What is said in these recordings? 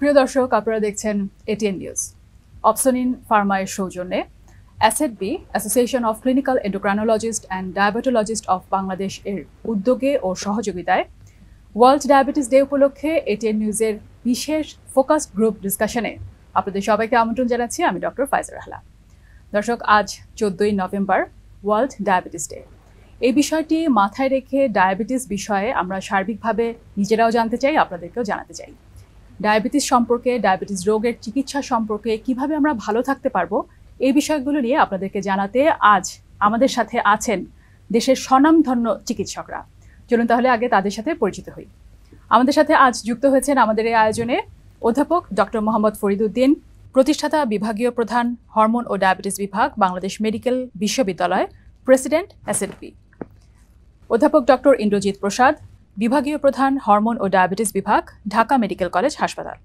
প্রিয় দর্শক, আপনারা দেখছেন এটিএন নিউজ। অপসনিন ফার্মা এর সৌজন্যে অ্যাসেড-বি association of clinical endocrinologist and diabetologist of Bangladesh এর উদ্যোগে ও সহযোগিতায় ওয়ার্ল্ড ডায়াবেটিস ডে উপলক্ষে এটিএন নিউজের বিশেষ ফোকাসড গ্রুপ ডিসকাশনে আপনাদের সবাইকে আমন্ত্রণ জানাচ্ছি। আমি ডক্টর ফাইজা রাহলা। দর্শক, আজ 14ই নভেম্বর, ওয়ার্ল্ড ডায়াবেটিস ডে। এই বিষয়টি মাথায় রেখে ডায়াবেটিস বিষয়ে আমরা সার্বিকভাবে নিজেরাও জানতে চাই, আপনাদেরকেও জানাতে চাই। ডায়াবেটিস সম্পর্কে, ডায়াবেটিস রোগের চিকিৎসা সম্পর্কে, কিভাবে আমরা ভালো থাকতে পারবো, এই বিষয়গুলো নিয়ে আপনাদেরকে জানাতে আজ আমাদের সাথে আছেন দেশের স্বনামধন্য চিকিৎসকরা। চলুন তাহলে আগে তাদের সাথে পরিচিত হই। আমাদের সাথে আজ যুক্ত হয়েছেন আমাদের এই আয়োজনে অধ্যাপক ডক্টর মোহাম্মদ ফরিদউদ্দিন, প্রতিষ্ঠাতা বিভাগীয় প্রধান, হরমোন ও ডায়াবেটিস বিভাগ, বাংলাদেশ মেডিকেল বিশ্ববিদ্যালয়, প্রেসিডেন্ট, অ্যাসেড-বি। অধ্যাপক ডক্টর ইন্দ্রজিৎ প্রসাদ, বিভাগীয় প্রধান, হরমোন ও ডায়াবেটিস বিভাগ, ঢাকা মেডিকেল কলেজ হাসপাতাল।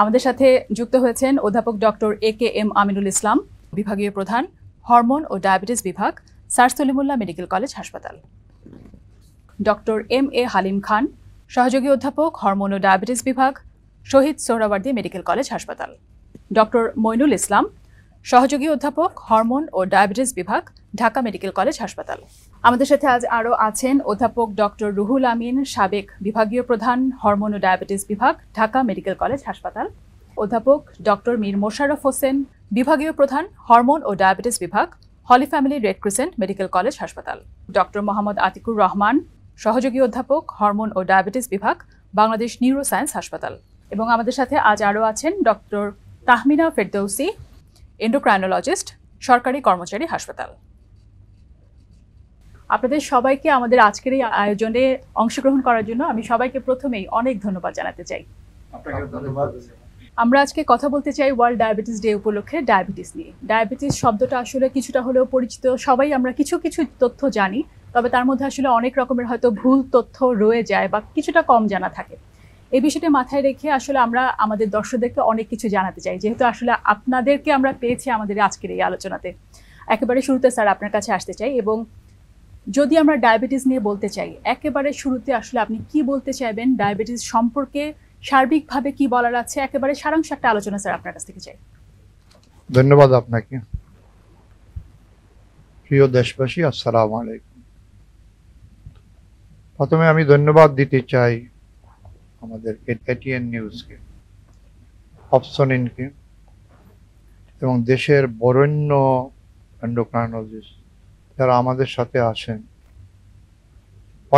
আমাদের সাথে যুক্ত হয়েছেন অধ্যাপক ডক্টর এ.কে.এম. আমিনুল ইসলাম, বিভাগীয় প্রধান, হরমোন ও ডায়াবেটিস বিভাগ, স্যার সলিমুল্লাহ মেডিকেল কলেজ হাসপাতাল। Doctor MA. হালিম খান, সহযোগী অধ্যাপক, হরমোন ও ডায়াবেটিস বিভাগ, শহীদ সোহরাওয়ার্দী মেডিকেল কলেজ হাসপাতাল। ডক্টর মইনুল ইসলাম, সহযোগী অধ্যাপক, হরমোন ও ডায়াবেটিস বিভাগ, ঢাকা মেডিকেল কলেজ হাসপাতাল। আমাদের সাথে আজ আরও আছেন অধ্যাপক ডক্টর রুহুল আমিন, সাবেক বিভাগীয় প্রধান, হরমোন ও ডায়াবেটিস বিভাগ, ঢাকা মেডিকেল কলেজ হাসপাতাল। অধ্যাপক ডক্টর মীর মোশাররফ হোসেন, বিভাগীয় প্রধান, হরমোন ও ডায়াবেটিস বিভাগ, holy family red crescent medical college হাসপাতাল। ডক্টর মোহাম্মদ আতিকুর রহমান, সহযোগী অধ্যাপক, হরমোন ও ডায়াবেটিস বিভাগ, বাংলাদেশ নিউরোসায়েন্স হাসপাতাল। এবং আমাদের সাথে আজ আরও আছেন ডক্টর তাহমিনা ফেরদৌসি, এন্ডোক্রাইনোলজিস্ট, সরকারি কর্মচারী হাসপাতাল। আপনাদের সবাইকে আমাদের আজকের এই আয়োজনে অংশগ্রহণ করার জন্য আমি সবাইকে প্রথমেই অনেক ধন্যবাদ জানাতে চাই। আমরা আজকে কথা বলতে চাই ওয়ার্ল্ড ডায়াবেটিস ডে উপলক্ষে ডায়াবেটিস নিয়ে। ডায়াবেটিস শব্দটা আসলে কিছুটা হলেও পরিচিত, সবাই আমরা কিছু কিছু তথ্য জানি, তবে তার মধ্যে আসলে অনেক রকমের হয়তো ভুল তথ্য রয়ে যায় বা কিছুটা কম জানা থাকে। এই বিষয়টি মাথায় রেখে আসলে আমরা আমাদের দর্শকদেরকে অনেক কিছু জানাতে চাই, যেহেতু আসলে আপনাদেরকে আমরা পেয়েছি আমাদের আজকের এই আলোচনাতে। একেবারে শুরুতে স্যার আপনার কাছে আসতে চাই, এবং যদি আমরা ডায়াবেটিস নিয়ে বলতে চাই, একেবারে শুরুতে আসলে আপনি কি বলতে চাইবেন, ডায়াবেটিস সম্পর্কে সার্বিকভাবে কি বলার আছে, একেবারে সারাংশ একটা আলোচনা স্যার আপনার কাছ থেকে চাই। ধন্যবাদ আপনাকে। প্রিয় দেশবাসী, আসসালামু আলাইকুম। প্রথমে আমি ধন্যবাদ দিতে চাই আমাদের এটিএন নিউজকে, অপসনিনকে এবং দেশের বরেণ্য এন্ডোক্রাইনোলজিস্ট যারা আমাদের সাথে আসেন,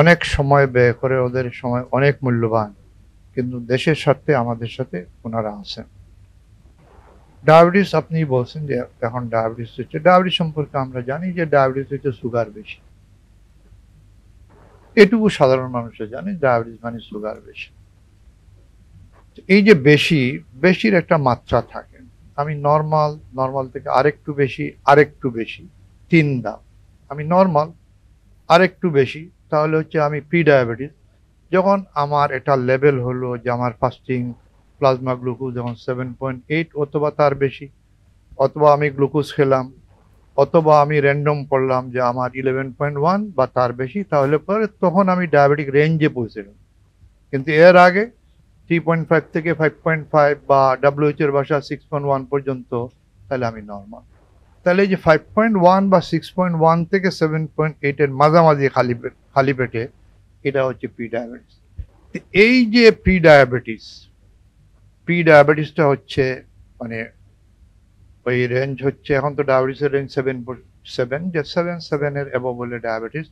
অনেক সময় ব্যয় করে, ওদের সময় অনেক মূল্যবান, কিন্তু দেশের সাথে আমাদের সাথে ওনারা আছেন। ডায়াবেটিস আপনি বলছেন যে এখন ডায়াবেটিস হচ্ছে, ডায়াবেটিস সম্পর্কে আমরা জানি যে ডায়াবেটিস হচ্ছে সুগার বেশি, এটুকু সাধারণ মানুষরা জানে, ডায়াবেটিস মানে সুগার বেশি। এই যে বেশির একটা মাত্রা থাকে, আমি নর্মাল থেকে আরেকটু বেশি 3 ধাপ। আমি নর্মাল আরেকটু বেশি, তাহলে হচ্ছে আমি প্রি ডায়াবেটিস। যখন আমার এটা লেভেল হলো যে আমার ফাস্টিং প্লাজমা গ্লুকোজ যখন 7.8 অথবা তার বেশি, অথবা আমি গ্লুকোজ খেলাম, অথবা আমি র্যান্ডম পড়লাম যে আমার 11.1 বা তার বেশি, তাহলে পরে তখন আমি ডায়াবেটিক রেঞ্জে পৌঁছে গেলাম। কিন্তু এর আগে 3.5 থেকে 5.5 বা WHO এর ভাষা 6.1 পর্যন্ত, তাহলে আমি নর্মাল। তাহলে এই যে 5.1 বা 6.1 থেকে 7.8 এর মাঝামাঝি খালি পেটে, এটা হচ্ছে প্রি ডায়াবেটিস। এই যে প্রি ডায়াবেটিসটা হচ্ছে মানে ওই রেঞ্জ হচ্ছে, এখন তো ডায়াবেটিসের রেঞ্জ 7 যে 7 এর অ্যাবভ বলে ডায়াবেটিস।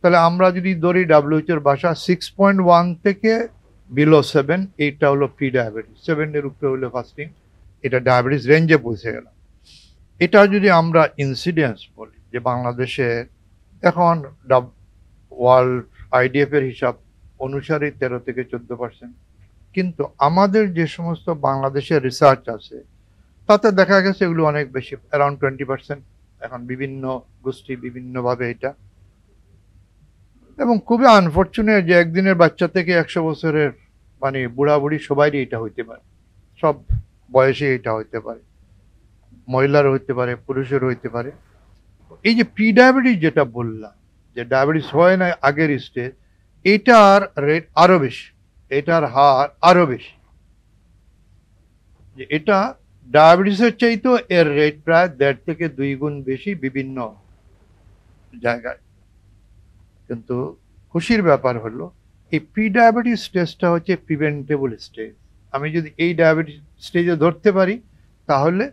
তাহলে আমরা যদি ধরি WHO এর ভাষা 6.1 থেকে বিলো 7, এইটা হলো প্রি ডায়াবেটিস। 7 এর উপরে হলো ফাস্টিং, এটা ডায়াবেটিস রেঞ্জে পৌঁছে গেলাম। এটা যদি আমরা ইনসিডেন্স বলি যে বাংলাদেশে এখন ওয়ার্ল্ড IDF এর হিসাব অনুসারে 13 থেকে 14%, কিন্তু আমাদের যে সমস্ত বাংলাদেশের রিসার্চ আছে তাতে দেখা গেছে এগুলো অনেক বেশি, অ্যারাউন্ড 20%। এখন বিভিন্ন গোষ্ঠী বিভিন্নভাবে এটা, এবং খুবই আনফর্চুনেট যে একদিনের বাচ্চা থেকে 100 বছরের মানে বুড়াবুড়ি সবাইরই এটা হইতে পারে, সব বয়সে এটা হইতে পারে, মহিলার হইতে পারে, পুরুষের হইতে পারে। এই যে প্রি ডায়াবেটিস যেটা বললাম, যে ডায়াবেটিস হয় না আগের স্টেজ, এটার রেট আরো বেশি, এটার হার আরো বেশি। যে এটা ডায়াবেটিসের চাইতেও এর রেট প্রায় 1.5 থেকে 2 গুণ বেশি বিভিন্ন জায়গায়। কিন্তু খুশির ব্যাপার হলো এই প্রি ডায়াবেটিস স্টেজটা হচ্ছে প্রিভেন্টেবল স্টেজ। আমি যদি এই ডায়াবেটিস স্টেজে ধরতে পারি তাহলে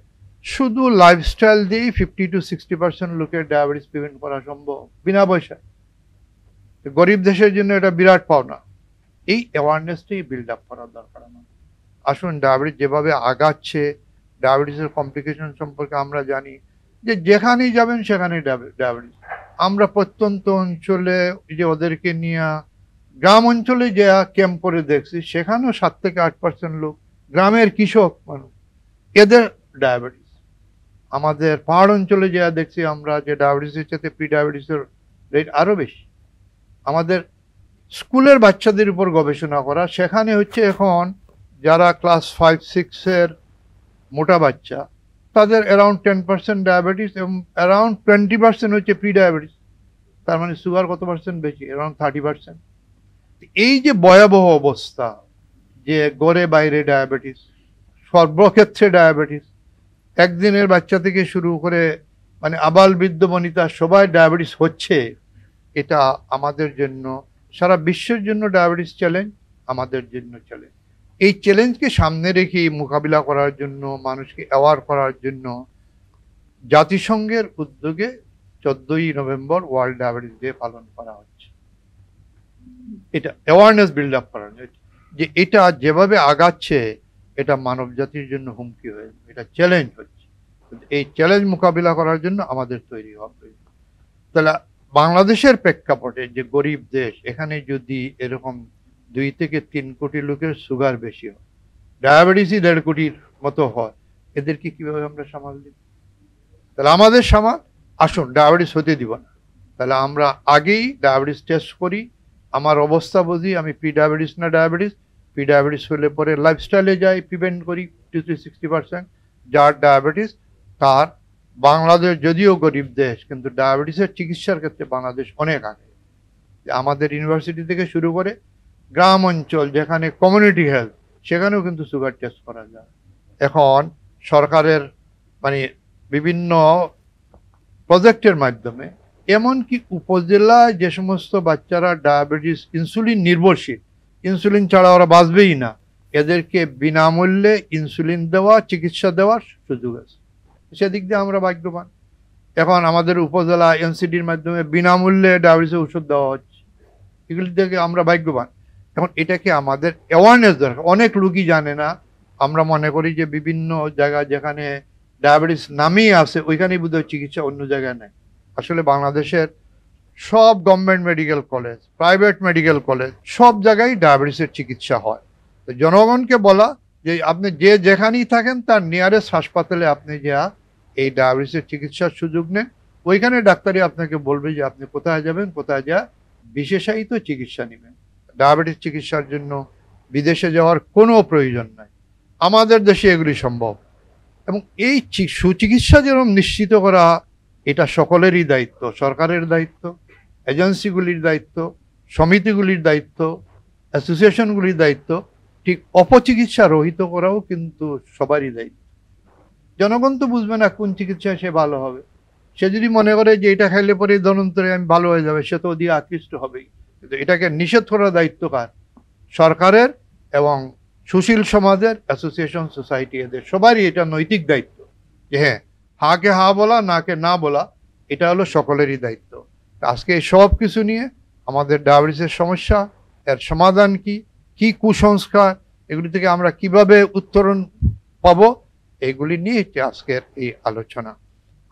শুধু লাইফস্টাইল দিয়েই 50 to 60% লোকের ডায়াবেটিস প্রিভেন্ট করা সম্ভব বিনা পয়সায়। গরিব দেশের জন্য এটা বিরাট পাওনা। এই অ্যাওয়ারনেসটাই বিল্ড আপ করার দরকার আমার। আসুন, ডায়াবেটিস যেভাবে আগাচ্ছে, ডায়াবেটিসের কমপ্লিকেশন সম্পর্কে আমরা জানি যে যেখানেই যাবেন সেখানেই ডায়াবেটিস। আমরা প্রত্যন্ত অঞ্চলে যে ওদেরকে নিয়ে গ্রাম অঞ্চলে যে ক্যাম্প করে দেখছি, সেখানেও 7 থেকে 8% লোক গ্রামের কৃষক মানুষ, এদের ডায়াবেটিস। আমাদের পাহাড় অঞ্চলে যা দেখছি আমরা যে ডায়াবেটিসের সাথে প্রি ডায়াবেটিসের রেট আরও বেশি। আমাদের স্কুলের বাচ্চাদের উপর গবেষণা করা, সেখানে হচ্ছে এখন যারা ক্লাস 5-6-এর মোটা বাচ্চা, তাদের অ্যারাউন্ড 10% ডায়াবেটিস এবং অ্যারাউন্ড 20% হচ্ছে প্রি ডায়াবেটিস। তার মানে সুগার কত পার্সেন্ট বেশি? অ্যারাউন্ড 30%। এই যে ভয়াবহ অবস্থা, যে গড়ে বাইরে ডায়াবেটিস, সর্বক্ষেত্রে ডায়াবেটিস, একদিনের বাচ্চা থেকে শুরু করে মানে আবাল বৃদ্ধ বনিতা সবাই ডায়াবেটিস হচ্ছে, এটা আমাদের জন্য, সারা বিশ্বের জন্য ডায়াবেটিস চ্যালেঞ্জ, আমাদের জন্য চ্যালেঞ্জ। এই চ্যালেঞ্জকে সামনে রেখে মোকাবিলা করার জন্য, মানুষকে অ্যাওয়ার করার জন্য জাতিসংঘের উদ্যোগে 14ই নভেম্বর ওয়ার্ল্ড ডায়াবেটিস ডে পালন করা হচ্ছে। এটা অ্যাওয়ারনেস বিল্ড আপ করার যে এটা যেভাবে আগাচ্ছে এটা মানব জাতির জন্য হুমকি হয়ে, এটা চ্যালেঞ্জ হচ্ছে। এই চ্যালেঞ্জ মোকাবিলা করার জন্য আমাদের তৈরি হবে। তাহলে বাংলাদেশের প্রেক্ষাপটে যে গরিব দেশ, এখানে যদি এরকম 2 থেকে 3 কোটি লোকের সুগার বেশি হয়, ডায়াবেটিসই 1.5 কোটির মতো হয়, এদেরকে কিভাবে আমরা সামাল দিব? তাহলে আমাদের সামাল, আসুন ডায়াবেটিস হতে দিব না। তাহলে আমরা আগেই ডায়াবেটিস টেস্ট করি, আমার অবস্থা বুঝি, আমি প্রি ডায়াবেটিস না ডায়াবেটিস। প্রি ডায়াবেটিস হলে পরে লাইফস্টাইলে যাই, প্রিভেন্ট করি 50-60%। যার ডায়াবেটিস তার, বাংলাদেশ যদিও গরিব দেশ, কিন্তু ডায়াবেটিসের চিকিৎসার ক্ষেত্রে বাংলাদেশ অনেক আগে। আমাদের ইউনিভার্সিটি থেকে শুরু করে গ্রাম অঞ্চল যেখানে কমিউনিটি হেলথ, সেখানেও কিন্তু সুগার টেস্ট করা যায়। এখন সরকারের মানে বিভিন্ন প্রজেক্টের মাধ্যমে এমনকি উপজেলায় যে সমস্ত বাচ্চারা ডায়াবেটিস ইনসুলিন নির্ভরশীল, ইনসুলিন ছাড়া ওরা বাঁচবেই না, এদেরকে বিনামূল্যে ইনসুলিন দেওয়া, চিকিৎসা দেওয়ার সুযোগ আছে। সেদিক দিয়ে আমরা ভাগ্যবান। এখন আমাদের উপজেলা এনসিডির মাধ্যমে বিনামূল্যে ডায়াবেটিসের ওষুধ দেওয়া হচ্ছে, এগুলি থেকে আমরা ভাগ্যবান। এখন এটাকে আমাদের অ্যাওয়ারনেস দরকার। অনেক লোকই জানে না। আমরা মনে করি যে বিভিন্ন জায়গায় যেখানে ডায়াবেটিস নামেই আছে ওইখানেই বোধহয় চিকিৎসা, অন্য জায়গায় নেই। আসলে বাংলাদেশের সব government medical college, private medical college, সব জায়গায় ডায়াবেটিসের চিকিৎসা হয়। তো জনগণকে বলা যে আপনি যে যেখানেই থাকেন তার নিয়ারেস্ট হাসপাতালে আপনি যা এই ডায়াবেটিসের চিকিৎসার সুযোগ নেন। ওইখানে ডাক্তারই আপনাকে বলবে যে আপনি কোথায় যাবেন, কোথায় যা বিশেষায়িত চিকিৎসা নেবেন। ডায়াবেটিস চিকিৎসার জন্য বিদেশে যাওয়ার কোনো প্রয়োজন নাই, আমাদের দেশে এগুলি সম্ভব। এবং এই সুচিকিৎসা যেরকম নিশ্চিত করা, এটা সকলেরই দায়িত্ব, সরকারের দায়িত্ব, এজেন্সিগুলির দায়িত্ব, সমিতিগুলির দায়িত্ব, অ্যাসোসিয়েশনগুলির দায়িত্ব। ঠিক অপচিকিৎসা রহিত করাও কিন্তু সবারই দায়িত্ব। জনগণ তো বুঝবে না কোন চিকিৎসায় সে ভালো হবে। সে যদি মনে করে যে এটা খাইলে পরে ধনন্তরে আমি ভালো হয়ে যাবে, সে তো ওদিকে আকৃষ্ট হবেই। কিন্তু এটাকে নিষেধ করার দায়িত্ব কার? সরকারের এবং সুশীল সমাজের, অ্যাসোসিয়েশন, সোসাইটি, এদের সবারই এটা নৈতিক দায়িত্ব যে হ্যাঁ, হাকে হা বলা, নাকে না বলা, এটা হলো সকলেরই দায়িত্ব। আজকে এই সব কিছু নিয়ে আমাদের ডায়াবেটিসের সমস্যা, এর সমাধান কি, কি কুসংস্কার, এগুলি থেকে আমরা কিভাবে উত্তরণ পাবো, এগুলি নিয়ে আজকের এই আলোচনা।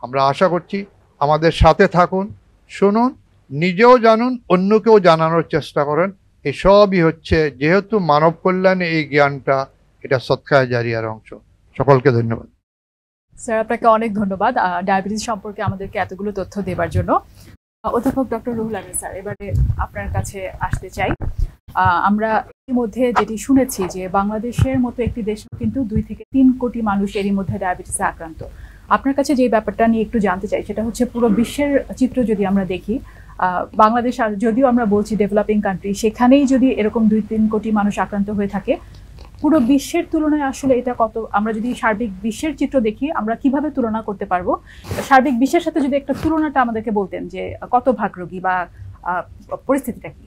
আমরা আশা করছি আমাদের সাথে থাকুন, শুনুন, নিজেও জানুন, অন্যকেও জানানোর চেষ্টা করেন। এই সবই হচ্ছে, যেহেতু মানব কল্যাণে এই জ্ঞানটা, এটা সৎকায় জারিয়ার অংশ। সকলকে ধন্যবাদ। স্যার, আপনাকে অনেক ধন্যবাদ ডায়াবেটিস সম্পর্কে আমাদেরকে এতগুলো তথ্য দেওয়ার জন্য। অধ্যাপক ডক্টর রুহুল আমিন স্যার, এবারে আপনার কাছে আসতে চাই। আমরা ইতিমধ্যে যেটি শুনেছি যে বাংলাদেশের মতো একটি দেশে কিন্তু 2 থেকে 3 কোটি মানুষ এরই মধ্যে ডায়াবেটিসে আক্রান্ত। আপনার কাছে যে ব্যাপারটা নিয়ে একটু জানতে চাই, সেটা হচ্ছে পুরো বিশ্বের চিত্র যদি আমরা দেখি, বাংলাদেশ যদিও আমরা বলছি ডেভেলপিং কান্ট্রি, সেখানেই যদি এরকম 2-3 কোটি মানুষ আক্রান্ত হয়ে থাকে, পুরো বিশ্বের তুলনায় আসলে এটা কত, আমরা যদি সার্বিক বিশ্বের চিত্র দেখি আমরা কিভাবে তুলনা করতে পারবো, সার্বিক বিশ্বের সাথে যদি একটা তুলনাটা আমাদেরকে বলতেন যে কত ভাগ রোগী বা পরিস্থিতিটা কি?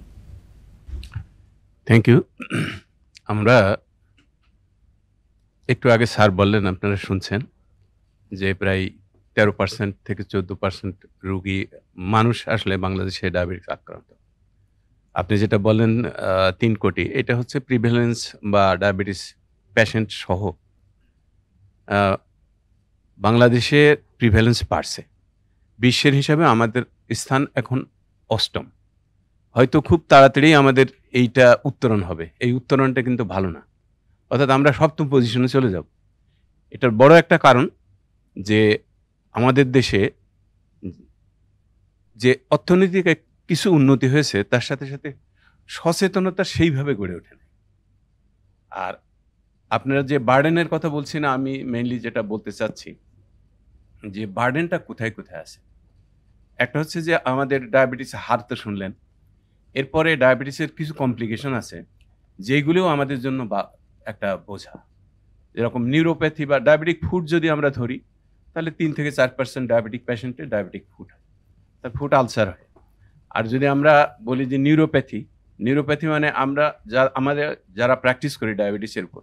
Thank you. আমরা একটু আগে স্যার বললেন, আপনারা শুনছেন যে প্রায় 13% থেকে 14% রোগী মানুষ আসলে বাংলাদেশে ডায়াবেটিস আক্রান্ত। আপনি যেটা বললেন 3 কোটি, এটা হচ্ছে প্রিভ্যালেন্স বা ডায়াবেটিস পেশেন্ট সহ বাংলাদেশে প্রিভ্যালেন্স বাড়ছে। বিশ্বের হিসাবে আমাদের স্থান এখন 8ম। হয়তো খুব তাড়াতাড়ি আমাদের এইটা উত্তরণ হবে। এই উত্তরণটা কিন্তু ভালো না, অর্থাৎ আমরা 7ম পজিশনে চলে যাব। এটার বড় একটা কারণ যে আমাদের দেশে যে অর্থনৈতিক কিছু উন্নতি হয়েছে, তার সাথে সাথে সচেতনতা সেইভাবে গড়ে ওঠে না। আর আপনারা যে বার্ডেনের কথা বলছেন, আমি মেইনলি যেটা বলতে চাচ্ছি যে বার্ডেনটা কোথায় কোথায় আছে। একটা হচ্ছে যে আমাদের ডায়াবেটিস হার তো শুনলেন, এরপরে ডায়াবেটিসের কিছু কমপ্লিকেশন আছে যেগুলোও আমাদের জন্য একটা বোঝা। যেরকম নিউরোপ্যাথি বা ডায়াবেটিক ফুড যদি আমরা ধরি, তাহলে 3 থেকে 4% ডায়াবেটিক পেশেন্টের ডায়াবেটিক ফুড হয়, তার ফুড আলসার হয়। আর যদি আমরা বলি যে নিউরোপ্যাথি মানে আমরা আমাদের যারা প্র্যাকটিস করি ডায়াবেটিসের উপর,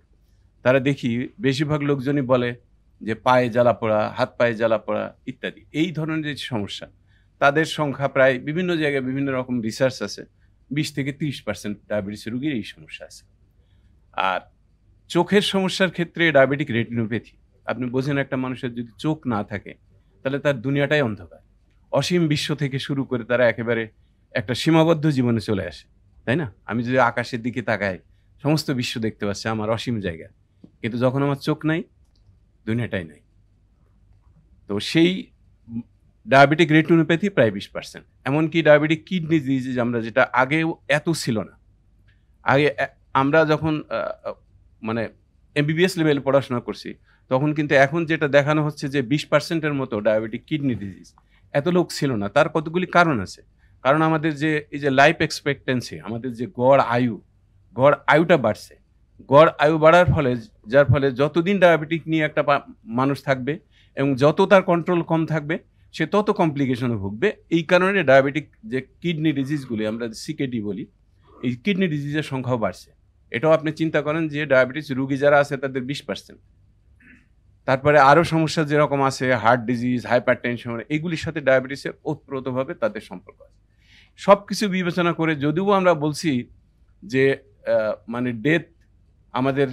তারা দেখি বেশিরভাগ লোকজনই বলে যে পায়ে জ্বালা পোড়া, হাত পায়ে জ্বালা পোড়া ইত্যাদি, এই ধরনের যে সমস্যা, তাদের সংখ্যা প্রায় বিভিন্ন জায়গায় বিভিন্ন রকম রিসার্চ আছে, 20 থেকে 30% ডায়াবেটিসের রোগীর এই সমস্যা আছে। আর চোখের সমস্যার ক্ষেত্রে ডায়াবেটিক রেটিনোপ্যাথি, আপনি বোঝেন একটা মানুষের যদি চোখ না থাকে তাহলে তার দুনিয়াটাই অন্ধকার। অসীম বিশ্ব থেকে শুরু করে তারা একেবারে একটা সীমাবদ্ধ জীবনে চলে আসে, তাই না? আমি যদি আকাশের দিকে তাকাই, সমস্ত বিশ্ব দেখতে পাচ্ছি, আমার অসীম জায়গা, কিন্তু যখন আমার চোখ নাই, দুনিয়াটাই নাই। তো সেই ডায়াবেটিক রেটিনোপ্যাথি প্রায় 20%। এমনকি ডায়াবেটিক কিডনি ডিজিজ, আমরা যেটা আগেও এত ছিল না, আগে আমরা যখন মানে এমবিবিএস লেভেলে পড়াশোনা করছি, তখন কিন্তু এখন যেটা দেখানো হচ্ছে যে 20%-এর মতো ডায়াবেটিক কিডনি ডিজিজ, এত লোক ছিল না। তার কতগুলি কারণ আছে। কারণ আমাদের যে এই যে লাইফ এক্সপেক্টেন্সি, আমাদের যে গড় আয়ুটা বাড়ছে। গড় আয়ু বাড়ার ফলে, যার ফলে যতদিন ডায়াবেটিক নিয়ে একটা মানুষ থাকবে এবং যত তার কন্ট্রোল কম থাকবে, সে তত কমপ্লিকেশনে ভুগবে। এই কারণে ডায়াবেটিক যে কিডনি ডিজিজগুলি, আমরা সিকেডি বলি, এই কিডনি ডিজিজের সংখ্যাও বাড়ছে। এটাও আপনি চিন্তা করেন যে ডায়াবেটিস রোগী যারা আছে তাদের 20%। তারপরে আরও সমস্যা যেরকম আছে, হার্ট ডিজিজ, হাইপারটেনশন, এগুলির সাথে ডায়াবেটিসের ওতপ্রোতভাবে তাদের সম্পর্ক আছে। সব কিছু বিবেচনা করে যদিও আমরা বলছি যে মানে ডেথ আমাদের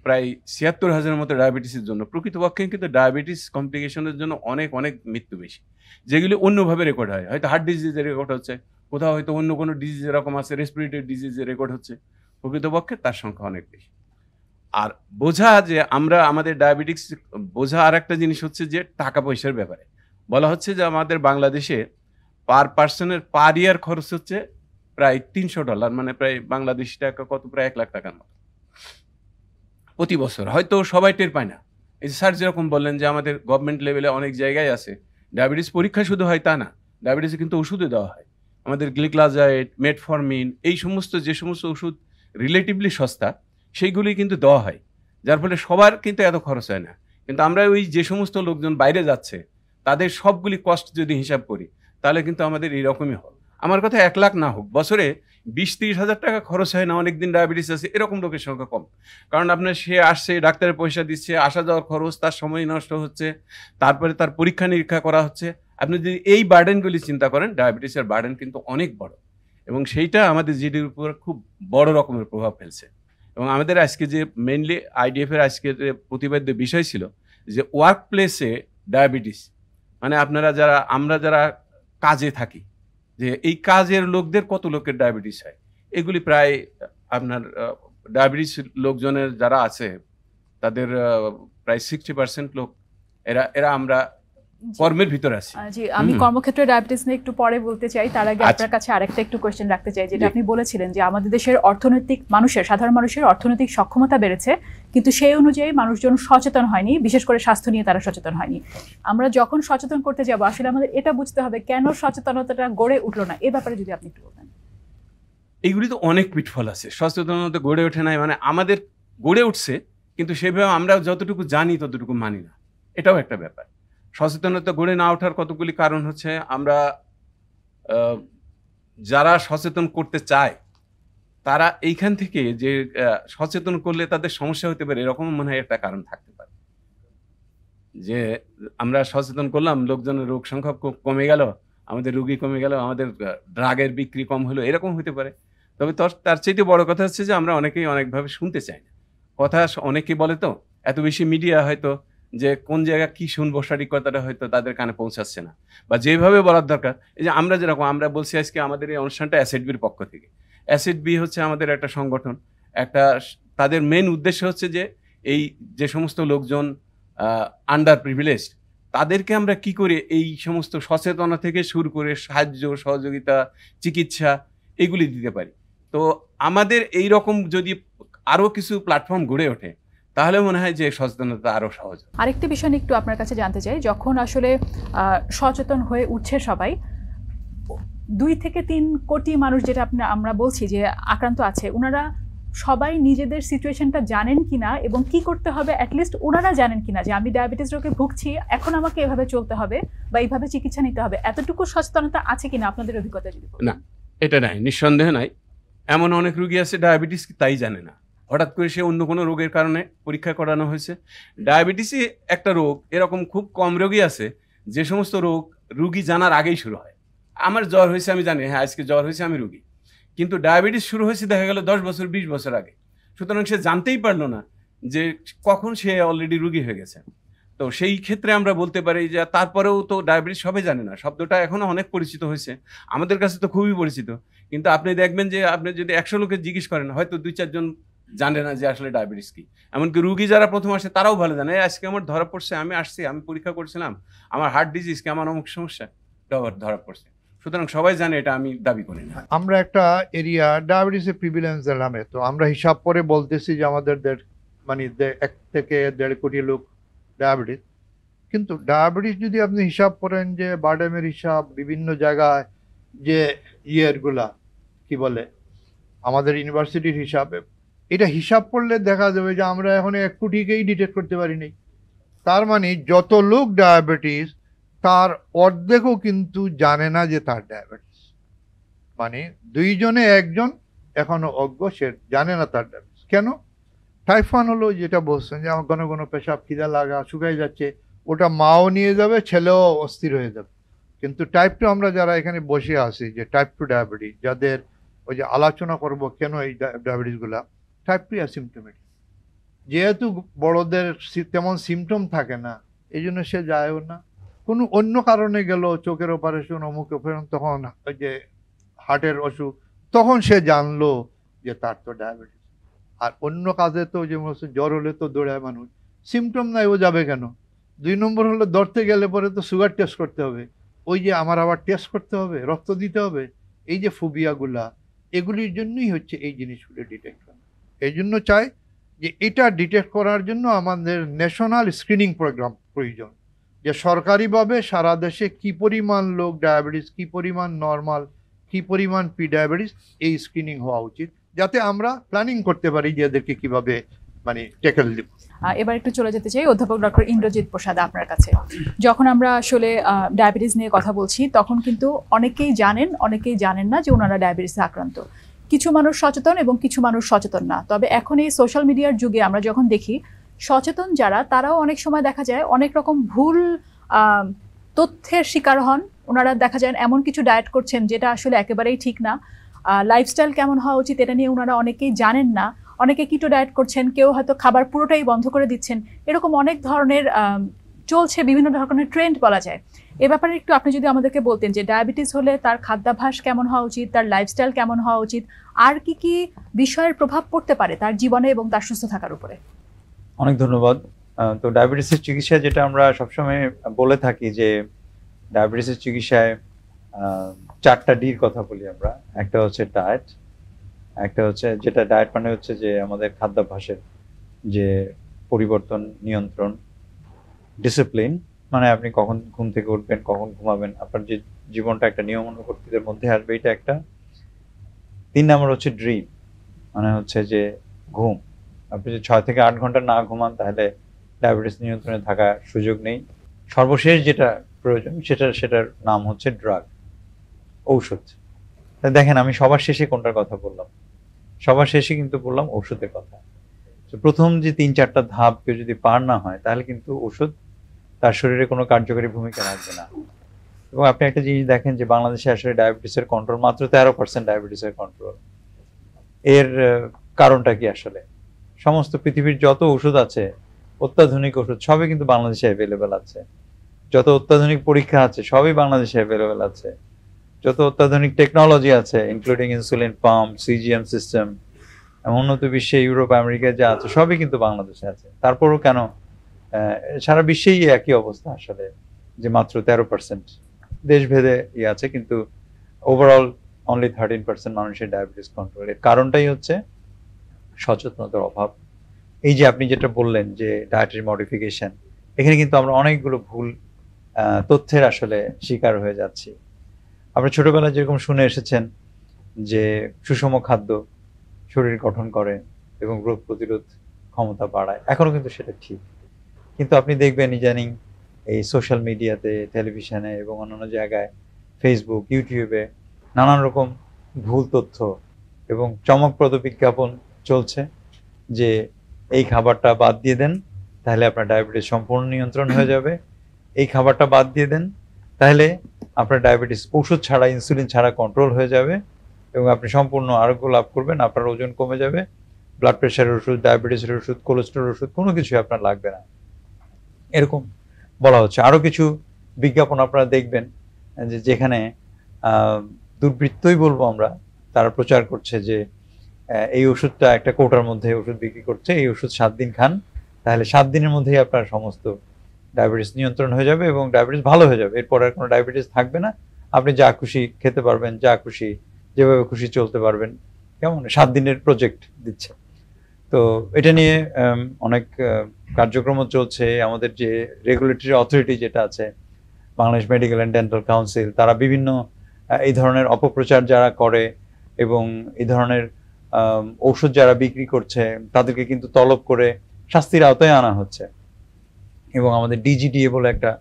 প্রায় 76,000-এর মতো ডায়াবেটিসের জন্য, প্রকৃতপক্ষে কিন্তু ডায়াবেটিস কমপ্লিকেশনের জন্য অনেক অনেক মৃত্যু বেশি, যেগুলি অন্যভাবে রেকর্ড হয়। হয়তো হার্ট ডিজিজের রেকর্ড হচ্ছে, কোথাও হয়তো অন্য কোনো ডিজিজ এরকম আছে, রেসপিরেটরি ডিজিজের রেকর্ড হচ্ছে, প্রকৃতপক্ষে তার সংখ্যা অনেক বেশি। আর বোঝা যে আমরা আমাদের ডায়াবেটিক্স বোঝা, আর একটা জিনিস হচ্ছে যে টাকা পয়সার ব্যাপারে বলা হচ্ছে যে আমাদের বাংলাদেশে পার পার্সনের পার ইয়ার খরচ হচ্ছে প্রায় $300, মানে প্রায় বাংলাদেশি টাকা কত, প্রায় 1 লাখ টাকার মতো প্রতি বছর। হয়তো সবাই টের পায় না। এই যে স্যার যেরকম বললেন যে আমাদের গভর্নমেন্ট লেভেলে অনেক জায়গায় আছে ডায়াবেটিস পরীক্ষা শুধু হয় তা না, ডায়াবেটিসে কিন্তু ওষুধও দেওয়া হয়। আমাদের গ্লিক্লাজাইড, মেটফরমিন, এই সমস্ত যে সমস্ত ওষুধ রিলেটিভলি সস্তা, সেইগুলি কিন্তু দেওয়া হয়, যার ফলে সবার কিন্তু এত খরচ হয় না। কিন্তু আমরা ওই যে সমস্ত লোকজন বাইরে যাচ্ছে, তাদের সবগুলি কস্ট যদি হিসাব করি, তাহলে কিন্তু আমাদের এইরকমই হয়। আমার কথা 1 লাখ না হোক, বছরে 20-30 হাজার টাকা খরচ হয় না অনেকদিন ডায়াবেটিস আছে এরকম লোকের সংখ্যা কম। কারণ আপনার সে আসছে, ডাক্তারের পয়সা দিচ্ছে, আসা যাওয়ার খরচ, তার সময় নষ্ট হচ্ছে, তারপরে তার পরীক্ষা নিরীক্ষা করা হচ্ছে। আপনি যদি এই বার্ডেনগুলি চিন্তা করেন, ডায়াবেটিসের বার্ডেন কিন্তু অনেক বড়, এবং সেইটা আমাদের জিডির উপর খুব বড় রকমের প্রভাব ফেলছে। এবং আমাদের আজকে যে মেইনলি আইডিএফের আজকের প্রতিপাদ্য বিষয় ছিল যে ওয়ার্ক প্লেসে ডায়াবেটিস, মানে আমরা যারা কাজে থাকি, যে এই কাজের লোকদের কত লোকের ডায়াবেটিস হয়, এগুলি প্রায় আপনার ডায়াবেটিস লোকজনের যারা আছে তাদের প্রায় 60% লোক এরা আমরা কর্মের ভিতরে আছি। জি, আমি কর্মক্ষেত্রে ডায়াবেটিস নিয়ে একটু পরে বলতে চাই, তার আগে আপনার কাছে আরেকটা একটু কোশ্চেন রাখতে চাই। যেটা আপনি বলেছিলেন যে আমাদের দেশের সাধারণ মানুষের অর্থনৈতিক সক্ষমতা বেড়েছে, কিন্তু সেই অনুযায়ী মানুষজন সচেতন হয়নি, বিশেষ করে স্বাস্থ্য নিয়ে তারা সচেতন হয়নি। আমরা যখন সচেতন করতে যাব, আসলে আমাদের এটা বুঝতে হবে কেন সচেতনতাটা গড়ে উঠলো না, এ ব্যাপারে যদি আপনি একটু বলতেন। এইগুলি তো অনেক পিটফল আছে, সচেতনতা গড়ে ওঠে নাই। মানে আমাদের গড়ে উঠছে, কিন্তু সেভাবে আমরা যতটুকু জানি ততটুকু মানি না, এটাও একটা ব্যাপার। সচেতনতা গড়ে না ওঠার কতগুলি কারণ হচ্ছে, আমরা যারা সচেতন করতে চায় তারা এইখান থেকে যে সচেতন করলে তাদের সমস্যা হতে পারে, এরকম মনে হয় একটা কারণ থাকতে পারে। যে আমরা সচেতন করলাম, লোকজনের রোগ সংখ্যা কমে গেল, আমাদের রোগী কমে গেল, আমাদের ড্রাগের বিক্রি কম হলো, এরকম হতে পারে। তবে তার চাইতে বড় কথা হচ্ছে যে আমরা অনেকেই অনেকভাবে শুনতে চাই না কথা। অনেকেই বলে তো, এত বেশি মিডিয়া হয়তো যে কোন জায়গায় কি শুনবো সঠিক কথাটা হয়তো তাদের কানে পৌঁছাচ্ছে না, বা যেভাবে বলার দরকার। এই যে আমরা যেরকম আমরা বলছি আজকে আমাদের এই অনুষ্ঠানটা অ্যাসেট বির পক্ষ থেকে। অ্যাসেট বি হচ্ছে আমাদের একটা সংগঠন, একটা তাদের মেন উদ্দেশ্য হচ্ছে যে এই যে সমস্ত লোকজন আন্ডার প্রিভিলেজড, তাদেরকে আমরা কি করে এই সমস্ত সচেতনতা থেকে শুরু করে সাহায্য সহযোগিতা চিকিৎসা এগুলি দিতে পারি। তো আমাদের এই রকম যদি আরো কিছু প্ল্যাটফর্ম গড়ে ওঠে তাহলে মনে হয় যে সচেতনতা আরো সহজ। আরেকটি বিষয় একটু আপনার কাছে জানতে চাই, যখন আসলে সচেতন হয়ে উঠছে সবাই, 2 থেকে 3 কোটি মানুষ যেটা আমরা বলছি যে আক্রান্ত আছে, ওনারা সবাই নিজেদের সিচুয়েশনটা জানেন কিনা এবং কি করতে হবে অ্যাটলিস্ট ওনারা জানেন কিনা যে আমি ডায়াবেটিস রোগে ভুগছি, এখন আমাকে এভাবে চলতে হবে বা এইভাবে চিকিৎসা নিতে হবে, এতটুকু সচেতনতা আছে কিনা আপনাদের অভিজ্ঞতা যদি বলেন? না, এটা নাই, নিঃসন্দেহ নাই। এমন অনেক রোগী আছে ডায়াবেটিস তাই জানে না, হঠাৎ করে সে অন্য কোনো রোগের কারণে পরীক্ষা করানো হয়েছে। ডায়াবেটিসই একটা রোগ, এরকম খুব কম রোগী আছে যে সমস্ত রোগ রুগী জানার আগেই শুরু হয়। আমার জ্বর হয়েছে আমি জানি, হ্যাঁ আজকে জ্বর হয়েছে আমি রুগী, কিন্তু ডায়াবেটিস শুরু হয়েছে দেখা গেল 10 বছর 20 বছর আগে। সুতরাং সে জানতেই পারলো না যে কখন সে অলরেডি রুগী হয়ে গেছে। তো সেই ক্ষেত্রে আমরা বলতে পারি যে তারপরেও তো ডায়াবেটিস সবাই জানে না, শব্দটা এখনো অনেক পরিচিত হয়েছে, আমাদের কাছে তো খুবই পরিচিত, কিন্তু আপনি দেখবেন যে আপনি যদি 100 লোকে জিজ্ঞেস করেন হয়তো 2-4 জন জানে না যে আসলে ডায়াবেটিস কি। এমনকি রুগী যারা প্রথম আসে তারাও ভালো জানে, আজকে আমার ধরা পড়ছে, আমি আসছি, আমি পরীক্ষা করছিলাম, আমার হার্ট ডিজিজ কি, আমার অমুক সমস্যা ধরা পড়ছে। সুতরাং সবাই জানে, এটা আমি দাবি করি না। আমরা একটা এরিয়া ডায়াবেটিসের প্রিভিলেন্স নামে, তো আমরা হিসাব করে বলতেছি যে আমাদের 1 থেকে 1.5 কোটি লোক ডায়াবেটিস। কিন্তু ডায়াবেটিস যদি আপনি হিসাব করেন যে বার্ডেমের হিসাব বিভিন্ন জায়গায়, যে ইয়েরগুলা কি বলে আমাদের ইউনিভার্সিটির হিসাবে, এটা হিসাব করলে দেখা যাবে যে আমরা এখন 1 কোটিকেই ডিটেক্ট করতে পারিনি। তার মানে যত লোক ডায়াবেটিস তার অর্ধেকও কিন্তু জানে না যে তার ডায়াবেটিস, মানে 2 জনে 1 জন এখনো অজ্ঞ, সে জানে না তার ডায়াবেটিস। কেন? টাইপ 1 হলো যেটা বলছেন যে আমার ঘন ঘন পেশাব, খিদা লাগা, শুকাই যাচ্ছে, ওটা মাও নিয়ে যাবে, ছেলেও অস্থির হয়ে যাবে। কিন্তু টাইপ 2 আমরা যারা এখানে বসে আছি, যে টাইপ 2 ডায়াবেটিস, যাদের ওই যে আলোচনা করব কেন এই ডায়াবেটিসগুলা, টাইপ 2 অ্যাসিমপ্টোমেটিক, যেহেতু বড়দের তেমন সিমটম থাকে না এই জন্য সে যায়ও না। কোনো অন্য কারণে গেল, চোখের অপারেশন, অমুক অপারেশন, তখন ওই যে হার্টের অসুখ, তখন সে জানলো যে তার তো ডায়াবেটিস। আর অন্য কাজে তো যেমন জ্বর হলে তো দৌড়ায় মানুষ, সিমটম নাই ও যাবে কেন? 2 নম্বর হলো ধরতে গেলে পরে তো সুগার টেস্ট করতে হবে, ওই যে আমার আবার টেস্ট করতে হবে, রক্ত দিতে হবে, এই যে ফোবিয়াগুলা, এগুলির জন্যই হচ্ছে এই জিনিসগুলো ডিটেক্ট করা। এই জন্য চাই যে এটা ডিটেক্ট করার জন্য আমাদের ন্যাশনাল স্ক্রিনিং প্রোগ্রাম প্রয়োজন, যে সরকারিভাবে সারা দেশে কি পরিমাণ লোক ডায়াবেটিস, কি পরিমাণ নর্মাল, কি পরিমাণ প্রি ডায়াবেটিস, এই স্ক্রিনিং হওয়া উচিত, যাতে আমরা প্ল্যানিং করতে পারি যে এদেরকে কিভাবে মানে ট্যাকেল দিব। এবার একটু চলে যেতে চাই অধ্যাপক ডক্টর ইন্দ্রজিৎ প্রসাদ আপনার কাছে। যখন আমরা আসলে ডায়াবেটিস নিয়ে কথা বলছি তখন কিন্তু অনেকেই জানেন, অনেকেই জানেন না যে ওনারা ডায়াবেটিসে আক্রান্ত। কিছু মানুষ সচেতন এবং কিছু মানুষ সচেতন না। তবে এখন এই সোশ্যাল মিডিয়ার যুগে আমরা যখন দেখি সচেতন যারা, তারাও অনেক সময় দেখা যায় অনেক রকম ভুল তথ্যের শিকার হন। ওনারা দেখা যায় এমন কিছু ডায়েট করছেন যেটা আসলে একেবারেই ঠিক না। লাইফস্টাইল কেমন হওয়া উচিত এটা নিয়ে ওনারা অনেকেই জানেন না। অনেকে কিটো ডায়েট করছেন, কেউ হয়তো খাবার পুরোটাই বন্ধ করে দিচ্ছেন, এরকম অনেক ধরনের চলছে, বিভিন্ন ধরনের ট্রেন্ড বলা যায়। এ ব্যাপারে একটু আপনি যদি আমাদেরকে বলতেন যে ডায়াবেটিস হলে তার খাদ্যাভ্যাস কেমন হওয়া উচিত, তার লাইফস্টাইল কেমন হওয়া উচিত, আর কি কি বিষয়ের প্রভাব পড়তে পারে তার জীবনে এবং তার সুস্থ থাকার উপরে। অনেক ধন্যবাদ। তো ডায়াবেটিসের চিকিৎসা যেটা আমরা সবসময় বলে থাকি যে ডায়াবেটিসের চিকিৎসায় 4টা ডির কথা বলি আমরা। একটা হচ্ছে ডায়েট, একটা হচ্ছে যেটা ডায়েট মানে হচ্ছে যে আমাদের খাদ্যাভ্যাসের যে পরিবর্তন, নিয়ন্ত্রণ, ডিসিপ্লিন, মানে আপনি কখন ঘুম থেকে উঠবেন, কখন ঘুমাবেন, আপনার যে জীবনটা একটা নিয়মানুবর্তিতার মধ্যে আসবে, এটা একটা। 3 নম্বর হচ্ছে ড্রিম, মানে হচ্ছে যে ঘুম, আপনি যদি 6 থেকে 8 ঘন্টা না ঘুমান তাহলে ডায়াবেটিস নিয়ন্ত্রণে থাকার সুযোগ নেই। সর্বশেষ যেটা প্রয়োজন সেটার নাম হচ্ছে ড্রাগ, ঔষধ। দেখেন আমি সবার শেষে কোনটার কথা বললাম? সবার শেষে কিন্তু বললাম ওষুধের কথা। তো প্রথম যে 3-4টা ধাপ কেউ যদি পার না হয় তাহলে কিন্তু ওষুধ তার শরীরে কোনো কার্যকরী ভূমিকা রাখবে না। এবং আপনি একটা জিনিস দেখেন যে বাংলাদেশে আসলে ডায়াবেটিসের কন্ট্রোল মাত্র 13% ডায়াবেটিসের কন্ট্রোল। এর কারণটা কি আসলে? সমস্ত পৃথিবীর যত ওষুধ আছে, অত্যাধুনিক ওষুধ সবই কিন্তু বাংলাদেশে অ্যাভেলেবেল আছে। যত অত্যাধুনিক পরীক্ষা আছে সবই বাংলাদেশে অ্যাভেলেবেল আছে। যত অত্যাধুনিক টেকনোলজি আছে including insulin pump, CGM system, উন্নত বিশ্বে ইউরোপ আমেরিকায় যা আছে সবই কিন্তু বাংলাদেশে আছে। তারপরও কেন সারা বিশ্বেই একই অবস্থা আসলে, যে মাত্র 13%। দেশভেদে আছে, কিন্তু ওভারঅল অনলি 13% মানুষের ডায়াবেটিস কন্ট্রোল। এর কারণটাই হচ্ছে সচেতনতার অভাব। এই যে আপনি যেটা বললেন যে ডায়েটারি মডিফিকেশন, এখানে কিন্তু আমরা অনেকগুলো ভুল তথ্যের আসলে শিকার হয়ে যাচ্ছি। আমরা ছোটবেলায় যেরকম শুনে এসেছেন যে সুষম খাদ্য শরীর গঠন করে এবং রোগ প্রতিরোধ ক্ষমতা বাড়ায়, এখনো কিন্তু সেটা ঠিক। কিন্তু আপনি দেখবেন ইদানিং এই সোশ্যাল মিডিয়াতে, টেলিভিশনে এবং অন্যান্য জায়গায়, ফেসবুক, ইউটিউবে নানান রকম ভুল তথ্য এবং চমকপ্রদ বিজ্ঞাপন চলছে যে এই খাবারটা বাদ দিয়ে দেন তাহলে আপনার ডায়াবেটিস সম্পূর্ণ নিয়ন্ত্রণ হয়ে যাবে, এই খাবারটা বাদ দিয়ে দেন তাহলে আপনার ডায়াবেটিস ওষুধ ছাড়া, ইনসুলিন ছাড়া কন্ট্রোল হয়ে যাবে এবং আপনি সম্পূর্ণ আরোগ্য লাভ করবেন, আপনার ওজন কমে যাবে, ব্লাড প্রেশারের ওষুধ, ডায়াবেটিসের ওষুধ, কোলেস্টেরল ওষুধ কোনো কিছুই আপনার লাগবে না, এরকম বলা হচ্ছে। আরো কিছু বিজ্ঞাপন আপনারা দেখবেন যেখানে দুর্বৃত্তই বলবো আমরা, তারা প্রচার করছে যে এই ওষুধটা একটা কৌটার মধ্যে ওষুধ বিক্রি করছে, এই ওষুধ 7 দিন খান তাহলে 7 দিনের মধ্যেই আপনার সমস্ত ডায়াবেটিস নিয়ন্ত্রণ হয়ে যাবে এবং ডায়াবেটিস ভালো হয়ে যাবে, এরপর আর কোনো ডায়াবেটিস থাকবে না, আপনি যা খুশি খেতে পারবেন, যা খুশি যেভাবে খুশি চলতে পারবেন। কেমন 7 দিনের প্রজেক্ট দিচ্ছে। তো এটা নিয়ে অনেক কার্যক্রম চলছে। আমাদের যে রেগুলেটরি অথরিটি যেটা আছে, Bangladesh medical and dental council, তারা বিভিন্ন এই ধরনের অপপ্রচার যারা করে এবং এই ধরনের ঔষধ যারা বিক্রি করছে তাদেরকে কিন্তু তলব করে শাস্তির আওতায় আনা হচ্ছে। এবং আমাদের ডিজিডিএ বলে একটা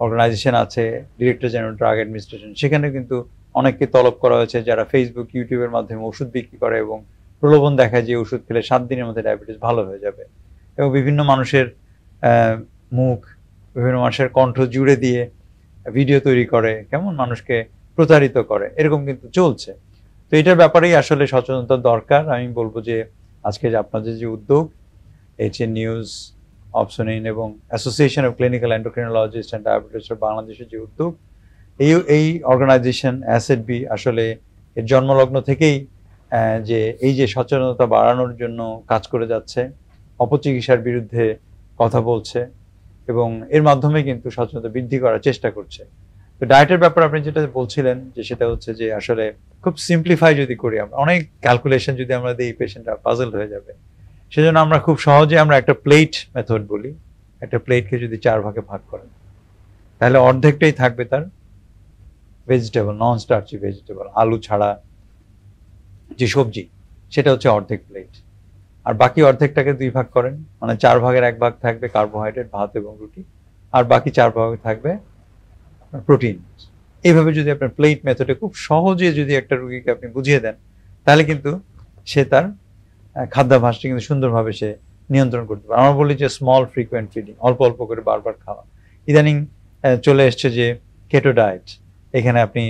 অর্গানাইজেশন আছে, ডিরেক্টর জেনারেল ড্রাগ অ্যাডমিনিস্ট্রেশন, সেখানে কিন্তু অনেককে তলব করা হয়েছে যারা ফেসবুক, ইউটিউবের মাধ্যমে ওষুধ বিক্রি করে এবং প্রলোভন দেখায় যে ওষুধ খেলে 7 দিনের মধ্যে ডায়াবেটিস ভালো হয়ে যাবে, এবং বিভিন্ন মানুষের মুখ, বিভিন্ন মানুষের কণ্ঠ জুড়ে দিয়ে ভিডিও তৈরি করে, কেমন মানুষকে প্রতারিত করে, এরকম কিন্তু চলছে। তো এটার ব্যাপারেই আসলে সচেতনতা দরকার। আমি বলবো যে আজকে যে আপনাদের যে উদ্যোগ, HN নিউজ, অপসনিন এবং association of clinical endocrinologist and diabetes বাংলাদেশের যে উদ্যোগ, এই অর্গানাইজেশন ASHB আসলে এর জন্মলগ্ন থেকেই যে এই যে সচেতনতা বাড়ানোর জন্য কাজ করে যাচ্ছে, অপচিকিৎসার বিরুদ্ধে কথা বলছে এবং এর মাধ্যমে কিন্তু সচেতনতা বৃদ্ধি করার চেষ্টা করছে। তো ডায়েটের ব্যাপারে আপনি যেটা বলছিলেন যে সেটা হচ্ছে যে আসলে খুব সিম্পলিফাই যদি করি, আমরা অনেক ক্যালকুলেশন যদি আমরা দিই, পেশেন্টরা পাজল হয়ে যাবে। সেজন্য আমরা খুব সহজে আমরা একটা প্লেট মেথড বলি, একটা প্লেটকে যদি 4 ভাগে ভাগ করেন তাহলে অর্ধেকটাই থাকবে তার ভেজিটেবল, নন স্টার্চি ভেজিটেবল, আলু ছাড়া যে সবজি, সেটা হচ্ছে অর্ধেক প্লেট। আর বাকি অর্ধেকটাকে 2 ভাগ করেন, মানে 4 ভাগের 1 ভাগ থাকবে কার্বোহাইড্রেট, ভাত এবং রুটি, আর বাকি 4 ভাগ থাকবে প্রোটিন। এইভাবে যদি আপনার প্লেট মেথডে খুব সহজে যদি একটা রুগীকে আপনি বুঝিয়ে দেন তাহলে কিন্তু সে তার খাদ্যাভ্যাসটা কিন্তু সুন্দরভাবে সে নিয়ন্ত্রণ করতে পারে। আমরা বলি যে স্মল ফ্রিকোয়েন্ট ফিডিং, অল্প অল্প করে বারবার খাওয়া। ইদানিং চলে এসছে যে কেটো ডায়েট, এখানে আপনি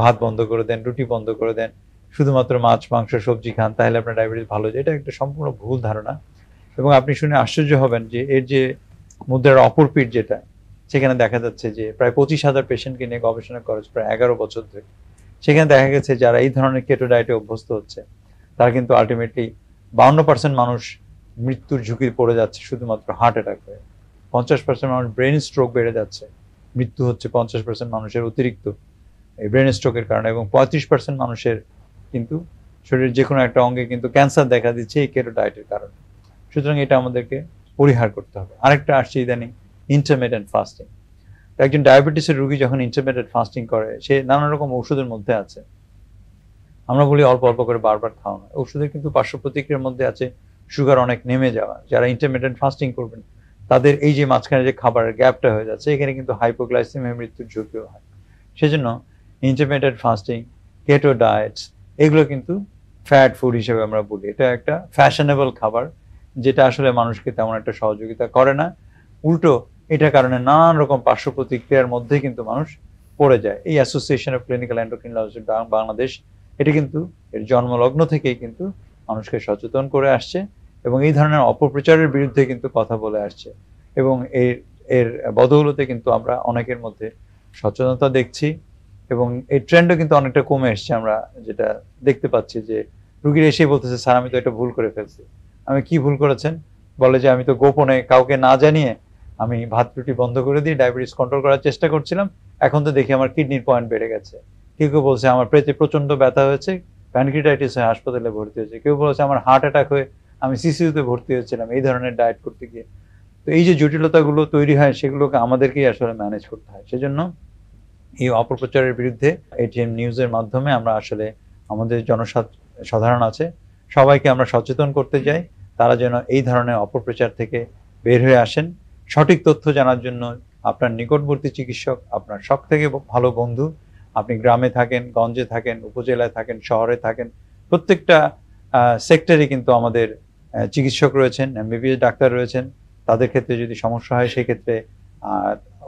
ভাত বন্ধ করে দেন, রুটি বন্ধ করে দেন, শুধুমাত্র মাছ, মাংস, সবজি খান, তাহলে আপনার ডায়াবেটিস ভালো হয়ে যায়। এটা একটা সম্পূর্ণ ভুল ধারণা এবং আপনি শুনে আশ্চর্য হবেন যে এর যে মুদ্রার অপর পিঠ যেটা, সেখানে দেখা যাচ্ছে যে প্রায় 25,000 পেশেন্টকে নিয়ে গবেষণা করেছে প্রায় 11 বছর ধরে। সেখানে দেখা গেছে যারা এই ধরনের কেটো ডায়েটে অভ্যস্ত হচ্ছে তারা কিন্তু আলটিমেটলি 52% মানুষ মৃত্যুর ঝুঁকি পড়ে যাচ্ছে শুধুমাত্র হার্ট অ্যাটাক হয়ে, 50% মানুষ ব্রেন স্ট্রোক বেড়ে যাচ্ছে, মৃত্যু হচ্ছে 50% মানুষের অতিরিক্ত এই ব্রেন স্ট্রোকের কারণে, এবং 35% মানুষের কিন্তু শরীরের যে কোনো একটা অঙ্গে কিন্তু ক্যান্সার দেখা দিচ্ছে এই কেটো ডায়েটের কারণে। সুতরাং এটা আমাদেরকে পরিহার করতে হবে। আরেকটা আসছে ইদানিং ইন্টারমিটেন্ট ফাস্টিং। একজন ডায়াবেটিসের রোগী যখন ইন্টারমিটেন্ট ফাস্টিং করে, সে নানা রকম ওষুধের মধ্যে আছে, আমরা বলি অল্প অল্প করে বারবার খাওয়ানো, ওষুধের কিন্তু পার্শ্ব প্রতিক্রিয়ার মধ্যে আছে সুগার অনেক নেমে যাওয়া, যারা ইন্টারমিডিয়েন্ট ফাস্টিং করবেন তাদের এই যে মাঝখানে যে খাবারের গ্যাপটা হয়ে যাচ্ছে, এখানে কিন্তু হাইপোগ্লাইসেমিয়া মৃত্যুর ঝুঁকিও হয়। সেজন্য ইন্টারমিডিয়েন্ট ফাস্টিং, কেটো ডায়েটস, এগুলো কিন্তু ফ্যাট ফুড হিসেবে আমরা বলি। এটা একটা ফ্যাশনেবল খাবার যেটা আসলে মানুষকে তেমন একটা সহযোগিতা করে না, উল্টো এটার কারণে নানান রকম পার্শ্ব প্রতিক্রিয়ার মধ্যে কিন্তু মানুষ পড়ে যায়। এই association of clinical endocrinologist Bangladesh এটা কিন্তু এর জন্মলগ্ন থেকেই কিন্তু মানুষকে সচেতন করে আসছে এবং এই ধরনের অপপ্রচারের বিরুদ্ধে কিন্তু কথা বলে আসছে, এবং এর বদৌলতে কিন্তু আমরা অনেকের মধ্যে সচেতনতা দেখছি এবং এই ট্রেন্ডও কিন্তু অনেকটা কমে এসছে। আমরা যেটা দেখতে পাচ্ছি যে রুগীরা এসেই বলতেছে, স্যার আমি তো এটা ভুল করে ফেলছি। আমি কি ভুল করেছেন? বলে যে আমি তো গোপনে কাউকে না জানিয়ে আমি ভাত রুটি বন্ধ করে দিয়ে ডায়াবেটিস কন্ট্রোল করার চেষ্টা করছিলাম, এখন তো দেখি আমার কিডনির পয়েন্ট বেড়ে গেছে। কেউ কেউ বলছে আমার পেটে প্রচন্ড ব্যথা হয়েছে, প্যানক্রিয়াটাইটিস হয়ে হাসপাতালে ভর্তি হয়েছে, কেউ বলছে আমার হার্ট অ্যাটাক হয়ে আমি সিসিউতে ভর্তি হয়েছিলাম এই ধরনের ডায়েট করতে গিয়ে। তো এই যে জটিলতাগুলো তৈরি হয় সেগুলোকে আমাদেরকেই আসলে ম্যানেজ করতে হয়। সেজন্য এই অপপ্রচারের বিরুদ্ধে এটিএন নিউজের মাধ্যমে আমরা আসলে আমাদের জনসাধারণ আছে সবাইকে আমরা সচেতন করতে যাই, তারা যেন এই ধরনের অপপ্রচার থেকে বের হয়ে আসেন। সঠিক তথ্য জানার জন্য আপনার নিকটবর্তী চিকিৎসক আপনার সব থেকে ভালো বন্ধু। আপনি গ্রামে থাকেন, গঞ্জে থাকেন, উপজেলায় থাকেন, শহরে থাকেন, প্রত্যেকটা সেক্টরে কিন্তু আমাদের চিকিৎসক রয়েছেন, এমবিবিএস ডাক্তার রয়েছেন। তাদের ক্ষেত্রে যদি সমস্যা হয় সেক্ষেত্রে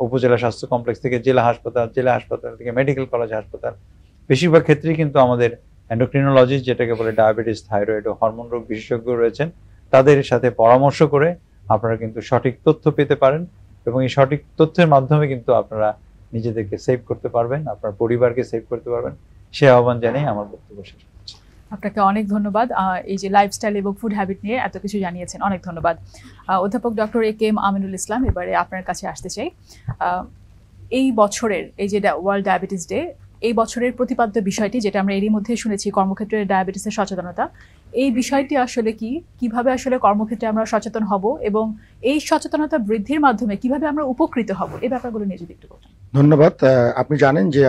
উপজেলা স্বাস্থ্য কমপ্লেক্স থেকে জেলা হাসপাতাল, জেলা হাসপাতাল থেকে মেডিকেল কলেজ হাসপাতাল, বেশিরভাগ ক্ষেত্রেই কিন্তু আমাদের এন্ডোক্রিনোলজিস্ট যেটাকে বলে ডায়াবেটিস, থাইরয়েড ও হরমোন রোগ বিশেষজ্ঞ রয়েছেন। তাদের সাথে পরামর্শ করে আপনারা কিন্তু সঠিক তথ্য পেতে পারেন এবং এই সঠিক তথ্যের মাধ্যমে কিন্তু আপনারা নিজেদেরকে সেভ করতে পারবেন, আপনার পরিবারকে সেভ করতে পারবেন। সে আহ্বান জানিয়ে আমার বক্তব্য শেষ করছি। আপনাকে অনেক ধন্যবাদ এই যে লাইফস্টাইল এবং ফুড হ্যাবিট নিয়ে এত কিছু জানিয়েছেন, অনেক ধন্যবাদ। অধ্যাপক ডক্টর এ.কে.এম. আমিনুল ইসলাম, এবারে আপনার কাছে আসতে চাই। এই বছরের এই যে ওয়ার্ল্ড ডায়াবেটিস ডে, এই বছরের প্রতিপাদ্য বিষয়টি যেটা আমরা এরই মধ্যে শুনেছি, কর্মক্ষেত্রে ডায়াবেটিসের সচেতনতা, এই বিষয়টি আসলে কিভাবে আসলে কর্মক্ষেত্রে আমরা সচেতন হব এবং এই সচেতনতা বৃদ্ধির মাধ্যমে কিভাবে আমরা উপকৃত হব, এই ব্যাপারগুলো নিয়ে যদি একটু বলতেন। ধন্যবাদ। আপনি জানেন যে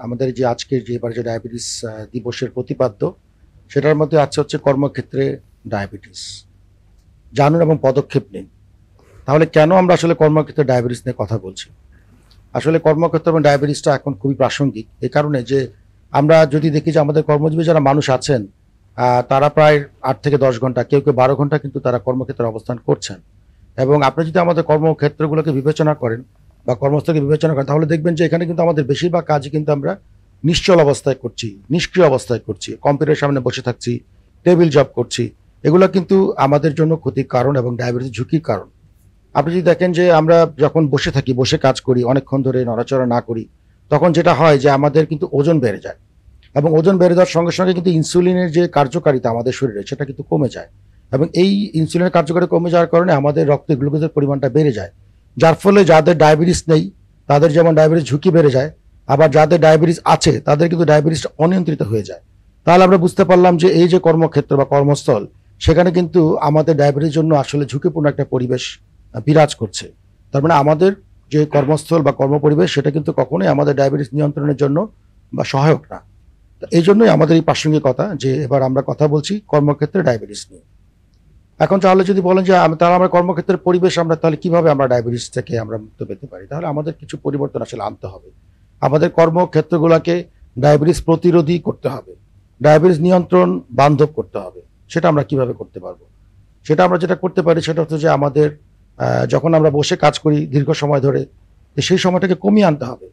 আমাদের যে আজকের যে এবার যে ডায়াবেটিস দিবসের প্রতিপাদ্য, সেটার মধ্যে আছে হচ্ছে কর্মক্ষেত্রে ডায়াবেটিস জানুন এবং পদক্ষেপ নিন। তাহলে কেন আমরা আসলে কর্মক্ষেত্রে ডায়াবেটিস নিয়ে কথা বলছি? আসলে কর্মক্ষেত্রে এবং ডায়াবেটিসটা এখন খুবই প্রাসঙ্গিক এই কারণে যে আমরা যদি দেখি যে আমাদের কর্মজীবী যারা মানুষ আছেন তারা প্রায় 8 থেকে 10 ঘন্টা, কেউ কেউ 12 ঘন্টা কিন্তু তারা কর্মক্ষেত্রে অবস্থান করছেন। এবং আপনি যদি আমাদের কর্মক্ষেত্রগুলোকে বিবেচনা করেন বা কর্মস্থলকে বিবেচনা করেন, তাহলে দেখবেন যে এখানে কিন্তু আমাদের বেশিরভাগ কাজই কিন্তু আমরা নিশ্চল অবস্থায় করছি, নিষ্ক্রিয় অবস্থায় করছি, কম্পিউটারের সামনে বসে থাকছি, টেবিল জব করছি। এগুলো কিন্তু আমাদের জন্য ক্ষতির কারণ এবং ডায়াবেটিস ঝুঁকির কারণ। আপনি যদি দেখেন যে আমরা যখন বসে থাকি, বসে কাজ করি, অনেকক্ষণ ধরে নড়াচড়া না করি, তখন যেটা হয় যে আমাদের কিন্তু ওজন বেড়ে যায় এবং ওজন বেড়ে যাওয়ার সঙ্গে সঙ্গে কিন্তু ইনসুলিনের যে কার্যকারিতা আমাদের শরীরে সেটা কিন্তু কমে যায় এবং এই ইনসুলিনের কার্যকারিতা কমে যাওয়ার কারণে আমাদের রক্তে গ্লুকোজের পরিমাণটা বেড়ে যায়, যার ফলে যাদের ডায়াবেটিস নেই তাদের যেমন ডায়াবেটিস ঝুঁকি বেড়ে যায়, আবার যাদের ডায়াবেটিস আছে তাদের কিন্তু ডায়াবেটিসটা অনিয়ন্ত্রিত হয়ে যায়। তাহলে আমরা বুঝতে পারলাম যে এই যে কর্মক্ষেত্র বা কর্মস্থল, সেখানে কিন্তু আমাদের ডায়াবেটিস জন্য আসলে ঝুঁকিপূর্ণ একটা পরিবেশ বিরাজ করছে। তার মানে আমাদের যে কর্মস্থল বা কর্মপরিবেশ সেটা কিন্তু কখনোই আমাদের ডায়াবেটিস নিয়ন্ত্রণের জন্য বা সহায়ক না। এই জন্যই আমাদের এই প্রাসঙ্গিকতা যে এবার আমরা কথা বলছি কর্মক্ষেত্রে ডায়াবেটিস নিয়ে। এখন তাহলে যদি বলেন যে তাহলে আমরা কর্মক্ষেত্রের পরিবেশ আমরা তাহলে কিভাবে আমরা ডায়াবেটিস থেকে আমরা মুক্ত পেতে পারি, তাহলে আমাদের কিছু পরিবর্তন আসলে আনতে হবে। আমাদের কর্মক্ষেত্রগুলোকে ডায়াবেটিস প্রতিরোধী করতে হবে, ডায়াবেটিস নিয়ন্ত্রণ বান্ধব করতে হবে। সেটা আমরা কিভাবে করতে পারবো? সেটা আমরা যেটা করতে পারি সেটা হচ্ছে যে আমাদের যখন আমরা বসে কাজ করি দীর্ঘ সময় ধরে, সেই সময়টাকে কমিয়ে আনতে হবে।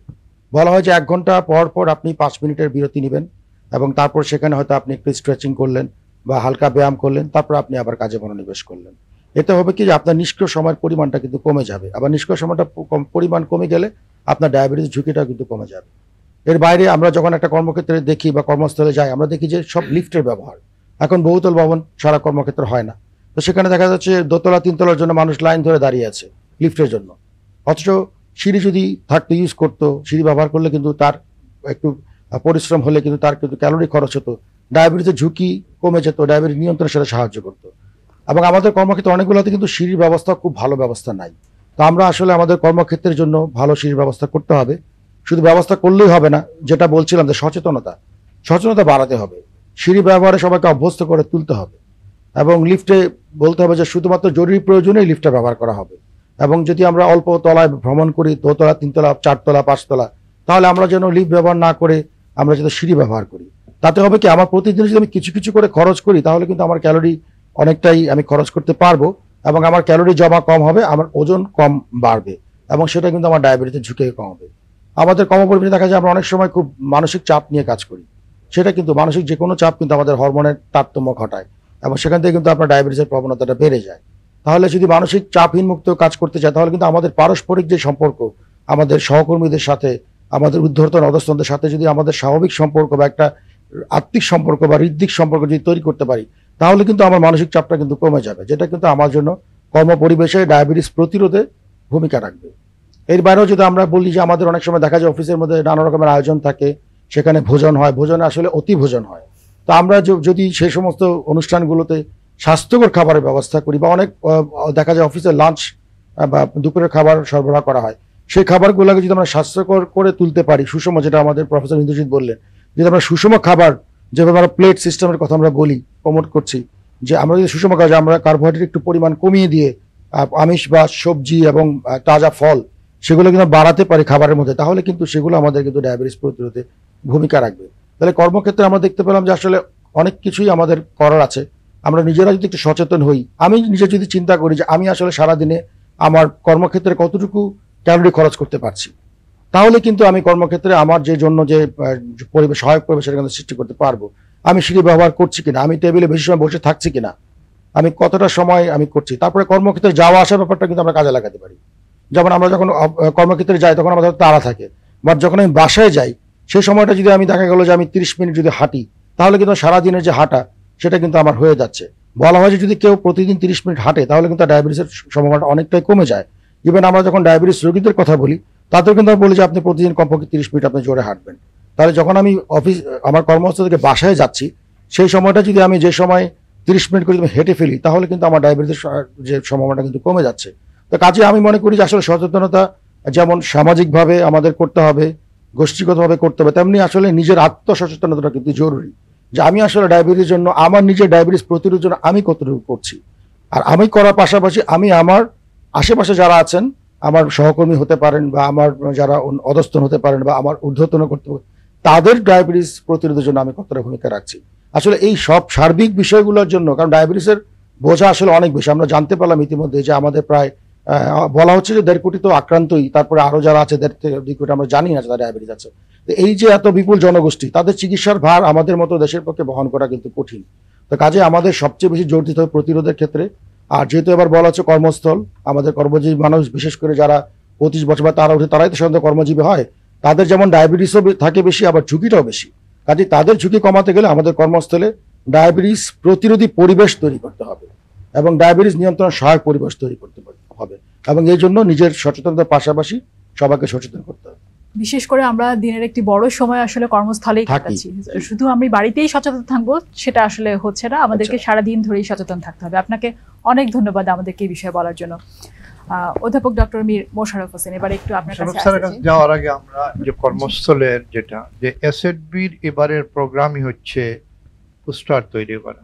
বলা হয় যে 1 ঘন্টা পর পর আপনি 5 মিনিটের বিরতি নেবেন এবং তারপর সেখানে হয়তো আপনি একটু স্ট্রেচিং করলেন বা হালকা ব্যায়াম করলেন, তারপর আপনি আবার কাজে মনোনিবেশ করলেন। এতে হবে কি যে আপনার নিষ্ক্রিয় সময়ের পরিমাণটা কিন্তু কমে যাবে, আবার নিষ্ক্রিয় সময়টা পরিমাণ কমে গেলে আপনার ডায়াবেটিস ঝুঁকিটা কিন্তু কমে যাবে। এর বাইরে আমরা যখন একটা কর্মক্ষেত্রে দেখি বা কর্মস্থলে যাই, আমরা দেখি যে সব লিফটের ব্যবহার। এখন বহুতল ভবন সারা কর্মক্ষেত্র হয় না, তো সেখানে দেখা যাচ্ছে 2 তলা 3 তলার জন্য মানুষ লাইন ধরে দাঁড়িয়ে আছে লিফটের জন্য। অথচ সিঁড়ি যদি থাকতো, ইউজ করতো, সিঁড়ি ব্যবহার করলে কিন্তু তার একটু পরিশ্রম হলে কিন্তু তার কিন্তু ক্যালোরি খরচ হতো, ডায়াবেটিসের ঝুঁকি কমে যেত, ডায়াবেটিস নিয়ন্ত্রণের সাথে সাহায্য করতো। এবং আমাদের কর্মক্ষেত্রে অনেকগুলোতে কিন্তু সিঁড়ির ব্যবস্থা খুব ভালো ব্যবস্থা নাই। তো আমরা আসলে আমাদের কর্মক্ষেত্রের জন্য ভালো সিঁড়ির ব্যবস্থা করতে হবে। শুধু ব্যবস্থা করলেই হবে না, যেটা বলছিলাম যে সচেতনতা বাড়াতে হবে, সিঁড়ি ব্যবহারে সবাইকে অভ্যস্ত করে তুলতে হবে। এবং লিফটে বলতে হবে যে শুধুমাত্র জরুরি প্রয়োজনে লিফটটা ব্যবহার করা হবে। এবং যদি আমরা অল্প তলায় ভ্রমণ করি, 2 তলা 3 তলা 4 তলা 5 তলা, তাহলে আমরা যেন লিফট ব্যবহার না করে আমরা যেন সিঁড়ি ব্যবহার করি। তাতে হবে কি, আমার প্রতিদিন যদি আমি কিছু কিছু করে খরচ করি তাহলে কিন্তু আমার ক্যালোরি অনেকটাই আমি খরচ করতে পারবো, এবং আমার ক্যালোরি জমা কম হবে, আমার ওজন কম বাড়বে, এবং সেটা কিন্তু আমার ডায়াবেটিসের ঝুঁকি কমাবে। আমাদের কর্মপরিবেশে দেখা যায় আমরা অনেক সময় খুব মানসিক চাপ নিয়ে কাজ করি, সেটা কিন্তু মানসিক যে কোনো চাপ কিন্তু আমাদের হরমোনের তারতম্য ঘটায়, এবং সেখান থেকে কিন্তু আপনার ডায়াবেটিসের প্রবণতাটা বেড়ে যায়। তাহলে যদি মানসিক চাপহীন মুক্ত কাজ করতে চায় তাহলে কিন্তু আমাদের পারস্পরিক যে সম্পর্ক, আমাদের সহকর্মীদের সাথে, আমাদের ঊর্ধ্বতন অধস্তনদের সাথে যদি আমাদের স্বাভাবিক সম্পর্ক বা একটা আত্মিক সম্পর্ক বা হৃদ্যিক সম্পর্ক যদি তৈরি করতে পারি, তাহলে কিন্তু আমার মানসিক চাপটা কিন্তু কমে যাবে, যেটা কিন্তু আমার জন্য কর্মপরিবেশে ডায়াবেটিস প্রতিরোধে ভূমিকা রাখবে। এর বাইরেও যদি আমরা বলি যে আমাদের অনেক সময় দেখা যায় অফিসের মধ্যে নানা রকমের আয়োজন থাকে, সেখানে ভোজন হয়, ভোজনে আসলে অতি ভোজন হয়। তো আমরা যদি সেই সমস্ত অনুষ্ঠানগুলোতে স্বাস্থ্যকর খাবারের ব্যবস্থা করি, বা অনেক দেখা যায় অফিসে লাঞ্চ বা দুপুরের খাবার সরবরাহ করা হয়, সেই খাবারগুলোকে যদি আমরা স্বাস্থ্যকর করে তুলতে পারি, সুষম, যেটা আমাদের প্রফেসর ইন্দ্রজিৎ বললেন, যদি আমরা সুষম খাবার, যেভাবে আমরা প্লেট সিস্টেমের কথা আমরা বলি, প্রমোট করছি, যে আমরা যদি সুষম খাবার, আমরা কার্বোহাইড্রেট একটু পরিমাণ কমিয়ে দিয়ে আমিষ বা সবজি এবং তাজা ফল সেগুলো কিন্তু বাড়াতে পারি খাবারের মধ্যে, তাহলে কিন্তু সেগুলো আমাদের কিন্তু ডায়াবেটিস প্রতিরোধে ভূমিকা রাখবে। তাহলে কর্মক্ষেত্রে আমরা দেখতে পেলাম যে আসলে অনেক কিছুই আমাদের করার আছে। আমরা নিজেরা যদি একটু সচেতন হই, আমি নিজে যদি চিন্তা করি যে আমি আসলে সারাদিনে আমার কর্মক্ষেত্রে কতটুকু ক্যালোরি খরচ করতে পারছি, তাহলে কিন্তু আমি কর্মক্ষেত্রে আমার যে জন্য যে পরিবেশ, সহায়ক পরিবেশ, সেটা কিন্তু সৃষ্টি করতে পারবো। আমি সিঁড়ি ব্যবহার করছি কিনা, আমি টেবিলে বেশি সময় বসে থাকছি কিনা, আমি কতটা সময় আমি করছি। তারপরে কর্মক্ষেত্রে যাওয়া আসার ব্যাপারটা কিন্তু আমরা কাজে লাগাতে পারি। যেমন আমরা যখন কর্মক্ষেত্রে যাই তখন আমাদের তাড়া থাকে, বাট যখন আমি বাসায় যাই সেই সময়টা যদি আমি দেখা গেলো যে আমি 30 মিনিট যদি হাঁটি, তাহলে কিন্তু সারাদিনের যে হাঁটা সেটা কিন্তু আমার হয়ে যাচ্ছে। বলা হয় যে যদি কেউ প্রতিদিন 30 মিনিট হাঁটে তাহলে কিন্তু ডায়াবেটিসের সম্ভাবনাটা অনেকটাই কমে যায়। ইভেন আমরা যখন ডায়াবেটিস রোগীদের কথা বলি তাদের কিন্তু আমরা বলি যে আপনি প্রতিদিন কমপক্ষে 30 মিনিট আপনি জোরে হাঁটবেন। তাহলে যখন আমি আমার কর্মস্থল থেকে বাসায় যাচ্ছি সেই সময়টা যদি আমি যে সময় 30 মিনিট করে হেঁটে ফেলি, তাহলে কিন্তু আমার ডায়াবেটিসের যে সম্ভাবনাটা কিন্তু কমে যাচ্ছে। তো কাজে আমি মনে করি যে আসলে সচেতনতা যেমন সামাজিকভাবে আমাদের করতে হবে, গোষ্ঠীগতভাবে করতে হবে, তেমনি আসলে নিজের আত্মসচেতনতাটা কিন্তু জরুরি, যে আমি আসলে ডায়াবেটিসের জন্য, আমার নিজের ডায়াবেটিস প্রতিরোধের জন্য আমি কতটুকু করছি। আর আমি করার পাশাপাশি আমি আমার আশেপাশে যারা আছেন, আমার সহকর্মী হতে পারেন বা আমার যারা অধস্তন হতে পারেন বা আমার ঊর্ধ্বতন করতে পারেন, তাদের ডায়াবেটিস প্রতিরোধের জন্য আমি কতটা ভূমিকা রাখছি। আসলে এই সব সার্বিক বিষয়গুলোর জন্য, কারণ ডায়াবেটিসের বোঝা আসলে অনেক বেশি। আমরা জানতে পারলাম ইতিমধ্যে যে আমাদের প্রায় বলা হচ্ছে যে 1.5 কোটি তো আক্রান্তই, তারপরে আরো যারা আছে 1.5 থেকে 2 কোটি আমরা জানি না যারা ডায়াবেটিস আছে। তো এই যে এত বিপুল জনগোষ্ঠী, তাদের চিকিৎসার ভার আমাদের মতো দেশের পক্ষে বহন করা কিন্তু কঠিন। তো কাজে আমাদের সবচেয়ে বেশি জোর দিতে হবে প্রতিরোধের ক্ষেত্রে। আর যেহেতু এবার বলা হচ্ছে কর্মস্থল, আমাদের কর্মজীবী মানুষ, বিশেষ করে যারা 25 বছর বা তারা উঠে, তারাই তো সাধারণত কর্মজীবী হয়, তাদের যেমন ডায়াবেটিসও থাকে বেশি, আবার ঝুঁকিটাও বেশি। কাজে তাদের ঝুঁকি কমাতে গেলে আমাদের কর্মস্থলে ডায়াবেটিস প্রতিরোধী পরিবেশ তৈরি করতে হবে এবং ডায়াবেটিস নিয়ন্ত্রণ সহায়ক পরিবেশ তৈরি করতে হবে, এবং এই জন্য নিজের সচেতনতার পাশাপাশি সবাইকে সচেতন করতে হবে। বিশেষ করে আমরা দিনের একটি বড় সময় আসলে কর্মস্থলেই কাটাচ্ছি, শুধু আমি বাড়িতেই সচেতন থাকবো সেটা আসলে হচ্ছে না, আমাদেরকে সারাদিন ধরেই সচেতন থাকতে হবে। আপনাকে অনেক ধন্যবাদ আমাদেরকে এই বিষয়ে বলার জন্য। অধ্যাপক ডক্টর মীর মোশাররফ হোসেন, এবার একটু আপনার কাছে যাওয়ার আগে আমরা যে কর্মস্থলের যেটা যে এসএডবির এবারের প্রোগ্রামই হচ্ছে পোস্টার তৈরি করা,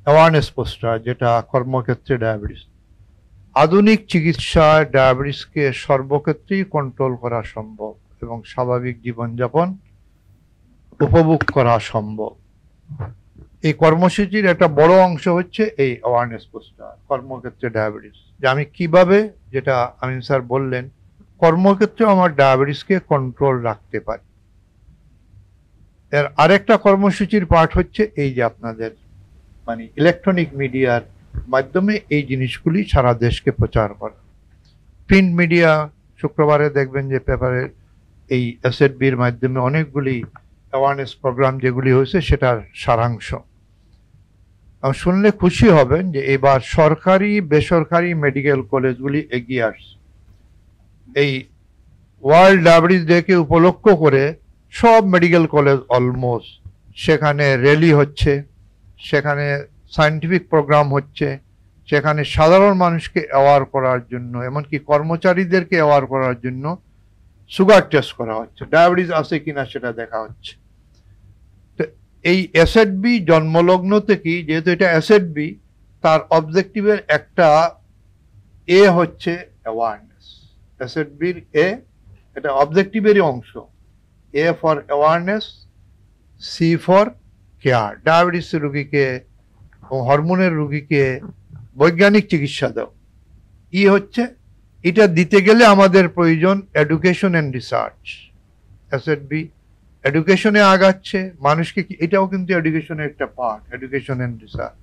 অ্যাওয়ারনেস পোস্টার, যেটা কর্মক্ষেত্রে ডায়াবেটিস, আধুনিক চিকিৎসায় ডায়াবেটিসকে সর্বক্ষেত্রেই কন্ট্রোল করা সম্ভব এবং স্বাভাবিক জীবনযাপন উপভোগ করা সম্ভব। এই কর্মসূচির একটা বড় অংশ হচ্ছে এই অ্যাওয়ারনেস পোস্টার কর্মক্ষেত্রে ডায়াবেটিস, যে আমি কিভাবে, যেটা আমিন স্যার বললেন, কর্মক্ষেত্রে আমার ডায়াবেটিসকে কন্ট্রোল রাখতে পারি। এর আরেকটা কর্মসূচির পার্ট হচ্ছে এই যে আপনাদের মানে ইলেকট্রনিক মিডিয়ার মাধ্যমে এই জিনিসগুলি সারা দেশকে প্রচার করা। প্রিন্ট মিডিয়া, শুক্রবারে দেখবেন যে পেপারের এই এসএডবির মাধ্যমে অনেকগুলি অ্যাওয়ারনেস প্রোগ্রাম যেগুলি হয়েছে সেটার সারাংশ শুনলে খুশি হবেন যে এবার সরকারি বেসরকারি মেডিকেল কলেজগুলি এগিয়ে আসছে। এই ওয়ার্ল্ড ডায়াবেটিস ডেকে উপলক্ষ করে সব মেডিকেল কলেজ অলমোস্ট, সেখানে র্যালি হচ্ছে, সেখানে সায়েন্টিফিক প্রোগ্রাম হচ্ছে, সেখানে সাধারণ মানুষকে অ্যাওয়ার করার জন্য, এমনকি কর্মচারীদেরকে অ্যাওয়ার করার জন্য সুগার টেস্ট করা হচ্ছে, ডায়াবেটিস আছে কিনা সেটা দেখা হচ্ছে। তো এই অ্যাসেট বি জন্মলগ্ন থেকেই, যেহেতু এটা অ্যাসেট বি, তার অবজেক্টিভের একটা এ হচ্ছে অ্যাওয়ারনেস। অ্যাসেট বির এ, এটা অবজেক্টিভেরই অংশ। A for awareness, C for care. Diabetes রোগীকে ও হরমোনের রোগীকে বৈজ্ঞানিক চিকিৎসা দাও। ই হচ্ছে, এটা দিতে গেলে আমাদের প্রয়োজন এডুকেশন অ্যান্ড রিসার্চ। অ্যাসেট বি এডুকেশনে আগাচ্ছে মানুষকে, এটাও কিন্তু এডুকেশনের একটা part, education and research.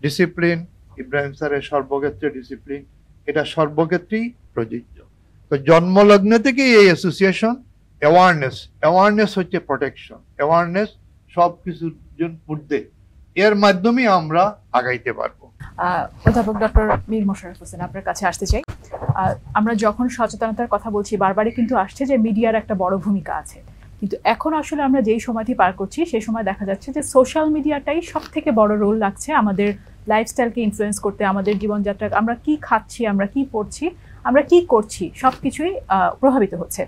Discipline, Ibrahim স্যারের সর্বক্ষেত্রে ডিসিপ্লিন, এটা সর্বক্ষেত্রেই প্রযোজ্য। তো জন্মলগ্ন থেকেই এই অ্যাসোসিয়েশন। অ্যাওয়ারনেস, অ্যাওয়ারনেস হচ্ছে প্রোটেকশন, অ্যাওয়ারনেস সব কিছুর ঊর্ধ্বে, এর মাধ্যমে আমরা আগাইতে পারবো। অধ্যাপক ডক্টর মীর মোশাররফ হোসেন, আপনার কাছে আসতে চাই। আমরা যখন সচেতনতার কথা বলছি, বারবারই কিন্তু আসছে যে মিডিয়ার একটা বড় ভূমিকা আছে, কিন্তু এখন আসলে আমরা যেই সময়টি পার করছি সেই সময় দেখা যাচ্ছে যে সোশ্যাল মিডিয়াটাই সব থেকে বড় রোল লাগছে আমাদের লাইফস্টাইলকে ইনফ্লুয়েন্স করতে, আমাদের জীবনযাত্রা, আমরা কি খাচ্ছি, আমরা কি পড়ছি, আমরা কি করছি, সব কিছুই প্রভাবিত হচ্ছে।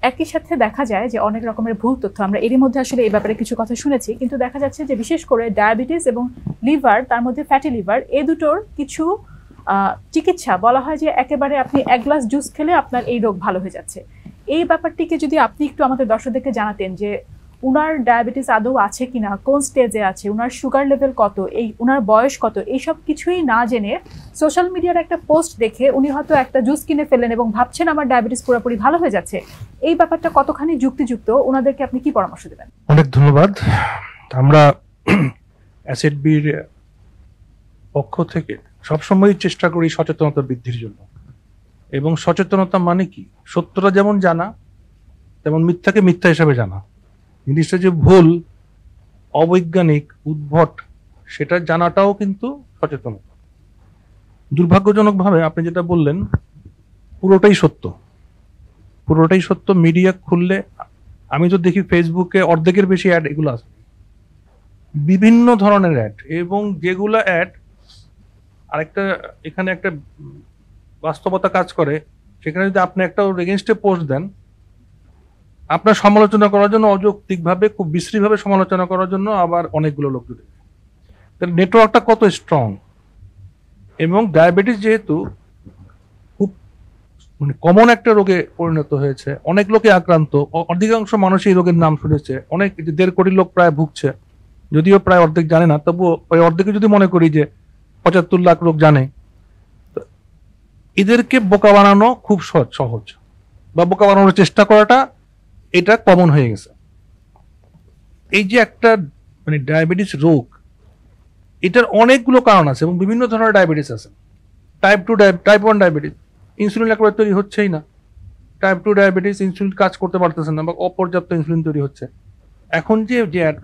একই সাথে দেখা যায় যে অনেক রকমের ভুল তথ্য, আমরা এরই মধ্যে আসলে এই ব্যাপারে কিছু কথা শুনেছি, কিন্তু দেখা যাচ্ছে যে বিশেষ করে ডায়াবেটিস এবং লিভার, তার মধ্যে ফ্যাটি লিভার, এই দুটোর কিছু চিকিৎসা বলা হয় যে একেবারে আপনি এক গ্লাস জুস খেলে আপনার এই রোগ ভালো হয়ে যাচ্ছে। এই ব্যাপারটিকে যদি আপনি একটু আমাদের দর্শকদেরকে জানাতেন যে উনার ডায়াবেটিস আদৌ আছে কিনা, কোন স্টেজে আছে, উনার সুগার লেভেল কত, উনার বয়স কত, এইসব কিছুই না জেনে সোশ্যাল মিডিয়ার একটা পোস্ট দেখে উনি হয়তো একটা জুস কিনে ফেললেন এবং ভাবছেন আমার ডায়াবেটিস পুরোপুরি ভালো হয়ে যাচ্ছে। এই ব্যাপারটা কতখানি যুক্তিযুক্ত, ওনাদেরকে আপনি কি পরামর্শ দেবেন? অনেক ধন্যবাদ। আমরা অ্যাসেট বির পক্ষ থেকে সবসময় চেষ্টা করি সচেতনতা বৃদ্ধির জন্য। এবং সচেতনতা মানে কি, সত্যটা যেমন জানা তেমন মিথ্যাকে মিথ্যা হিসাবে জানা। জিনিসটা যে ভুল, অবৈজ্ঞানিক, উদ্ভট, সেটা জানাটাও কিন্তু সচেতনতা। দুর্ভাগ্যজনকভাবে আপনি যেটা বললেন পুরোটাই সত্য, পুরোটাই সত্য। মিডিয়া খুললে আমি তো দেখি ফেসবুকে অর্ধেকের বেশি অ্যাড এগুলো আছে, বিভিন্ন ধরনের অ্যাড, এবং যেগুলো অ্যাড আরেকটা এখানে একটা বাস্তবতা কাজ করে, সেখানে যদি আপনি একটা এগেইনস্টে পোস্ট দেন, আপনার সমালোচনা করার জন্য অযৌক্তিকভাবে, খুব বিশ্রীভাবে সমালোচনা করার জন্য আবার অনেকগুলো লোক জুড়ে। তাহলে নেটওয়ার্কটা কত স্ট্রং। এবং ডায়াবেটিস যেহেতু খুব মানে কমন একটা রোগে পরিণত হয়েছে, অনেক লোকে আক্রান্ত, অধিকাংশ মানুষ এই রোগের নাম শুনেছে, অনেক 1.5 কোটি লোক প্রায় ভুগছে, যদিও প্রায় অর্ধেক জানে না, তবুও ওই অর্ধেকে যদি মনে করি যে 75 লাখ লোক জানে, এদেরকে বোকা বানানো খুব সহজ, বা বোকা বানানোর চেষ্টা করাটা এটা কমন হয়ে গেছে। এই যে একটা মানে ডায়াবেটিস রোগ, এটার অনেকগুলো কারণ আছে এবং বিভিন্ন ধরনের ডায়াবেটিস আছে। টাইপ 1 ডায়াবেটিস, ইনসুলিন একেবারে তৈরি হচ্ছেই না। টাইপ 2 ডায়াবেটিস, ইনসুলিন কাজ করতে পারতেছে না বা অপর্যাপ্ত ইনসুলিন তৈরি হচ্ছে। এখন যে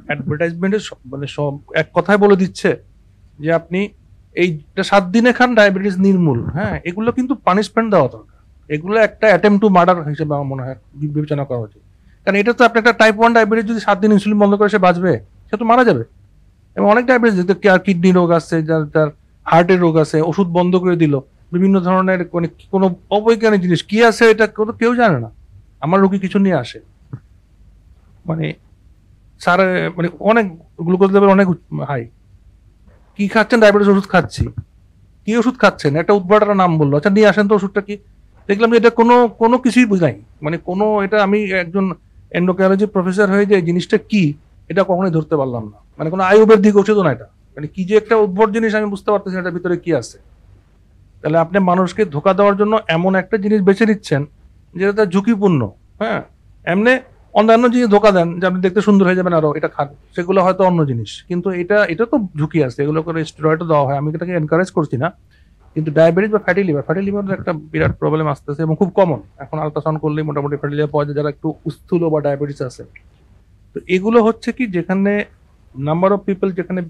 অ্যাডভার্টাইজমেন্টে মানে সব এক কথায় বলে দিচ্ছে যে আপনি এইটা 7 দিনে খান, ডায়াবেটিস নির্মূল। হ্যাঁ, এগুলো কিন্তু পানিশমেন্ট দেওয়া দরকার। এগুলো একটা অ্যাটেম্প টু মার্ডার হিসেবে আমার মনে হয় বিবেচনা করা উচিত। কারণ এটা তো আপনি একটা টাইপ 1 ডায়াবেটিস যদি 7 দিন ইনসুলিন বন্ধ করে সে বাঁচবে, সে তো মারা যাবে। এবং অনেক ডায়াবেটিস কিডনি রোগ আছে, যার হার্টের রোগ আছে, ওষুধ বন্ধ করে দিল, বিভিন্ন ধরনের মানে কোনো অবৈজ্ঞানিক জিনিস কি আছে এটা কেউ জানে না। আমার রোগী কিছু নিয়ে আসে, মানে স্যার মানে অনেক গ্লুকোজ লেভেল অনেক হাই, কি খাচ্ছেন? ডায়াবেটিস ওষুধ খাচ্ছি। কি ওষুধ খাচ্ছেন? একটা উদ্ভট নাম বললো, আচ্ছা নিয়ে আসেন তো ওষুধটা কি। দেখলাম যে এটা কোনো কিছুই বুঝাই, মানে কোনো, এটা আমি একজন এন্ডোক্রাইনোলজি প্রফেসর হয়ে যে জিনিসটা কি এটা কখনোই ধরতে পারলাম না। মানে কোনো আয়ুর্বেদিক ওষুধও না এটা, মানে কি যে একটা উদ্ভট জিনিস আমি বুঝতে পারতেছি এটার ভিতরে কি আছে। তাহলে আপনি মানুষকে ধোকা দেওয়ার জন্য এমন একটা জিনিস বেছে নিচ্ছেন যেটা ঝুঁকিপূর্ণ। হ্যাঁ, এমনি অন্যান্য জিনিস ধোকা দেন যে আপনি দেখতে সুন্দর হয়ে যাবেন আরো, এটা খান, সেগুলো হয়তো অন্য জিনিস, কিন্তু এটা তো ঝুঁকি আছে, এগুলো করে স্টেরয়েডও দেওয়া হয়, আমি এটাকে এনকারেজ করছি না। কিন্তু ডায়াবেটিস বা ফ্যাটি লিভারের একটা বিরাট প্রবলেম আসতেছে এবং খুব কমন। এখন আলট্রাসাউন্ড করলেই মোটামুটি ফ্যাটি লিভার পাওয়া যায় যারা একটু স্থূল বা ডায়াবেটিস আছে। তো এগুলো হচ্ছে কি, যেখানে নাম্বার অফ পিপল যেখানে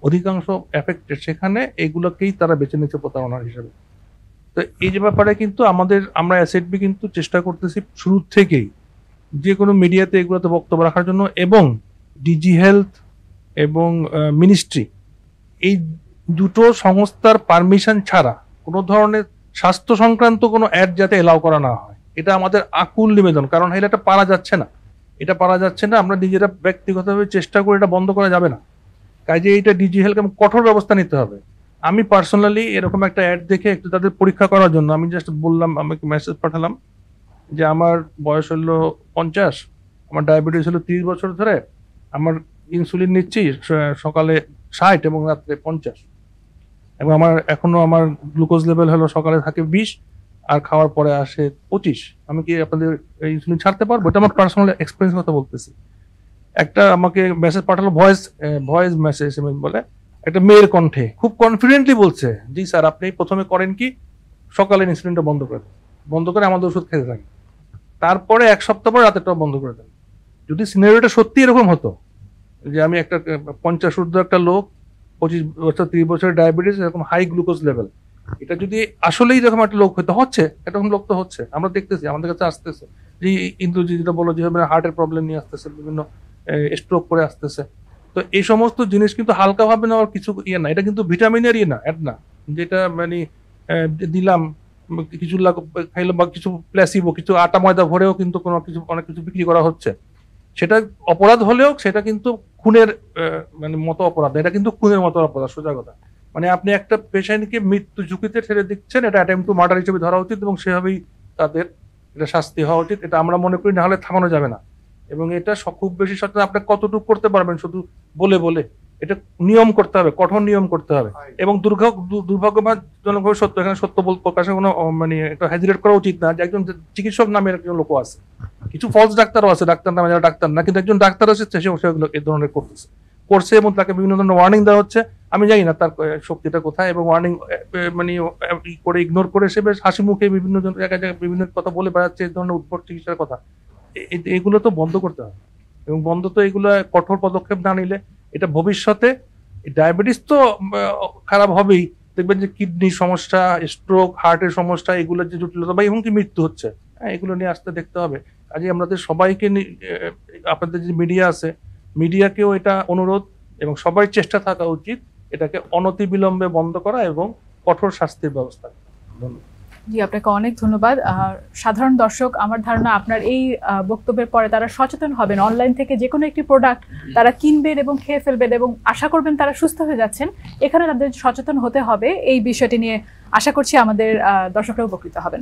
অধিকাংশ এফেক্টেড, সেখানে এগুলোকেই তারা বেছে নিচ্ছে প্রতারণার হিসাবে। তো এই যে ব্যাপারে কিন্তু আমরা অ্যাসেটবি কিন্তু চেষ্টা করতেছি শুরু থেকেই যে কোনো মিডিয়াতে এগুলোতে বক্তব্য রাখার জন্য, এবং ডিজি হেলথ এবং মিনিস্ট্রি, এই দুটো সংস্থার পারমিশন ছাড়া কোনো ধরনের স্বাস্থ্য সংক্রান্ত কোনো অ্যাড যাতে এলাও করা না হয়, এটা আমাদের আকুল নিবেদন। কারণ এটা পারা যাচ্ছে না, এটা পারা যাচ্ছে না, আমরা নিজেরা ব্যক্তিগতভাবে চেষ্টা করে এটা বন্ধ করা যাবে না। কাজে এইটা ডিজি হেলথ কঠোর ব্যবস্থা নিতে হবে। আমি পার্সোনালি এরকম একটা অ্যাড দেখে একটু তাদের পরীক্ষা করার জন্য আমি জাস্ট বললাম, আমাকে মেসেজ পাঠালাম যে আমার বয়স হলো 50, আমার ডায়াবেটিস হলো 30 বছর ধরে, আমার ইনসুলিন নিচ্ছি সকালে 60 এবং রাত্রে 50, এবং আমার এখনো আমার গ্লুকোজ লেভেল হলো সকালে থাকে 20 আর খাওয়ার পরে আসে 25। আমি কি আপনাদের ইনসুলিন ছাড়তে পারবো? এটা আমার পার্সোনাল এক্সপিরিয়েন্স কথা বলতেছি। একটা আমাকে মেসেজ পাঠালো, ভয়েস মেসেজ বলে, একটা মেয়ের কণ্ঠে খুব কনফিডেন্টলি বলছে, জি স্যার আপনি প্রথমে করেন কি সকালে ইনসুলিনটা বন্ধ করে দেন, বন্ধ করে আমাদের ওষুধ খেতে থাকেন, তারপরে 1 সপ্তাহ পর রাতেরটাও বন্ধ করে দেন। যদি সিনারিওটা সত্যি এরকম হতো যে আমি একটা 50 ঊর্ধ্ব একটা লোক, 25 বছর 30 বছরের ডায়াবেটিস, এরকম হাই গ্লুকোজ লেভেল, এটা যদি আসলেই এরকম একটা লোক হতো, হচ্ছে এরকম লোক তো হচ্ছে, আমরা দেখতেছি আমাদের কাছে আসতেছে, যে কিন্তু যেটা বলো যে হার্টের প্রবলেম নিয়ে আসতেছে, বিভিন্ন স্ট্রোক করে আসতেছে। তো এই সমস্ত জিনিস কিন্তু হালকা ভাবে নেওয়ার কিছু ইয়ে না, এটা কিন্তু ভিটামিনের ইয়ে না, অ্যাড না, যেটা মানে দিলাম কিছু খাইলাম বা কিছু প্ল্যাসিবো, কিছু আটা ময়দা ভরেও কিন্তু কোনো কিছু অনেক কিছু বিক্রি করা হচ্ছে। সেটা অপরাধ হলেও সেটা কিন্তু খুনের মানে মতো অপরাধ, এটা কিন্তু খুনের মতো অপরাধ, সোজা কথা। মানে আপনি একটা পেশেন্টকে মৃত্যু ঝুঁকিতে ঠেলে দিচ্ছেন, এটা অ্যাটেম্প টু মার্ডার হিসেবে ধরা উচিত এবং সেভাবেই তাদের এটা শাস্তি হওয়া উচিত, এটা আমরা মনে করি, না হলে থামানো যাবে না। এবং এটা খুব বেশি সচেতন আপনি কতটুকু করতে পারবেন, শুধু বলে বলে, এটা নিয়ম করতে হবে, কঠোর নিয়ম করতে হবে। এবং দুর্ভাগ্যজনকভাবে সত্য, এখানে সত্য প্রকাশে কোনো মানে এটা হেজিটেট করা উচিত না যে একজন চিকিৎসক নামের একজন লোক আছে, কিছু ফলস ডাক্তারও আছে, ডাক্তার নামে যারা ডাক্তার না, কিন্তু একজন ডাক্তার আছে সেগুলো এই ধরনের করছে এবং তাকে বিভিন্ন ধরনের ওয়ার্নিং দেওয়া হচ্ছে। আমি জানি না তার শক্তিটা কোথায়, এবং ওয়ার্নিং মানে করে ইগনোর করে সে বেশ হাসি মুখে বিভিন্ন জায়গায় বিভিন্ন কথা বলে বেড়াচ্ছে, এই ধরনের উদ্ভট চিকিৎসার কথা। এগুলো তো বন্ধ করতে হবে, এবং বন্ধ তো এগুলো কঠোর পদক্ষেপ না নিলে এটা ভবিষ্যতে ডায়াবেটিস তো খারাপ হবেই, দেখবেন যে কিডনির সমস্যা, স্ট্রোক, হার্টের সমস্যা, এগুলোর যে জটিলতা বা এমনকি মৃত্যু হচ্ছে, হ্যাঁ এগুলো নিয়ে আসতে দেখতে হবে। কাজে আমাদের সবাইকে, আপনাদের যে মিডিয়া আছে, মিডিয়াকেও এটা অনুরোধ এবং সবাই চেষ্টা থাকা উচিত এটাকে অনতিবিলম্বে বন্ধ করা এবং কঠোর শাস্তির ব্যবস্থা। ধন্যবাদ। জি, আপনাকে অনেক ধন্যবাদ। সাধারণ দর্শক, আমার ধারণা আপনার এই বক্তব্যের পরে তারা সচেতন হবেন, অনলাইন থেকে যে কোনো একটি প্রোডাক্ট তারা কিনবেন এবং খেয়ে ফেলবেন এবং আশা করবেন তারা সুস্থ হয়ে যাচ্ছেন। এখানে তাদের সচেতন হতে হবে, এই বিষয়টি নিয়ে আশা করছি আমাদের দর্শকরা উপকৃত হবেন।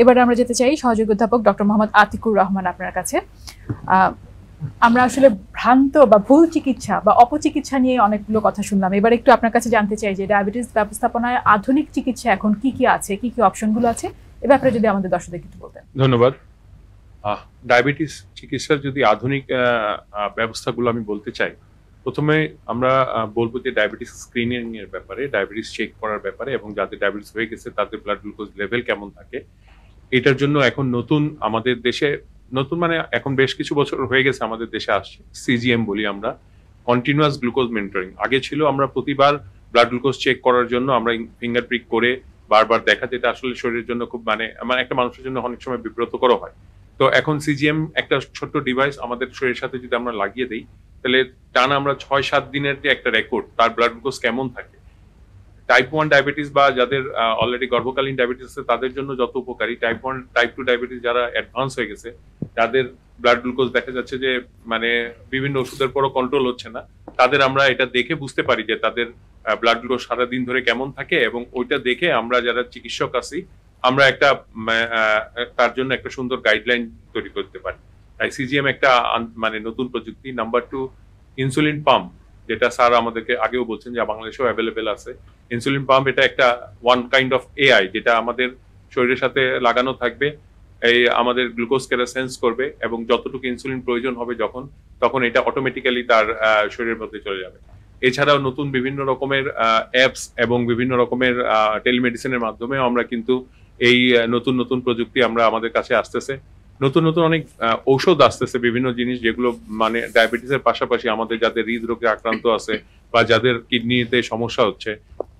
এবারে আমরা যেতে চাই সহযোগী অধ্যাপক ডক্টর মোহাম্মদ আতিকুর রহমান আপনার কাছে। আমরা আসলে ভ্রান্ত বা ভুল চিকিৎসা বা অপচিকিৎসা নিয়ে অনেকগুলো কথা শুনলাম, এবার একটু আপনার কাছে জানতে চাই যে ডায়াবেটিস ব্যবস্থাপনায় আধুনিক চিকিৎসা এখন কি কি আছে, কি কি অপশনগুলো আছে, এ ব্যাপারে যদি আমাদের দর্শকদের একটু বলতেন। ধন্যবাদ। ডায়াবেটিস চিকিৎসার যদি আধুনিক ব্যবস্থাগুলো আমি বলতে চাই, প্রথমে আমরা বলবো যে ডায়াবেটিস স্ক্রিনিং এর ব্যাপারে, ডায়াবেটিস চেক করার ব্যাপারে, এবং যাদের ডায়াবেটিস হয়ে গেছে তাদের ব্লাড গ্লুকোজ লেভেল কেমন থাকে, এটার জন্য এখন নতুন আমাদের দেশে, নতুন মানে এখন বেশ কিছু বছর হয়ে গেছে আমাদের দেশে আসছে, সিজিএম বলি আমরা, কন্টিনিউয়াস গ্লুকোজ মনিটরিং। আগে ছিল আমরা প্রতিবার ব্লাড গ্লুকোজ চেক করার জন্য আমরা ফিঙ্গার প্রিক করে বারবার দেখা, যেটা আসলে শরীরের জন্য খুব মানে একটা মানুষের জন্য অনেক সময় বিব্রতকর হয়। তো এখন সিজিএম একটা ছোট্ট ডিভাইস আমাদের শরীরের সাথে যদি আমরা লাগিয়ে দিই, তাহলে টানা আমরা 6-7 দিনের যে একটা রেকর্ড, তার ব্লাড গ্লুকোজ কেমন থাকে, টাইপ 1 ডায়াবেটিস বা যাদের অলরেডি গর্ভকালীন ডায়াবেটিস আছে তাদের জন্য যত উপকারী, টাইপ 1 টাইপ 2 ডায়াবেটিস যারা অ্যাডভান্স হয়ে গেছে তাদের ব্লাড গ্লুকোজ দেখা যাচ্ছে যে মানে বিভিন্ন ওষুধের পরও কন্ট্রোল হচ্ছে না, তাদের আমরা এটা দেখে বুঝতে পারি যে তাদের ব্লাড গ্লুকোজ সারাদিন ধরে কেমন থাকে, এবং ওইটা দেখে আমরা যারা চিকিৎসক আছি আমরা একটা তার জন্য একটা সুন্দর গাইডলাইন তৈরি করতে পারি। তাই সিজিএম একটা মানে নতুন প্রযুক্তি। নাম্বার 2, ইনসুলিন পাম্প, যেটা স্যার আমাদেরকে আগেও বলছেন যে বাংলাদেশেও অ্যাভেলেবেল আছে। ইনসুলিন পাম্প এটা একটা ওয়ান কাইন্ড অফ এআই, যেটা আমাদের শরীরের সাথে লাগানো থাকবে, এই আমাদের গ্লুকোজকে সেন্স করবে এবং যতটুকু ইনসুলিন প্রয়োজন হবে তখন এটা অটোমেটিক্যালি তার শরীরের মধ্যে চলে যাবে। এছাড়াও নতুন বিভিন্ন রকমের অ্যাপস এবং বিভিন্ন রকমের টেলিমেডিসিনের মাধ্যমেও আমরা কিন্তু এই নতুন নতুন প্রযুক্তি আমরা আমাদের কাছে আসতেছে, নতুন নতুন অনেক ঔষধ আসতেছে, বিভিন্ন জিনিস যেগুলো মানে ডায়াবেটিসের পাশাপাশি আমাদের যাদের হৃদরোগে আক্রান্ত আছে বা যাদের কিডনিতে সমস্যা হচ্ছে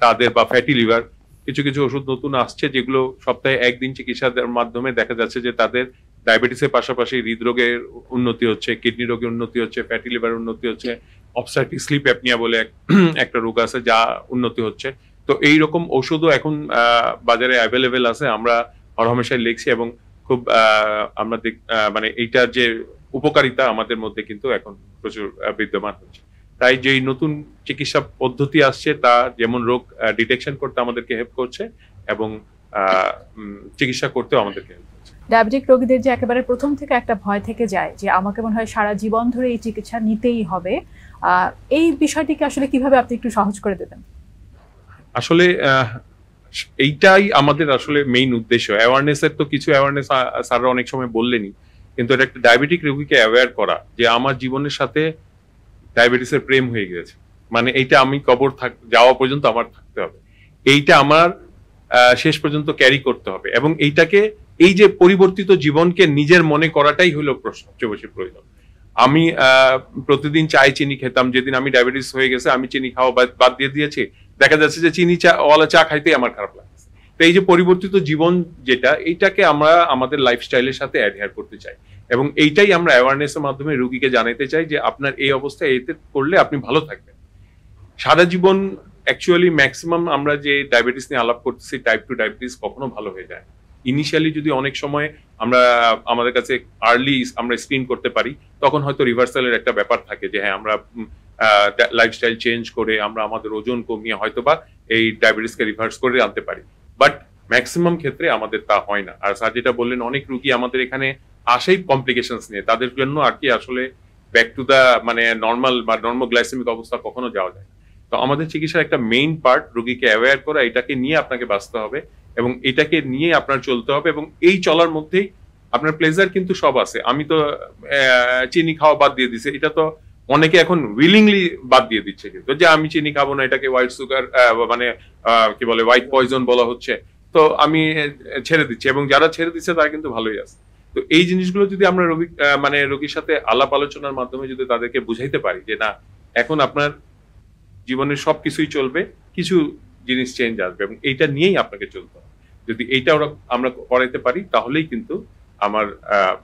তাদের, বা ফ্যাটি লিভার, কিছু কিছু ওষুধ নতুন আসছে যেগুলো সপ্তাহে 1 দিন চিকিৎসার মাধ্যমে দেখা যাচ্ছে যে তাদের ডায়াবেটিসের পাশাপাশি হৃদরোগের উন্নতি হচ্ছে, কিডনি রোগের উন্নতি হচ্ছে, ফ্যাটি লিভার উন্নতি হচ্ছে, অবস্ট্রাকটিভ স্লিপ অ্যাপনিয়া বলে একটা রোগ আছে যা উন্নতি হচ্ছে। তো এই রকম ওষুধও এখন বাজারে অ্যাভেলেবেল আছে, আমরা হরহামেশাই লিখছি এবং খুব আমরা মানে এইটার যে উপকারিতা আমাদের মধ্যে কিন্তু এখন প্রচুর বিদ্যমান হচ্ছে। তাই যেই নতুন চিকিৎসা পদ্ধতি আসছে তা যেমন রোগ ডিটেকশন করতে আমাদেরকে হেল্প করছে এবং চিকিৎসা করতেও আমাদেরকে হেল্প করছে। ডায়াবেটিক রোগীদের যে একেবারে প্রথম থেকে একটা ভয় থেকে যায় যে আমাকে মনে হয় সারা জীবন ধরে এই চিকিৎসা নিতেই হবে, এই বিষয়টিকে আসলে কিভাবে আপনি একটু সহজ করে দেবেন? আসলে এইটাই আমাদের আসলে মেইন উদ্দেশ্য। অ্যাওয়ারনেসের তো কিছু অ্যাওয়ারনেস স্যাররা অনেক সময় বললেনই, কিন্তু এটা একটা ডায়াবেটিক রোগীকে অ্যাওয়্যার করা যে আমার জীবনের সাথে ডায়াবেটিসের প্রেম হয়ে গেছে, মানে এইটা আমি কবর যাওয়া পর্যন্ত আমার থাকতে হবে, এইটা আমার শেষ পর্যন্ত ক্যারি করতে হবে, এবং এইটাকে এই যে পরিবর্তিত জীবনকে নিজের মনে করাটাই হলো সবচেয়ে বেশি প্রয়োজন। আমি প্রতিদিন চায় চিনি খেতাম, যেদিন আমি ডায়াবেটিস হয়ে গেছে আমি চিনি খাওয়া বাদ দিয়ে দিয়েছি, দেখা যাচ্ছে যে চিনি ওয়ালা চা খাইতেই আমার খারাপ লাগছে। তো এই যে পরিবর্তিত জীবন যেটা, এইটাকে আমরা আমাদের লাইফস্টাইলের সাথে অ্যাডহেয়ার করতে চাই, এবং এইটাই আমরা অ্যাওয়ারনেসের মাধ্যমে রোগীকে জানাতে চাই যে আপনার এই অবস্থায় এতে করলে আপনি ভালো থাকবেন সারা জীবন। অ্যাকচুয়ালি ম্যাক্সিমাম আমরা যে ডায়াবেটিস নিয়ে আলাপ করতেছি, টাইপ 2 ডায়াবেটিস কখনো ভালো হয়ে যায়। ইনিশিয়ালি যদি অনেক সময় আমরা আমাদের কাছে আর্লি আমরা স্ক্রিন করতে পারি, তখন হয়তো রিভার্সালের একটা ব্যাপার থাকে যে হ্যাঁ আমরা লাইফস্টাইল চেঞ্জ করে আমরা আমাদের ওজন কমিয়ে হয়তো বা এই ডায়াবেটিসকে রিভার্স করে আনতে পারি, বাট ম্যাক্সিমাম ক্ষেত্রে আমাদের তা হয় না। আর স্যার যেটা বললেন, অনেক রুগী আমাদের এখানে আসেই কমপ্লিকেশনস নিয়ে, তাদের জন্য আর কি আসলে ব্যাক টু দা মানে নর্মাল বা নর্মোগ্লাইসেমিক অবস্থা কখনো যাওয়া যায় না। তো আমাদের চিকিৎসার একটা মেইন পার্ট রোগীকে অ্যাওয়্যার করা, এটাকে নিয়ে আপনাকে বাঁচতে হবে এবং এটাকে নিয়ে আপনার চলতে হবে, এবং এই চলার মধ্যেই আপনার প্লেজার কিন্তু সব আছে। আমি তো চিনি খাওয়া বাদ দিয়ে দিছি, এটা তো অনেকে এখন উইলিংলি বাদ দিয়ে দিচ্ছে, কিন্তু যে আমি চিনি খাবো না, এটাকে হোয়াইট সুগার মানে কি বলে হোয়াইট পয়জন বলা হচ্ছে, তো আমি ছেড়ে দিচ্ছি, এবং যারা ছেড়ে দিচ্ছে তারা কিন্তু ভালোই আছে। তো এই জিনিসগুলো যদি আমরা রোগীর সাথে আলাপ আলোচনার মাধ্যমে যদি তাদেরকে বুঝাইতে পারি যে না, এখন আপনার জীবনের সবকিছুই চলবে, কিছু জিনিস চেঞ্জ আসবে এবং এইটা নিয়েই আপনাকে চলতে হবে, যদি এইটা আমরা করাইতে পারি তাহলেই কিন্তু আমার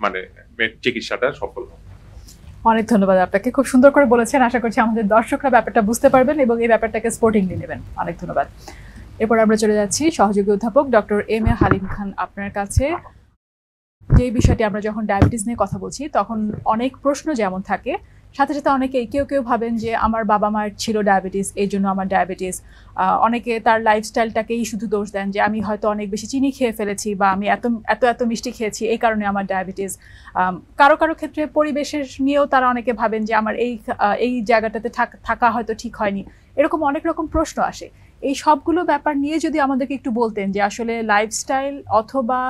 মানে চিকিৎসাটা সফল হবে। অনেক ধন্যবাদ আপনাকে, খুব সুন্দর করে বলেছেন। আশা করছি আমাদের দর্শকরা ব্যাপারটা বুঝতে পারবেন এবং এই ব্যাপারটাকে স্পোর্টিংলি নেবেন। অনেক ধন্যবাদ। এরপর আমরা চলে যাচ্ছি সহযোগী অধ্যাপক ডক্টর এম এ হালিম খান আপনার কাছে। যে বিষয়টি আমরা যখন ডায়াবেটিস নিয়ে কথা বলছি তখন অনেক প্রশ্ন যেমন থাকে, সাথে সাথে অনেকেই কেউ ভাবেন যে আমার বাবা মায়ের ছিল ডায়াবেটিস, এই জন্য আমার ডায়াবেটিস। অনেকে তার লাইফস্টাইলটাকেই শুধু দোষ দেন যে আমি হয়তো অনেক বেশি চিনি খেয়ে ফেলেছি বা আমি এত মিষ্টি খেয়েছি, এই কারণে আমার ডায়াবেটিস। কারো ক্ষেত্রে পরিবেশের নিয়েও তারা অনেকে ভাবেন যে আমার এই জায়গাটাতে থাকা হয়তো ঠিক হয়নি। এরকম অনেক রকম প্রশ্ন আসে। এই সবগুলো ব্যাপার নিয়ে যদি আমাদেরকে একটু বলতেন যে আসলে লাইফস্টাইল অথবা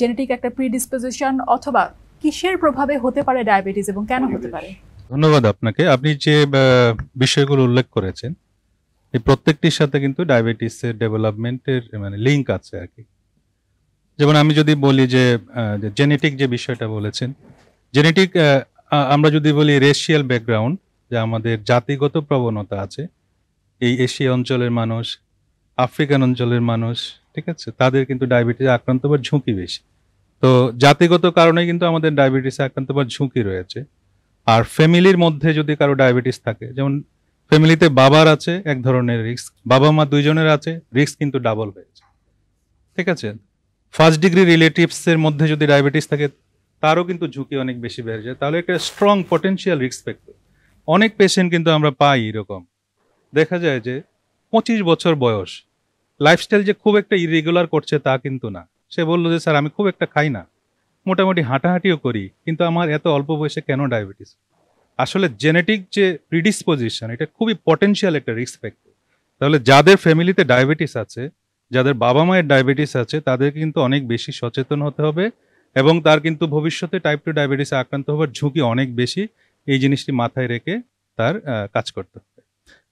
জেনেটিক একটা প্রিডিসপোজিশন অথবা কিসের প্রভাবে হতে পারে ডায়াবেটিস এবং কেন হতে পারে। ধন্যবাদ আপনাকে। আপনি যে বিষয়গুলো উল্লেখ করেছেন এই প্রত্যেকটির সাথে কিন্তু ডায়াবেটিসের ডেভেলপমেন্টের মানে লিঙ্ক আছে আর কি। যেমন আমি যদি বলি যে জেনেটিক যে বিষয়টা বলেছেন, জেনেটিক আমরা যদি বলি রেশিয়াল ব্যাকগ্রাউন্ড, যে আমাদের জাতিগত প্রবণতা আছে, এই এশিয়া অঞ্চলের মানুষ, আফ্রিকান অঞ্চলের মানুষ, ঠিক আছে, তাদের কিন্তু ডায়াবেটিসে আক্রান্ত হওয়ার ঝুঁকি বেশি। তো জাতিগত কারণে কিন্তু আমাদের ডায়াবেটিসে আক্রান্ত হওয়ার ঝুঁকি রয়েছে। আর ফ্যামিলির মধ্যে যদি কারো ডায়াবেটিস থাকে, যেমন ফ্যামিলিতে বাবার আছে এক ধরনের রিস্ক, বাবা মা দুইজনের আছে, রিস্ক কিন্তু ডাবল হয়েছে, ঠিক আছে। ফার্স্ট ডিগ্রি রিলেটিভসের মধ্যে যদি ডায়াবেটিস থাকে তারও কিন্তু ঝুঁকি অনেক বেশি বেড়ে যায়। তাহলে একটা স্ট্রং পটেনশিয়াল রিস্ক ফ্যাক্টর। অনেক পেশেন্ট কিন্তু আমরা পাই এরকম, দেখা যায় যে 25 বছর বয়স, লাইফস্টাইল যে খুব একটা ইরেগুলার করছে তা কিন্তু না। সে বললো যে স্যার আমি খুব একটা খাই না, মোটামুটি হাঁটাহাঁটিও করি, কিন্তু আমার এত অল্প বয়সে কেন ডায়াবেটিস? আসলে জেনেটিক যে প্রিডিসপোজিশন, এটা খুবই পটেনশিয়াল একটা রিস্ক ফ্যাক্টর। তাহলে যাদের ফ্যামিলিতে ডায়াবেটিস আছে, যাদের বাবা মায়ের ডায়াবেটিস আছে, তাদের কিন্তু অনেক বেশি সচেতন হতে হবে এবং তার কিন্তু ভবিষ্যতে টাইপ 2 ডায়াবেটিসে আক্রান্ত হওয়ার ঝুঁকি অনেক বেশি। এই জিনিসটি মাথায় রেখে তার কাজ করতে হবে।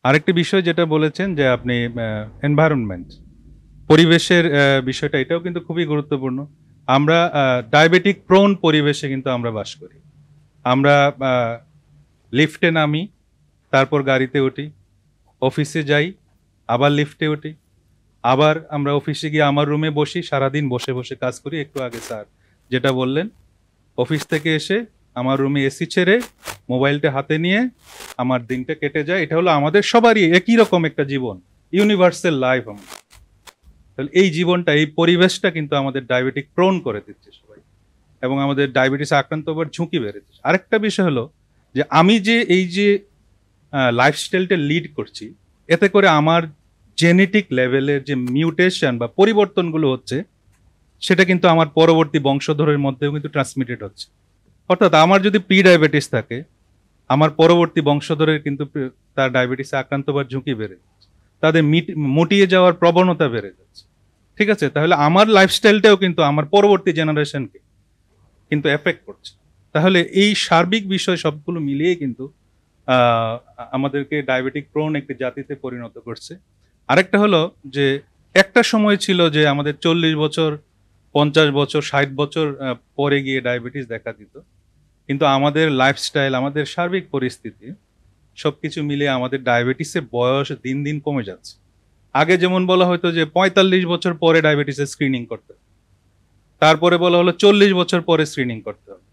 আরেকটি বিষয় যেটা বলেছেন যে আপনি এনভায়রনমেন্ট, পরিবেশের বিষয়টা, এটাও কিন্তু খুবই গুরুত্বপূর্ণ। আমরা ডায়াবেটিক প্রোন পরিবেশে কিন্তু আমরা বাস করি। আমরা লিফটে নামি, তারপর গাড়িতে উঠি, অফিসে যাই, আবার লিফটে উঠি, আবার আমরা অফিসে গিয়ে আমার রুমে বসি, সারাদিন বসে বসে কাজ করি। একটু আগে স্যার যেটা বললেন, অফিস থেকে এসে আমার রুমে এসি ছেড়ে মোবাইলটা হাতে নিয়ে আমার দিনটা কেটে যায়। এটা হলো আমাদের সবারই একই রকম একটা জীবন, ইউনিভার্সাল লাইফ। তাহলে এই জীবনটা, এই পরিবেশটা কিন্তু আমাদের ডায়াবেটিক প্রোন করে দিচ্ছে সবাই। এবং আমাদের ডায়াবেটিস আক্রান্ত হওয়ার ঝুঁকি বেড়ে যাচ্ছে। আরেকটা বিষয় হলো যে আমি যে এই যে লাইফস্টাইলটা লিড করছি, এতে করে আমার জেনেটিক লেভেলের যে মিউটেশন বা পরিবর্তনগুলো হচ্ছে সেটা কিন্তু আমার পরবর্তী বংশধরের মধ্যেও কিন্তু ট্রান্সমিটেড হচ্ছে। অর্থাৎ আমার যদি প্রি ডায়াবেটিস থাকে, আমার পরবর্তী বংশধরের কিন্তু তার ডায়াবেটিসে আক্রান্ত হওয়ার ঝুঁকি বেড়ে যাচ্ছে, তাদের মুটিয়ে যাওয়ার প্রবণতা বেড়ে যাচ্ছে। ঠিক আছে, তাহলে আমার লাইফস্টাইলটাও কিন্তু আমার পরবর্তী জেনারেশনকে কিন্তু এফেক্ট করছে। তাহলে এই সার্বিক বিষয় সবগুলো মিলিয়ে কিন্তু আমাদেরকে ডায়াবেটিক প্রোন একটি জাতিতে পরিণত করছে। আরেকটা হলো যে একটা সময় ছিল যে আমাদের 40 বছর, 50 বছর, 60 বছর পরে গিয়ে ডায়াবেটিস দেখা দিত, কিন্তু আমাদের লাইফস্টাইল, আমাদের সার্বিক পরিস্থিতি সবকিছু মিলিয়ে আমাদের ডায়াবেটিসের বয়স দিন দিন কমে যাচ্ছে। আগে যেমন বলা হতো যে 45 বছর পরে ডায়াবেটিসের স্ক্রিনিং করতে হবে, তারপরে বলা হলো 40 বছর পরে স্ক্রিনিং করতে হবে,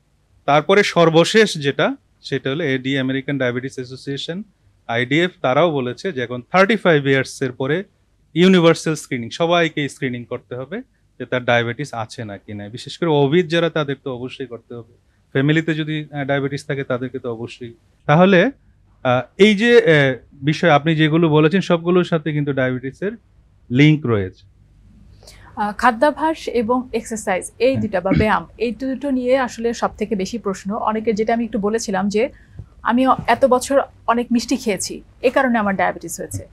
তারপরে সর্বশেষ যেটা সেটা হলো এডি, আমেরিকান ডায়াবেটিস অ্যাসোসিয়েশন, আইডিএফ, তারাও বলেছে যে এখন 35 ইয়ার্সের পরে ইউনিভার্সাল স্ক্রিনিং, সবাইকে স্ক্রিনিং করতে হবে যে তার ডায়াবেটিস আছে নাকি না। বিশেষ করে অভিদ যারা, তাদের তো অবশ্যই করতে হবে। ফ্যামিলিতে যদি ডায়াবেটিস থাকে তাদেরকে তো অবশ্যই। তাহলে এই যে বিষয় আপনি যেগুলো বলেছেন সবগুলোর সাথে কিন্তু ডায়াবেটিসের লিঙ্ক রয়েছে। খাদ্যাভ্যাস এবং এক্সারসাইজ, এই দুটা বা ব্যায়াম, এই দুটো নিয়ে আসলে সব থেকে বেশি প্রশ্ন অনেকের। যেটা আমি একটু বলেছিলাম যে আমি এত বছর অনেক মিষ্টি খেয়েছি, এই কারণে আমার ডায়াবেটিস হয়েছে,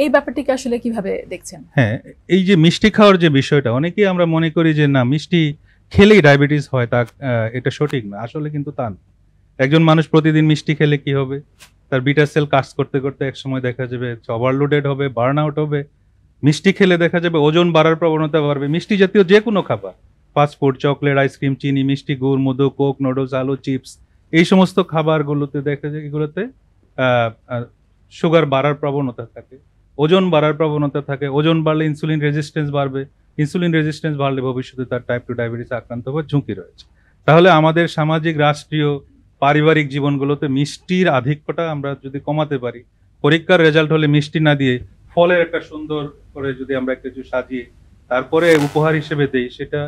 এই ব্যাপারটিকে আসলে কিভাবে দেখছেন? হ্যাঁ, এই যে মিষ্টি খাওয়ার যে বিষয়টা, অনেকেই আমরা মনে করি যে না মিষ্টি খেলেই ডায়াবেটিস হয়, তা এটা সঠিক না। আসলে কিন্তু তা না। একজন মানুষ প্রতিদিন মিষ্টি খেলে কি হবে, তার বিটা সেল কাজ করতে করতে এক সময় দেখা যাবে ওভারলোডেড হবে, বার্ন আউট হবে। মিষ্টি খেলে দেখা যাবে ওজন বাড়ার প্রবণতা বাড়বে। মিষ্টি জাতীয় যে কোনো খাবার, ফাস্টফুড, চকলেট, আইসক্রিম, চিনি, মিষ্টি, গুড়, মধু, কোক, নুডলস, আলু, চিপস, এই সমস্ত খাবারগুলোতে দেখা যায় এগুলোতে সুগার বাড়ার প্রবণতা থাকে, ওজন বাড়ার প্রবণতা থাকে। ওজন বাড়লে ইনসুলিন রেজিস্ট্যান্স বাড়বে, ইনসুলিন রেজিস্ট্যান্স বাড়লে ভবিষ্যতে তার টাইপ 2 ডায়াবেটিস আক্রান্ত হওয়ার ঝুঁকি রয়েছে। তাহলে আমাদের সামাজিক, রাষ্ট্রীয়, পারিবারিক জীবনগুলোতে মিষ্টির আধিক্যটা আমরা যদি কমাতে পারি, পরীক্ষার রেজাল্ট হলে মিষ্টি না দিয়ে ফলের একটা সুন্দর করে যদি আমরা কিছু সাজিয়ে তারপরে উপহার হিসেবে দেই, সেটা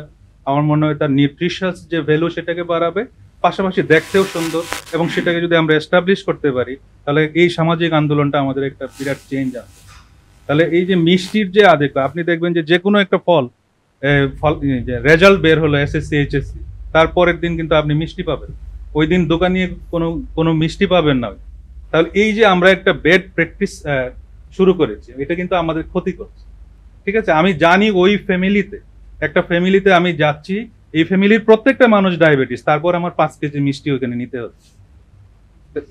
আমার মনে হয় তার নিউট্রিশনাস যে ভ্যালু সেটাকে বাড়াবে, পাশাপাশি দেখতেও সুন্দর, এবং সেটাকে যদি আমরা এস্টাবলিশ করতে পারি তাহলে এই সামাজিক আন্দোলনটা আমাদের একটা বিরাট চেঞ্জ আসবে। তাহলে এই যে মিষ্টির যে আধিক্য, আপনি দেখবেন যে কোনো একটা ফল যে রেজাল্ট বের হলো এসএসসি, এইচএসসি, তারপরের দিন কিন্তু আপনি মিষ্টি পাবেন, ওই দিন দোকানে কোনো মিষ্টি পাবেন না। তাহলে এই যে আমরা একটা ব্যাড প্র্যাকটিস শুরু করেছি, এটা কিন্তু আমাদের ক্ষতি করছে। ঠিক আছে, আমি জানি ওই একটা ফ্যামিলিতে আমি যাচ্ছি, এই ফ্যামিলির প্রত্যেকটা মানুষ ডায়াবেটিস, তারপর আমার 5 কেজি মিষ্টি ওখানে নিতে হচ্ছে।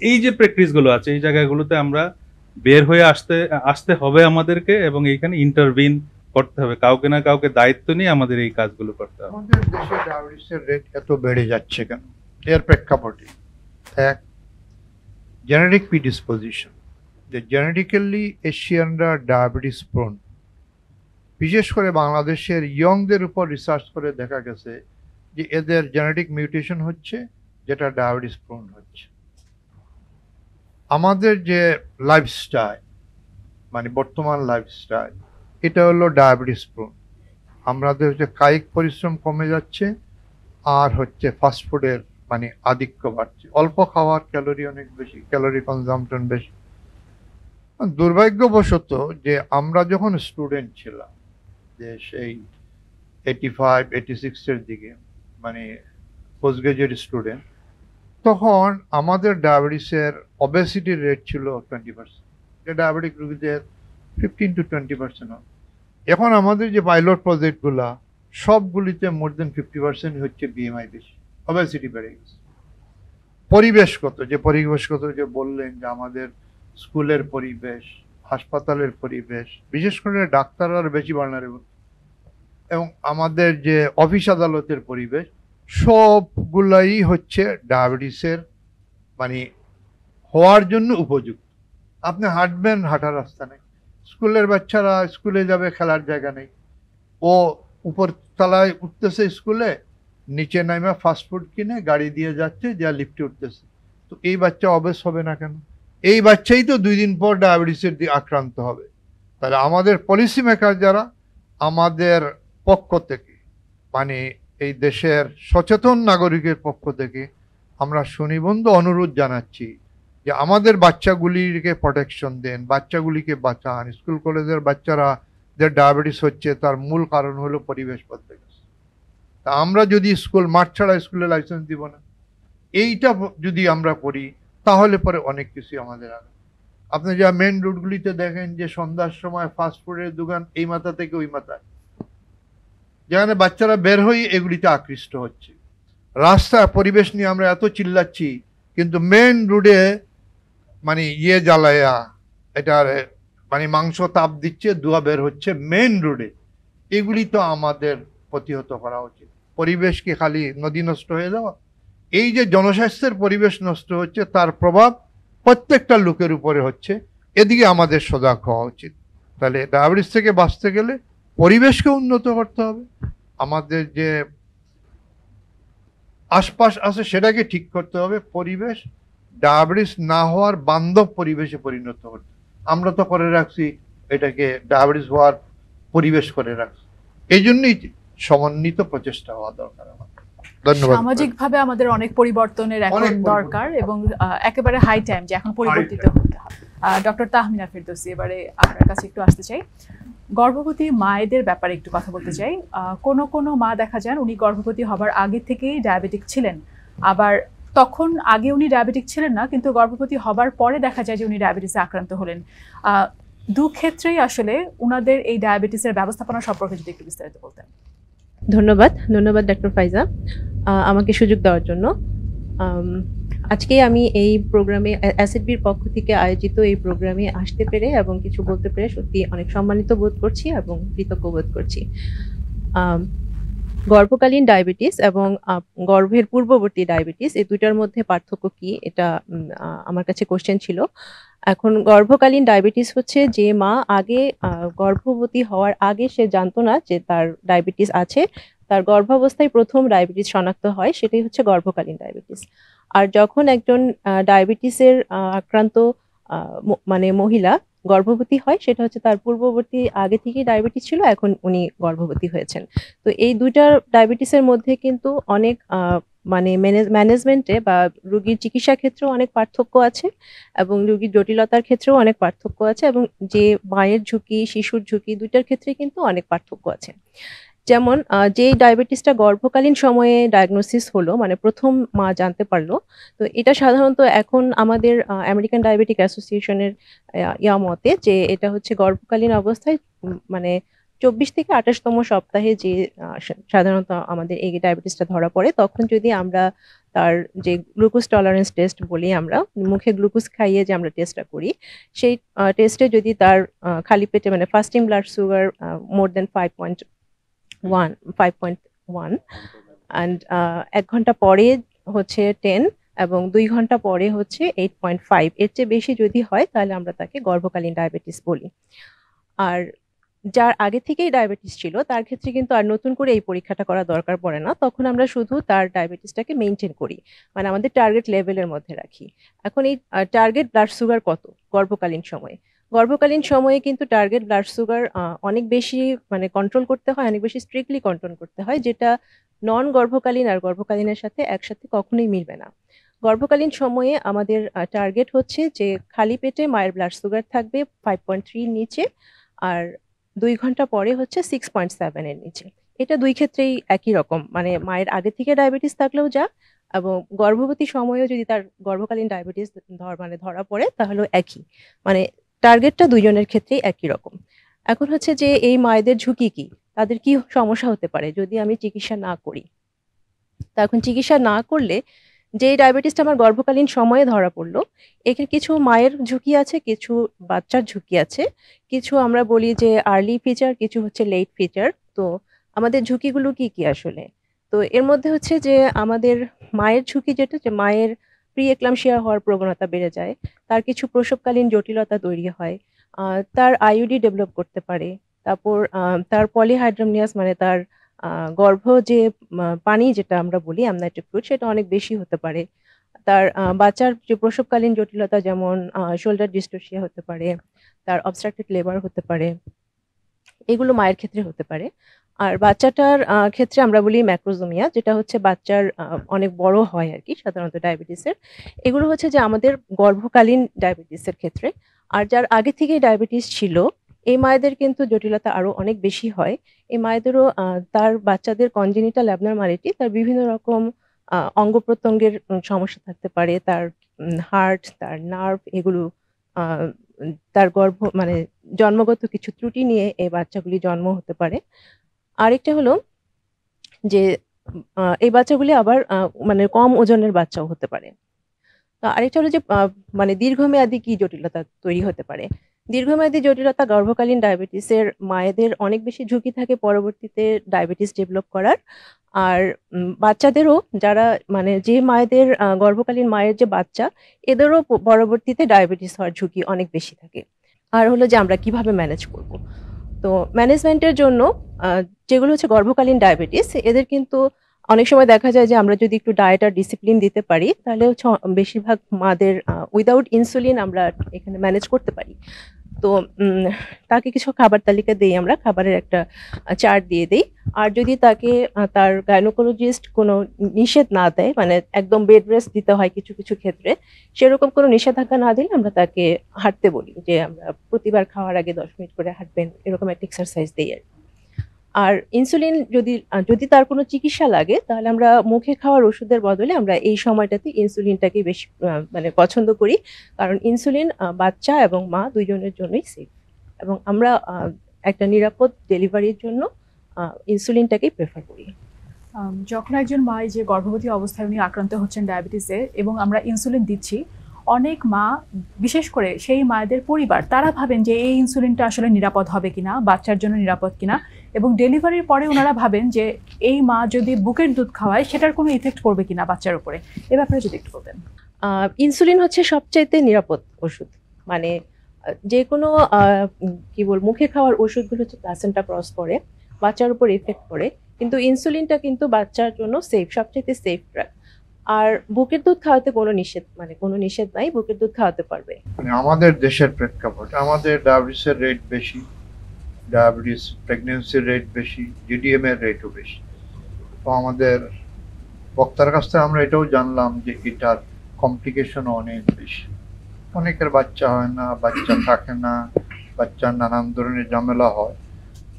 এই যে প্র্যাকটিস গুলো আছে, এই জায়গাগুলোতে আমরা বের হয়ে আসতে হবে আমাদেরকে, এবং এইখানে ইন্টারভিন করতে হবে। কাউকে না কাউকে দায়িত্ব নিয়ে আমাদের এই কাজগুলো করতে হবে। আমাদের দেশে ডায়াবেটিসের রেট এত বেড়ে যাচ্ছে কেন? এর প্রেক্ষাপটে এক, জেনেটিক প্রিডিসপোজিশন, যে জেনেটিক্যালি এশিয়ানরা ডায়াবেটিস প্রোন। বিশেষ করে বাংলাদেশের ইয়ংদের উপর রিসার্চ করে দেখা গেছে যে এদের জেনেটিক মিউটেশন হচ্ছে, যেটা ডায়াবেটিস প্রোন হচ্ছে। আমাদের যে লাইফস্টাইল, মানে বর্তমান লাইফস্টাইল, এটা হলো ডায়াবেটিস প্রোন। আমাদের হচ্ছে কায়িক পরিশ্রম কমে যাচ্ছে, আর হচ্ছে ফাস্টফুডের মানে আধিক্য বাড়ছে, অল্প খাওয়ার, ক্যালোরি অনেক বেশি, ক্যালোরি কনজাম্পশন বেশি। দুর্ভাগ্যবশত যে আমরা যখন স্টুডেন্ট ছিলাম, যে সেই 85-86 এর দিকে, মানে পোস্ট গ্রাজুয়েট স্টুডেন্ট, তখন আমাদের ডায়াবেটিসের অবেসিটির রেট ছিল 20%, যে ডায়াবেটিক রোগীদের 15 to 20% হয়। এখন আমাদের যে পাইলট প্রজেক্টগুলা, সবগুলিতে মোর দেন 50% হচ্ছে বিএমআই বেশি, অবেসিটি বেড়ে গেছে। পরিবেশগত যে বললেন, যে আমাদের স্কুলের পরিবেশ, হাসপাতালের পরিবেশ, বিশেষ করে ডাক্তাররা বেশি ভালনারেবল, এবং আমাদের যে অফিস আদালতের পরিবেশ, সবগুলাই হচ্ছে ডায়াবেটিসের মানে হওয়ার জন্য উপযুক্ত। আপনি হাঁটবেন, হাঁটার রাস্তা নেই, স্কুলের বাচ্চারা স্কুলে যাবে, খেলার জায়গা নেই, ও উপর তলায় উঠতেছে স্কুলে, নিচে নামে ফাস্টফুড কিনে গাড়ি দিয়ে যাচ্ছে, যা লিফটে উঠতেছে। তো এই বাচ্চা অবেস হবে না কেন? এই বাচ্চাই তো 2 দিন পর ডায়াবেটিসের দিয়ে আক্রান্ত হবে। তাহলে আমাদের পলিসি মেকার যারা, আমাদের পক্ষ থেকে মানে এই দেশের সচেতন নাগরিকের পক্ষ থেকে আমরা সুনিবন্ধ অনুরোধ জানাচ্ছি যে আমাদের বাচ্চাগুলিকে প্রোটেকশন দেন, বাচ্চাগুলিকে বাঁচান। স্কুল কলেজের বাচ্চারা যে ডায়াবেটিস হচ্ছে তার মূল কারণ হলো পরিবেশ বদলে গেছে। তা আমরা যদি স্কুল মাঠ ছাড়া স্কুলে লাইসেন্স দিব না, এইটা যদি আমরা করি তাহলে পরে অনেক কিছু আমাদের আগে। আপনি যা মেন রোডগুলিতে দেখেন যে সন্ধ্যার সময় ফাস্টফুডের দোকান এই মাথা থেকে ওই মাথায়, যেখানে বাচ্চারা বের হয়ে এগুলিতে আকৃষ্ট হচ্ছে। রাস্তায় পরিবেশ নিয়ে আমরা এত চিল্লাচ্ছি, কিন্তু মেন রোডে মানে জ্বালায়া এটার মানে মাংস তাপ দিচ্ছে, ধোঁয়া বের হচ্ছে মেন রোডে। এগুলি তো আমাদের প্রতিহত করা উচিত। পরিবেশ কি খালি নদী নষ্ট হয়ে যাওয়া? এই যে জনস্বাস্থ্যের পরিবেশ নষ্ট হচ্ছে তার প্রভাব প্রত্যেকটা লোকের উপরে হচ্ছে, এদিকে আমাদের সজাগ হওয়া উচিত। তাহলে ডায়াবেটিস থেকে বাঁচতে গেলে পরিবেশকে উন্নত করতে হবে, আমাদের যে আশপাশ আছে সেটাকে ঠিক করতে হবে, পরিবেশ ডায়াবেটিস না হওয়ার বান্ধব পরিবেশে পরিণত করতে। আমরা তো করে রাখছি এটাকে ডায়াবেটিস হওয়ার পরিবেশ করে রাখছি। এই জন্যই সমন্বিত প্রচেষ্টা হওয়া দরকার আমাদের। ধন্যবাদ। সামাজিকভাবে আমাদের অনেক পরিবর্তনের এখন দরকার এবং একেবারে হাই টাইম যে এখন পরিবর্তিত হতে হবে। ডক্টর তাহমিনা ফেরদৌসী, এবারে আপনার কাছে একটু আসতে চাই। গর্ভবতী মায়েদের ব্যাপারে একটু কথা বলতে চাই। কোনো মা দেখা যান উনি গর্ভবতী হবার আগে থেকেই ডায়াবেটিক ছিলেন, আবার তখন আগে উনি ডায়াবেটিক ছিলেন না, কিন্তু গর্ভবতী হবার পরে দেখা যায় যে উনি ডায়াবেটিসে আক্রান্ত হলেন। দু ক্ষেত্রেই আসলে উনাদের এই ডায়াবেটিসের ব্যবস্থাপনা সম্পর্কে যদি একটু বিস্তারিত বলতেন। ধন্যবাদ ডক্টর ফাইজা আমাকে সুযোগ দেওয়ার জন্য। আজকে আমি এই প্রোগ্রামে অ্যাসিড-বির পক্ষ থেকে আয়োজিত এই প্রোগ্রামে আসতে পেরে এবং কিছু বলতে পেরে সত্যি অনেক সম্মানিত বোধ করছি এবং কৃতজ্ঞ বোধ করছি। গর্ভকালীন ডায়াবেটিস এবং গর্ভের পূর্ববর্তী ডায়াবেটিস এই দুইটার মধ্যে পার্থক্য কি, এটা আমার কাছে কোশ্চেন ছিল। এখন গর্ভকালীন ডায়াবেটিস হচ্ছে যে মা আগে গর্ভবতী হওয়ার আগে সে জানতো না যে তার ডায়াবেটিস আছে, তার গর্ভাবস্থায় প্রথম ডায়াবেটিস শনাক্ত হয়, সেটাই হচ্ছে গর্ভকালীন ডায়াবেটিস। আর যখন একজন ডায়াবেটিসের আক্রান্ত মানে মহিলা গর্ভবতী হয়, সেটা হচ্ছে তার পূর্ববর্তী আগে থেকেই ডায়াবেটিস ছিল, এখন উনি গর্ভবতী হয়েছেন। তো এই দুইটা ডায়াবেটিসের মধ্যে কিন্তু অনেক মানে ম্যানেজমেন্টে বা রোগীর চিকিৎসা ক্ষেত্রেও অনেক পার্থক্য আছে এবং রোগীর জটিলতার ক্ষেত্রেও অনেক পার্থক্য আছে, এবং যে মায়ের ঝুঁকি শিশুর ঝুঁকি দুইটার ক্ষেত্রে কিন্তু অনেক পার্থক্য আছে। যেমন যে ডায়াবেটিসটা গর্ভকালীন সময়ে ডায়াগনোসিস হলো, মানে প্রথম মা জানতে পারলো, তো এটা সাধারণত এখন আমাদের আমেরিকান ডায়াবেটিক অ্যাসোসিয়েশনের মতে যে এটা হচ্ছে গর্ভকালীন অবস্থায় মানে 24 থেকে 28তম সপ্তাহে যে সাধারণত আমাদের এই ডায়াবেটিসটা ধরা পড়ে, তখন যদি আমরা তার যে গ্লুকোজ টলারেন্স টেস্ট বলি, আমরা মুখে গ্লুকোজ খাইয়ে যে আমরা টেস্টটা করি, সেই টেস্টে যদি তার খালি পেটে মানে fasting blood sugar more than 5.1 and 1 ঘন্টা পরে হচ্ছে 10 এবং 2 ঘন্টা পরে হচ্ছে 8.5, এর চেয়ে বেশি যদি হয় তাহলে আমরা তাকে গর্ভকালীন ডায়াবেটিস বলি। আর যার আগে থেকেই ডায়াবেটিস ছিল তার ক্ষেত্রে কিন্তু আর নতুন করে এই পরীক্ষাটা করা দরকার পড়ে না, তখন আমরা শুধু তার ডায়াবেটিসটাকে মেনটেন করি, মানে আমাদের টার্গেট লেভেলের মধ্যে রাখি। এখন এই টার্গেট ব্লাড সুগার কত গর্ভকালীন সময়ে? গর্ভকালীন সময়ে কিন্তু টার্গেট ব্লাড সুগার অনেক বেশি মানে কন্ট্রোল করতে হয়, অনেক বেশি স্ট্রিক্টলি কন্ট্রোল করতে হয়, যেটা নন গর্ভকালীন আর গর্ভকালীনের সাথে একসাথে কখনোই মিলবে না। গর্ভকালীন সময়ে আমাদের টার্গেট হচ্ছে যে খালি পেটে মায়ের ব্লাড সুগার থাকবে 5.3 নিচে, আর 2 ঘন্টা পরে হচ্ছে 6.7 এর নিচে। এটা দুই ক্ষেত্রেই একই রকম, মানে মায়ের আগে থেকে ডায়াবেটিস থাকলেও যা এবং গর্ভবতী সময়েও যদি তার গর্ভকালীন ডায়াবেটিস ধরা পড়ে তাহলেও একই, মানে টার্গেটটা দুইজনের ক্ষেত্রেই একই রকম। এখন হচ্ছে যে এই মায়েদের ঝুঁকি কি, তাদের কি সমস্যা হতে পারে যদি আমি চিকিৎসা না করি। তা এখন চিকিৎসা না করলে যে ডায়াবেটিসটা আমার গর্ভকালীন সময়ে ধরা পড়লো, এখানে কিছু মায়ের ঝুঁকি আছে, কিছু বাচ্চার ঝুঁকি আছে, কিছু আমরা বলি যে আর্লি ফিচার, কিছু হচ্ছে লেট ফিচার। তো আমাদের ঝুঁকিগুলো কি কি আসলে? তো এর মধ্যে হচ্ছে যে আমাদের মায়ের ঝুঁকি যেটা, যে মায়ের প্রি এক্লাম্পসিয়া হওয়ার প্রবণতা বেড়ে যায়, তার কিছু প্রসবকালীন জটিলতা তৈরি হয়, তার আইইউডি ডেভেলপ করতে পারে, তারপর তার পলিহাইড্রামনিয়াস মানে তার গর্ভ যে পানি যেটা আমরা বলি অ্যামনাইটিক ফ্লুইড, সেটা অনেক বেশি হতে পারে, তার বাচ্চার যে প্রসবকালীন জটিলতা যেমন শোল্ডার ডিস্টোসিয়া হতে পারে, তার অবস্ট্রাক্টেড লেবার হতে পারে, এগুলো মায়ের ক্ষেত্রে হতে পারে। আর বাচ্চাটার ক্ষেত্রে আমরা বলি ম্যাক্রোজোমিয়া, যেটা হচ্ছে বাচ্চার অনেক বড় হয় আর কি সাধারণত ডায়াবেটিসের। এগুলো হচ্ছে যে আমাদের গর্ভকালীন ডায়াবেটিসের ক্ষেত্রে। আর যার আগে থেকেই ডায়াবেটিস ছিল, এই মায়েদের কিন্তু জটিলতা আরো অনেক বেশি হয়। এই মায়েদেরও তার বাচ্চাদের কনজেনিটাল অ্যাবনরমালিটি, তার বিভিন্ন রকম অঙ্গ প্রত্যঙ্গের সমস্যা থাকতে পারে, তার হার্ট, তার নার্ভ, এগুলো আহ, তার মানে জন্মগত কিছু ত্রুটি নিয়ে এই বাচ্চাগুলি জন্ম হতে পারে। আরেকটা হলো যে এই বাচ্চাগুলি আবার মানে কম ওজনের বাচ্চাও হতে পারে। তো আরেকটা হলো যে মানে দীর্ঘমেয়াদী কি জটিলতা তৈরি হতে পারে। দীর্ঘমেয়াদী জটিলতা গর্ভকালীন ডায়াবেটিসের মায়েদের অনেক বেশি ঝুঁকি থাকে পরবর্তীতে ডায়াবেটিস ডেভেলপ করার। আর বাচ্চাদেরও, যারা মানে যে মায়েদের গর্ভকালীন মায়ের যে বাচ্চা, এদেরও পরবর্তীতে ডায়াবেটিস হওয়ার ঝুঁকি অনেক বেশি থাকে। আর হলো যে আমরা কিভাবে ম্যানেজ করব। তো ম্যানেজমেন্টের জন্য যেগুলো হচ্ছে গর্ভকালীন ডায়াবেটিস, এদের কিন্তু অনেক সময় দেখা যায় যে আমরা যদি একটু ডায়েট আর ডিসিপ্লিন দিতে পারি, তাহলে হচ্ছে বেশিরভাগ মাদের উইদাউট ইনসুলিন আমরা এখানে ম্যানেজ করতে পারি। তো তাকে কিছু খাবার তালিকা দিই, আমরা খাবারের একটা চার্ট দিয়ে দিই। আর যদি তাকে তার গাইনোকোলজিস্ট কোনো নিষেধ না দেয়, মানে একদম বেড রেস্ট দিতে হয় কিছু কিছু ক্ষেত্রে, সেরকম কোনো নিষেধাজ্ঞা না দিলে আমরা তাকে হাঁটতে বলি, যে আমরা প্রতিবার খাওয়ার আগে 10 মিনিট করে হাঁটবেন, এরকম একটা এক্সারসাইজ দিই আর কি। আর ইনসুলিন যদি তার কোনো চিকিৎসা লাগে, তাহলে আমরা মুখে খাওয়ার ওষুধের বদলে আমরা এই সময়টাতে ইনসুলিনটাকে বেশি মানে পছন্দ করি, কারণ ইনসুলিন বাচ্চা এবং মা দুইজনের জন্যই সেফ, এবং আমরা একটা নিরাপদ ডেলিভারির জন্য ইনসুলিনটাকেই প্রেফার করি। যখন একজন মা যে গর্ভবতী অবস্থায় উনি আক্রান্ত হচ্ছেন ডায়াবেটিসে এবং আমরা ইনসুলিন দিচ্ছি, অনেক মা, বিশেষ করে সেই মায়েদের পরিবার, তারা ভাবেন যে এই ইনসুলিনটা আসলে নিরাপদ হবে কিনা, বাচ্চার জন্য নিরাপদ কিনা, এবং ডেলিভারির পরে ওনারা ভাবেন যে এই মা যদি বুকের দুধ খাওয়ায় সেটার কোনো ইফেক্ট পড়বে কিনা বাচ্চার উপরে। এ ব্যাপারে যদি একটু বলতেন। ইনসুলিন হচ্ছে সবচাইতে নিরাপদ ওষুধ, মানে যে কোনো মুখে খাওয়ার ওষুধগুলো হচ্ছে প্লাসেন্টা ক্রস করে, বাচ্চার উপর ইফেক্ট করে, কিন্তু ইনসুলিনটা কিন্তু বাচ্চার জন্য সেফ, সবচাইতে সেফ ড্রাগ। আর বুকের দুধ খাওয়াতে কোনো নিষেধ নাই, বুকের দুধ খাওয়াতে পারবে। আমাদের দেশের প্রেক্ষাপটে আমাদের ডায়াবেটিসের রেট বেশি, ডায়াবেটিস প্রেগনেন্সির রেট বেশি, জিডিএম এর রেটও বেশি। তো আমাদের বক্তার কাছ থেকে আমরা এটাও জানলাম যে এটার কমপ্লিকেশন অনেক বেশি। অনেকের বাচ্চা হয় না, বাচ্চা থাকে না, বাচ্চার নানান ধরনের ঝামেলা হয়।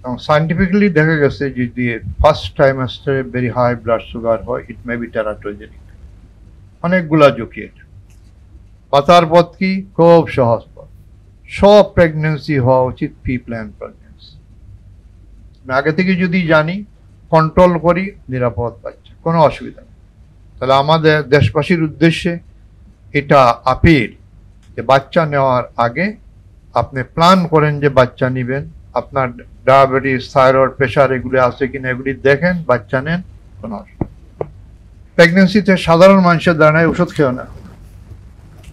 এবং সাইন্টিফিক্যালি দেখা গেছে যদি ফার্স্ট ট্রাইমাস্টারে ভেরি হাই ব্লাড সুগার হয়, ইট মে বি টেরাটোজেনিক। অনেকগুলা ঝুঁকি এটা। বাঁচার পথ কি? খুব সহজ পথ। সব প্রেগনেন্সি হওয়া উচিত প্রি প্ল্যান প্রেগনেন্সি। আগে থেকে যদি জানি, কন্ট্রোল করি, নিরাপদ বাচ্চা, কোনো অসুবিধা নেই। তাহলে আমাদের দেশবাসীর উদ্দেশ্যে এটা আপিল যে বাচ্চা নেওয়ার আগে আপনি প্ল্যান করেন যে বাচ্চা নেবেন, আপনার ডায়াবেটিস, থাইরয়েড, প্রেশার এগুলি আছে কিনা এগুলি দেখেন, বাচ্চা নেন, কোনো অসুবিধা। প্রেগনেন্সিতে সাধারণ মানুষের ধারণায় ওষুধ খেও না,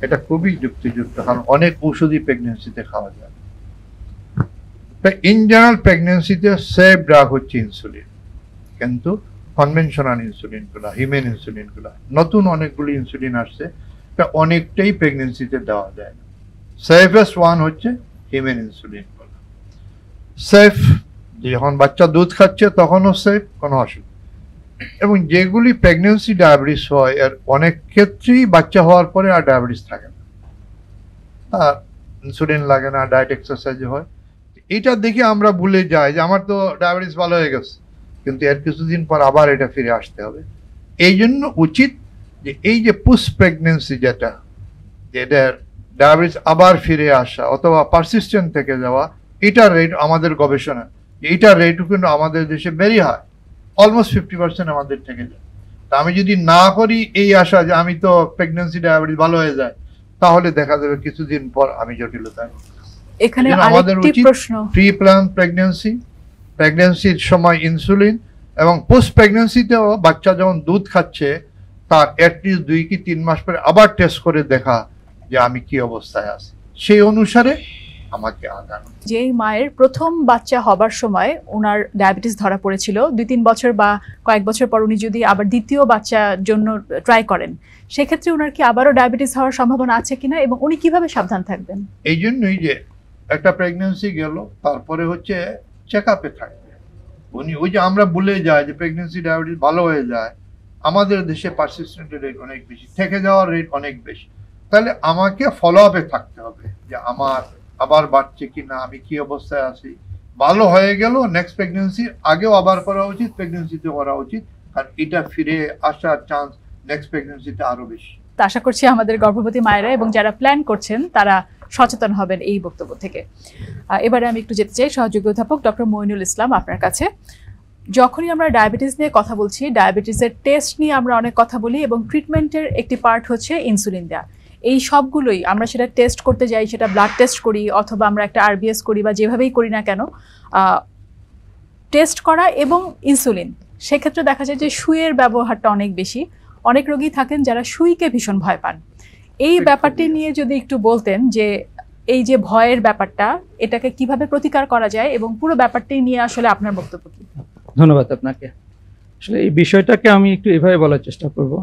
এটা খুবই যুক্তিযুক্ত, কারণ অনেক ওষুধই প্রেগনেন্সিতে খাওয়া যায়। ইন জেনারেল প্রেগনেন্সিতে সেফ ড্রাগ হচ্ছে ইনসুলিন, কিন্তু কনভেনশনাল ইনসুলিন গুলা, হিউম্যান ইনসুলিন গুলা, নতুন অনেকগুলি ইনসুলিন আসছে, এটা অনেকটাই প্রেগনেন্সিতে দেওয়া যায় না। সেফেস্ট ওয়ান হচ্ছে হিউম্যান ইনসুলিন গুলা। সেফ, যখন বাচ্চা দুধ খাচ্ছে তখনও সেফ, কোনো অসুবিধা। এবং যেগুলি প্রেগনেন্সি ডায়াবেটিস হয়, এর অনেক ক্ষেত্রেই বাচ্চা হওয়ার পরে আর ডায়াবেটিস থাকে না, আর ইনসুলিন লাগে না, ডায়েট এক্সারসাইজ হয়। এটা দেখে আমরা ভুলে যাই যে আমার তো ডায়াবেটিস ভালো হয়ে গেছে, কিন্তু এর কিছুদিন পর আবার এটা ফিরে আসতে হবে। এই জন্য উচিত যে এই যে পোস্ট প্রেগনেন্সি যেটা ডায়াবেটিস আবার ফিরে আসা অথবা পারসিস্টেন্ট থেকে যাওয়া, এটার রেট আমাদের গবেষণা, এইটার রেটও কিন্তু আমাদের দেশে ভেরি হাই, অলমোস্ট 50% আমাদের থেকে যায়। তা আমি যদি না করি এই আশা যে আমি তো প্রেগনেন্সি ডায়াবেটিস ভালো হয়ে যায়, তাহলে দেখা যাবে কিছুদিন পর আমি জটিলতায়। এখানে আমাদের আরেকটি প্রশ্ন, প্রি প্ল্যান প্রেগনেন্সি, প্রেগনেন্সির সময় ইনসুলিন, এবং পোস্ট প্রেগনেন্সিতেও বাচ্চা যখন দুধ খাচ্ছে তার অ্যাটলিস্ট 2 কি 3 মাস পরে আবার টেস্ট করে দেখা যে আমি কি অবস্থায় আছি, সেই অনুসারে আমাকে আগানো। যেই মায়ের প্রথম বাচ্চা হবার সময় ওনার ডায়াবেটিস ধরা পড়েছিল, 2-3 বছর বা কয়েক বছর পর উনি যদি আবার দ্বিতীয় বাচ্চার জন্য ট্রাই করেন, সেক্ষেত্রে ওনার কি আবারও ডায়াবেটিস হওয়ার সম্ভাবনা আছে কিনা, এবং উনি কিভাবে সাবধান থাকবেন? এই জন্যই যে একটা প্রেগনেন্সি গেল, তারপরে হচ্ছে চেক আপে থাকবে, উনি ওই যে আমরা ভুলে যাই যে প্রেগনেন্সি ডায়াবেটিস ভালো হয়ে যায়, আমাদের দেশে পারসিস্টেন্ট রেট অনেক বেশি, থেকে যাওয়ার রেট অনেক বেশি। তাহলে আমাকে ফলো আপে থাকতে হবে যে আমার আবার বাড়ছে কিনা, আমি কি অবস্থায় আছি। ভালো হয়ে গেল, নেক্সট প্রেগনেন্সির আগেও আবার করা উচিত, প্রেগনেন্সিতে করা উচিত, কারণ এটা ফিরে আসার চান্স নেক্সট প্রেগনেন্সিতে আরো বেশি। তা আশা করছি আমাদের গর্ভবতী মায়েরা এবং যারা প্ল্যান করছেন তারা সচেতন হবেন এই বক্তব্য থেকে। এবারে আমি একটু যেতে চাই সহযোগী অধ্যাপক ডক্টর মইনুল ইসলাম আপনার কাছে। যখনই আমরা ডায়াবেটিস নিয়ে কথা বলছি, ডায়াবেটিসের টেস্ট নিয়ে আমরা অনেক কথা বলি এবং ট্রিটমেন্টের একটি পার্ট হচ্ছে ইনসুলিন দেওয়া। এই সবগুলোই আমরা সেটা টেস্ট করতে যাই, সেটা ব্লাড টেস্ট করি অথবা আমরা একটা আরবিএস করি বা যেভাবেই করি না কেন, টেস্ট করা এবং ইনসুলিন, সেক্ষেত্রে দেখা যায় যে সুইয়ের ব্যবহারটা অনেক বেশি। অনেক রোগী থাকেন যারা সুইকে ভীষণ ভয় পান। এই ব্যাপারটি নিয়ে যদি একটু বলতেন যে এই যে ভয়ের ব্যাপারটা, এটাকে কিভাবে প্রতিকার করা যায় এবং পুরো ব্যাপারটি নিয়ে আসলে আপনার বক্তব্য কি? ধন্যবাদ আপনাকে। আসলে এই বিষয়টাকে আমি একটু এভাবে বলার চেষ্টা করব।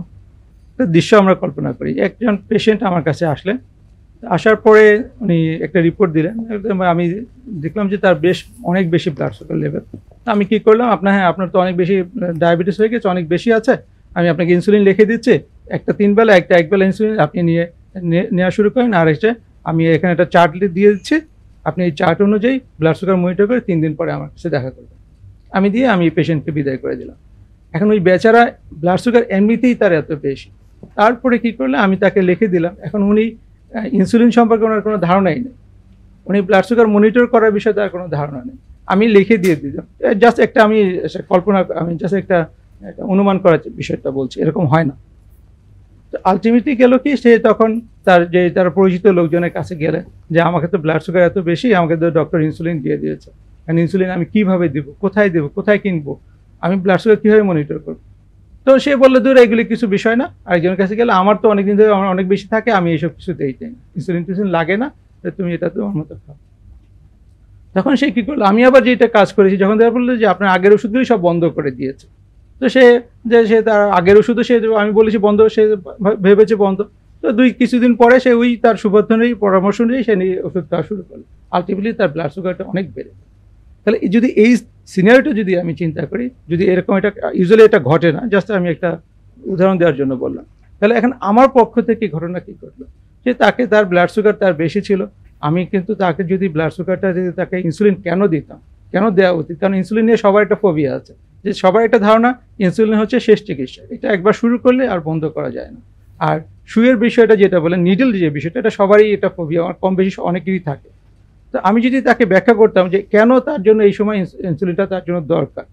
একটা দৃশ্য আমরা কল্পনা করি, একজন পেশেন্ট আমার কাছে আসার পরে উনি একটা রিপোর্ট দিলেন, আমি দেখলাম যে তার অনেক বেশি ব্লাড সুগার লেভেল। আমি কি করলাম, আপনার তো অনেক বেশি ডায়াবেটিস হয়ে গেছে, অনেক বেশি আছে, আমি আপনাকে ইনসুলিন লিখে দিচ্ছি, একটা 3 বেলা এক বেলা ইনসুলিন আপনি নেওয়া শুরু করেন, আর আমি এখানে একটা চার্ট দিয়ে দিচ্ছি, আপনি এই চার্ট অনুযায়ী ব্লাড সুগার মনিটর করে 3 দিন পরে আমার কাছে দেখা করবেন। আমি পেশেন্টকে বিদায় করে দিলাম। এখন ওই বেচারা ব্লাড সুগার এমনিতেই তার এত বেশি, তারপরে কি করলে আমি তাকে লিখে দিলাম। এখন উনি ইনসুলিন সম্পর্কে ওনার কোনো ধারণাই নেই, উনি ব্লাড সুগার মনিটর করার বিষয়ে তার কোনো ধারণা নেই। আমি লিখে দিয়ে দিলাম, জাস্ট একটা আমি জাস্ট একটা অনুমান করার বিষয়টা বলছি, এরকম হয় না। তো আলটিমেটলি গেল কি, সে তখন তার পরিচিত লোকজনের কাছে গেলেন যে আমাকে তো ব্লাড সুগার এত বেশি, আমাকে তো ডক্টর ইনসুলিন দিয়ে দিয়েছে, ইনসুলিন আমি কিভাবে দেবো, কোথায় কিনবো, আমি ব্লাড সুগার কিভাবে মনিটর করবো। তো সে বললো দূর এগুলি কিছু বিষয় না, আরেকজনের কাছে গেলে আমার তো অনেকদিন ধরে আমার অনেক বেশি থাকে, আমি এইসব কিছু দেই না, ইনসুলিন লাগে না, তুমি এটা তোমার মতো খাও। তখন সে কি করলো, আমি আবার যেটা কাজ করেছি, যখন তারা বললো যে আপনার আগের ওষুধগুলি সব বন্ধ করে দিয়েছে, তো সে তার আগের ওষুধও আমি বলেছি বন্ধ, সে ভেবেছে বন্ধ। তো কিছুদিন পরে সে তার সুবর্ধনের পরামর্শ অনুযায়ী সে ওষুধ খাওয়া শুরু করলো। আলটিমেটলি তার ব্লাড সুগারটা অনেক বেড়ে। তাহলে যদি এই সিনারিওটা যদি আমি চিন্তা করি, যদি এরকম ইউজুয়ালি এটা ঘটে না, জাস্ট আমি একটা উদাহরণ দেওয়ার জন্য বললাম, তাহলে এখন আমার পক্ষ থেকে ঘটনা কি ঘটলো, যে তার ব্লাড সুগার তার বেশি ছিল, আমি কিন্তু তাকে যদি ব্লাড সুগারটা যদি তাকে ইনসুলিন কেন দিতাম, কেন দেওয়া উচিত, কারণ ইনসুলিন নিয়ে সবার একটা ফোবিয়া আছে, যে সবার একটা ধারণা ইনসুলিন হচ্ছে শেষ চিকিৎসা, এটা একবার শুরু করলে আর বন্ধ করা যায় না। আর সুইয়ের বিষয়টা যেটা বলেন, নিডল যে বিষয়টা, এটা সবারই এটা ফোবিয়া, আমার কম বেশি অনেকেরই থাকে। তো আমি যদি তাকে ব্যাখ্যা করতাম যে কেন তার জন্য এই সময় ইনসুলিনটা তার জন্য দরকার,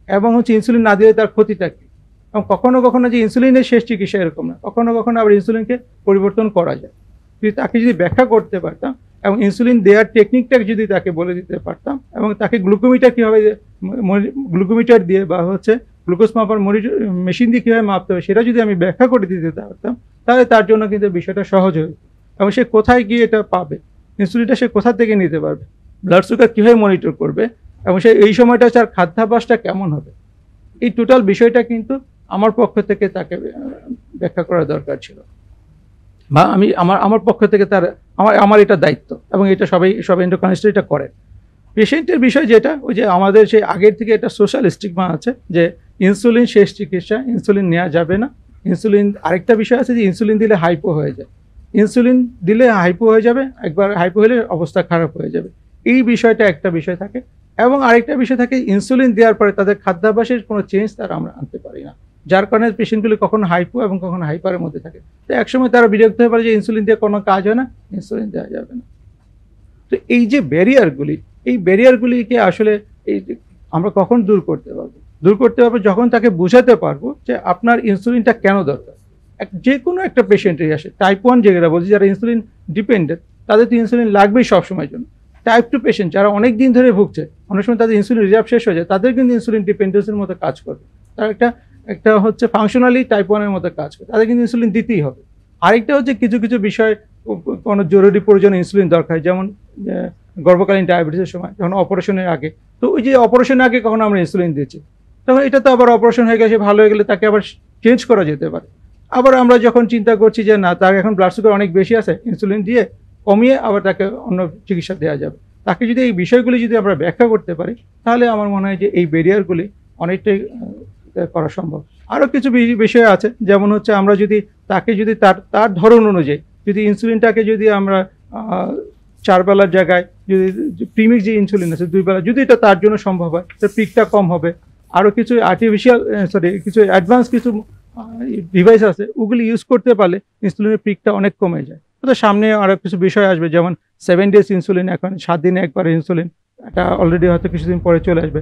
এবং ইনসুলিন না দিলে তার ক্ষতিটা কী, এবং কখনো কখনো যে ইনসুলিনের শেষ চিকিৎসা এরকম না, কখনো কখনো আবার ইনসুলিনকে পরিবর্তন করা যায়। যদি তাকে যদি ব্যাখ্যা করতে পারতাম এবং ইনসুলিন দেওয়ার টেকনিকটা যদি তাকে বলে দিতে পারতাম, এবং তাকে গ্লুকোমিটার দিয়ে বা গ্লুকোজ মাপার মেশিন দিয়ে কীভাবে মাপতে হবে সেটা যদি আমি ব্যাখ্যা করে দিতে পারতাম, তাহলে তার জন্য কিন্তু বিষয়টা সহজ হয়ে যেত। এবং সে কোথায় গিয়ে এটা পাবে, ইনসুলিনটা সে কোথা থেকে নিতে পারবে, ব্লাড সুগার কীভাবে মনিটর করবে, এবং সে এই সময়টা তার খাদ্যাভ্যাসটা কেমন হবে, এই টোটাল বিষয়টা কিন্তু আমার পক্ষ থেকে তাকে ব্যাখ্যা করা দরকার ছিল, বা আমার পক্ষ থেকে আমার এটা দায়িত্ব, এবং এটা সব এন্ডোক্রাইনিস্ট এটা করে। পেশেন্টের বিষয় যেটা, ওই যে আমাদের সেই আগের থেকে একটা সোশ্যাল স্টিগমা আছে যে ইনসুলিন শেষ চিকিৎসা, ইনসুলিন নেওয়া যাবে না। আরেকটা বিষয় আছে যে ইনসুলিন দিলে হাইপো হয়ে যায়, ইনসুলিন দিলে হাইপো হয়ে যাবে, একবার হাইপো হলে অবস্থা খারাপ হয়ে যাবে, এই বিষয়টা একটা বিষয় থাকে। এবং আরেকটা বিষয় থাকে, ইনসুলিন দেওয়ার পরে তাদের খাদ্যাভ্যাসের কোনো চেঞ্জ আমরা আনতে পারি না, যার কারণে পেশেন্টগুলি কখনো হাইপো এবং কখনো হাইপারের মধ্যে থাকে। তো একসময় তারা বিরক্ত হয়ে পারে যে ইনসুলিন দিয়ে কোনো কাজ হয় না, ইনসুলিন দেওয়া যাবে না। তো এই যে ব্যারিয়ারগুলিকে আসলে আমরা কখন দূর করতে পারবো যখন তাকে বোঝাতে পারবো যে আপনার ইনসুলিনটা কেন দরকার। যে কোনো একটা পেশেন্টেরই আসে, টাইপ 1 যেটা বলছি, যারা ইনসুলিন ডিপেন্ডেন্ট, তাদের তো ইনসুলিন লাগবেই সবসময়ের জন্য। টাইপ 2 পেশেন্ট যারা অনেক দিন ধরে ভুগছে, অনেক সময় তাদের ইনসুলিন রিজার্ভ শেষ হয়ে যায়, তাদের কিন্তু ইনসুলিন ডিপেন্ডেন্সের মতো কাজ করবে, তারা একটা ফাংশনালি টাইপ 1-এর মতো কাজ করে, তাদের কিন্তু ইনসুলিন দিতেই হবে। আরেকটা হচ্ছে কিছু বিষয় কোনো জরুরি প্রয়োজনে ইনসুলিন দরকার, যেমন গর্ভকালীন ডায়াবেটিসের সময়, যখন অপারেশনের আগে, তো ওই যে অপারেশনের আগে কখনো আমরা ইনসুলিন দিচ্ছি, তখন এটা তো আবার অপারেশন হয়ে গেছে, ভালো হয়ে গেলে তাকে আবার চেঞ্জ করা যেতে পারে। আবার আমরা যখন চিন্তা করছি যে না, তার এখন ব্লাড সুগার অনেক বেশি আছে, ইনসুলিন দিয়ে কমিয়ে আবার তাকে অন্য চিকিৎসা দেওয়া যাবে, তাকে যদি এই বিষয়গুলি যদি আমরা ব্যাখ্যা করতে পারি, তাহলে আমার মনে হয় যে এই ব্যারিয়ারগুলি অনেকটাই করা সম্ভব। আরও কিছু বিষয় আছে, যেমন হচ্ছে আমরা যদি তাকে যদি তার ধরন অনুযায়ী যদি ইনসুলিনটাকে যদি আমরা 4 বেলার জায়গায় যদি প্রিমিক্স যে ইনসুলিন আছে 2 বেলা, যদি এটা তার জন্য সম্ভব হয়, তার পিকটা কম হবে। আরও কিছু কিছু অ্যাডভান্স কিছু ডিভাইস আছে, ওগুলি ইউজ করতে পারলে ইনসুলিনের পিকটা অনেক কমে যায়। তো সামনে আরও কিছু বিষয় আসবে, যেমন 7 days ইনসুলিন, এখন 7 দিনে একবার ইনসুলিন, এটা অলরেডি হয়তো কিছুদিন পরে চলে আসবে।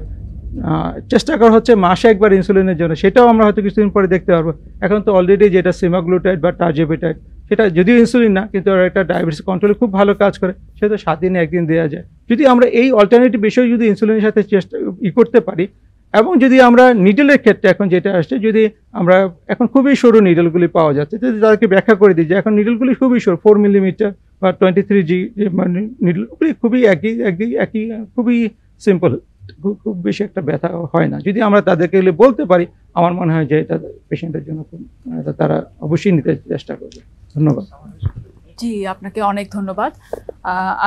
চেষ্টা করা হচ্ছে মাসে একবার ইনসুলিনের জন্য, সেটাও আমরা হয়তো কিছুদিন পরে দেখতে পারবো। এখন তো অলরেডি যেটা সেমাগ্লুটাইড বা টার্জেপিটাইড, সেটা যদিও ইনসুলিন না, কিন্তু একটা ডায়াবেটিস কন্ট্রোলে খুব ভালো কাজ করে, সেটা 7 দিনে একদিন দেওয়া যায়। যদি আমরা এই অল্টারনেটিভ বিষয় যদি ইনসুলিনের সাথে করতে পারি, এবং যদি আমরা নিডেলের ক্ষেত্রে এখন যেটা আসছে, যদি আমরা এখন খুবই সরু নিডেলগুলি পাওয়া যাচ্ছে, যদি তাদেরকে ব্যাখ্যা করে দিই যে এখন নিডেলগুলি খুবই সরু, 4 মিলিমিটার বা 23G মানে নিডেলগুলি খুবই একই খুবই সিম্পল, খুব বেশি একটা ব্যথা হয় না। যদি আমরা তাদেরকে বলতে পারি, আমার মনে হয় যে এটা পেশেন্টের জন্য তারা অবশ্যই নিতে চেষ্টা করবে। ধন্যবাদ। জি, আপনাকে অনেক ধন্যবাদ।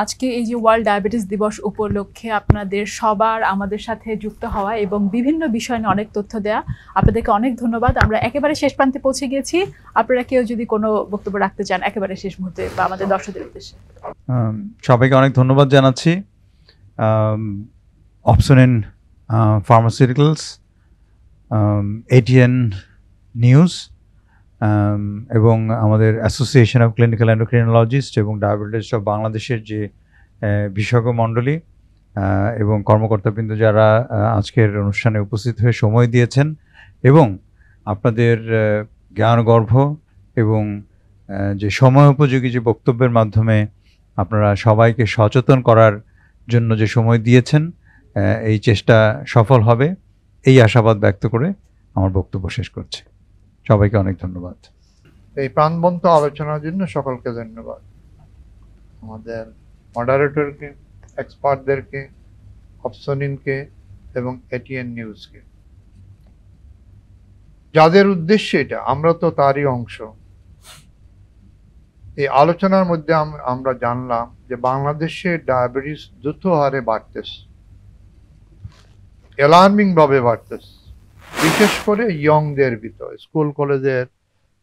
আজকে এই যে ওয়ার্ল্ড ডায়াবেটিস দিবস উপলক্ষে আপনাদের সবার আমাদের সাথে যুক্ত হওয়া এবং বিভিন্ন বিষয় নিয়ে অনেক তথ্য দেয়া, আপনাদেরকে অনেক ধন্যবাদ। আমরা একেবারে শেষ প্রান্তে পৌঁছে গেছি। আপনারা কেউ যদি কোনো বক্তব্য রাখতে চান একেবারে শেষ মুহূর্তে বা আমাদের দর্শকদের উদ্দেশ্যে। সবাইকে অনেক ধন্যবাদ জানাচ্ছি। অপসনিন ফার্মাসিউটিক্যালস, ATN নিউজ এবং আমাদের অ্যাসোসিয়েশন অফ ক্লিনিক্যাল এন্ডোক্রিনোলজিস্ট এবং ডায়াবেটিস অফ বাংলাদেশের যে বিশেষজ্ঞ মণ্ডলী এবং কর্মকর্তাবৃন্দ যারা আজকের অনুষ্ঠানে উপস্থিত হয়ে সময় দিয়েছেন এবং আপনাদের জ্ঞানগর্ভ এবং যে সময় উপযোগী যে বক্তব্যের মাধ্যমে আপনারা সবাইকে সচেতন করার জন্য যে সময় দিয়েছেন, এই চেষ্টা সফল হবে এই আশাবাদ ব্যক্ত করে আমার বক্তব্য শেষ করছি। সবাইকে অনেক ধন্যবাদ। এই প্রাণবন্ত আলোচনার জন্য সকলকে ধন্যবাদ, আমাদের মডারেটরকে, এক্সপার্টদেরকে, অপসনিনকে এবং ATN নিউজকে, যাদের উদ্দেশ্যে এটা, আমরা তো তারই অংশ। এই আলোচনার মধ্যে আমরা জানলাম যে বাংলাদেশে ডায়াবেটিস দ্রুত হারে বাড়তেছে, অ্যালার্মিং ভাবে বাড়তেছে, বিশেষ করে ইয়ংদের ভিতর, স্কুল কলেজের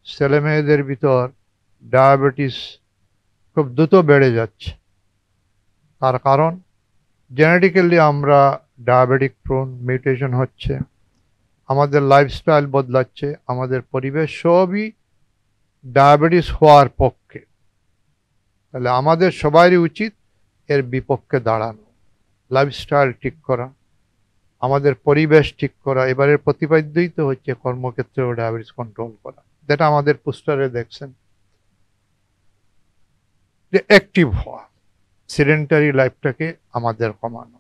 ছেলে মেয়েদের ভিতর ডায়াবেটিস খুব দ্রুত বেড়ে যাচ্ছে। তার কারণ জেনেটিক্যালি আমরা ডায়াবেটিক প্রোন, মিউটেশন হচ্ছে, আমাদের লাইফস্টাইল বদলাচ্ছে, আমাদের পরিবেশ সবই ডায়াবেটিস হওয়ার পক্ষে। তাহলে আমাদের সবারই উচিত এর বিপক্ষে দাঁড়ানো, লাইফস্টাইল ঠিক করা, আমাদের পরিবেশ ঠিক করা। এবারের প্রতিপাদ্যই তো হচ্ছে কর্মক্ষেত্রেও ডায়াবেটিস কন্ট্রোল করা, যেটা আমাদের পোস্টারে দেখছেন, যে অ্যাক্টিভ হওয়া, সেডেন্টারি লাইফটাকে আমাদের কমানো।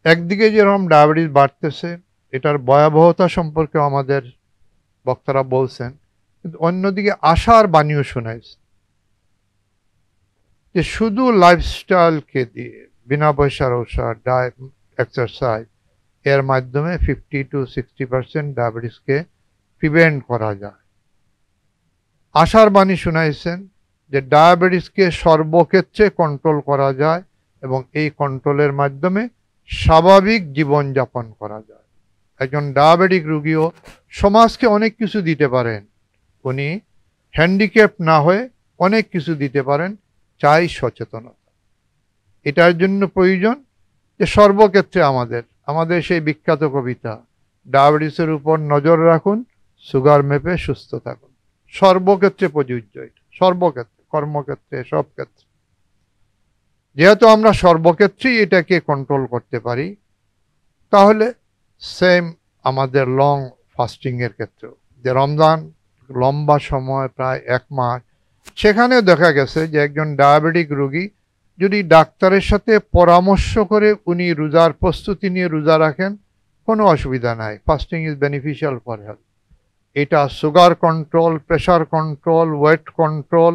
একদিকে যেরকম ডায়াবেটিস বাড়তেছে, এটার ভয়াবহতা সম্পর্কে আমাদের বক্তারা বলছেন, কিন্তু অন্যদিকে আশার বাণীও শোনাইছে যে শুধু লাইফস্টাইলকে দিয়ে, বিনা পয়সার ঔষধ, ডায়েট, এক্সারসাইজ, এর মাধ্যমে 50 to 60% ডায়াবেটিসকে প্রিভেন্ট করা যায়। আশার বাণী শোনাইছেন যে ডায়াবেটিসকে সর্বক্ষেত্রে কন্ট্রোল করা যায় এবং এই কন্ট্রোলের মাধ্যমে স্বাভাবিক জীবনযাপন করা যায়। একজন ডায়াবেটিক রোগীও সমাজকে অনেক কিছু দিতে পারেন, উনি হ্যান্ডিক্যাপ না হয়ে অনেক কিছু দিতে পারেন, চাই সচেতনতা। এটার জন্য প্রয়োজন যে সর্বক্ষেত্রে আমাদের সেই বিখ্যাত কবিতা, ডায়াবেটিসের উপর নজর রাখুন, সুগার মেপে সুস্থ থাকুন। সর্বক্ষেত্রে প্রযোজ্য, এটা সর্বক্ষেত্রে, কর্মক্ষেত্রে, সব ক্ষেত্রে। যেহেতু আমরা সর্বক্ষেত্রেই এটাকে কন্ট্রোল করতে পারি, তাহলে সেম আমাদের লং ফাস্টিং এর ক্ষেত্রেও, যে রমজান লম্বা সময়, প্রায় 1 মাস, সেখানেও দেখা গেছে যে একজন ডায়াবেটিক রোগী যদি ডাক্তারের সাথে পরামর্শ করে উনি রোজার প্রস্তুতি নিয়ে রোজা রাখেন, কোনো অসুবিধা নাই। Fasting is beneficial for health. এটা sugar control, pressure control, weight control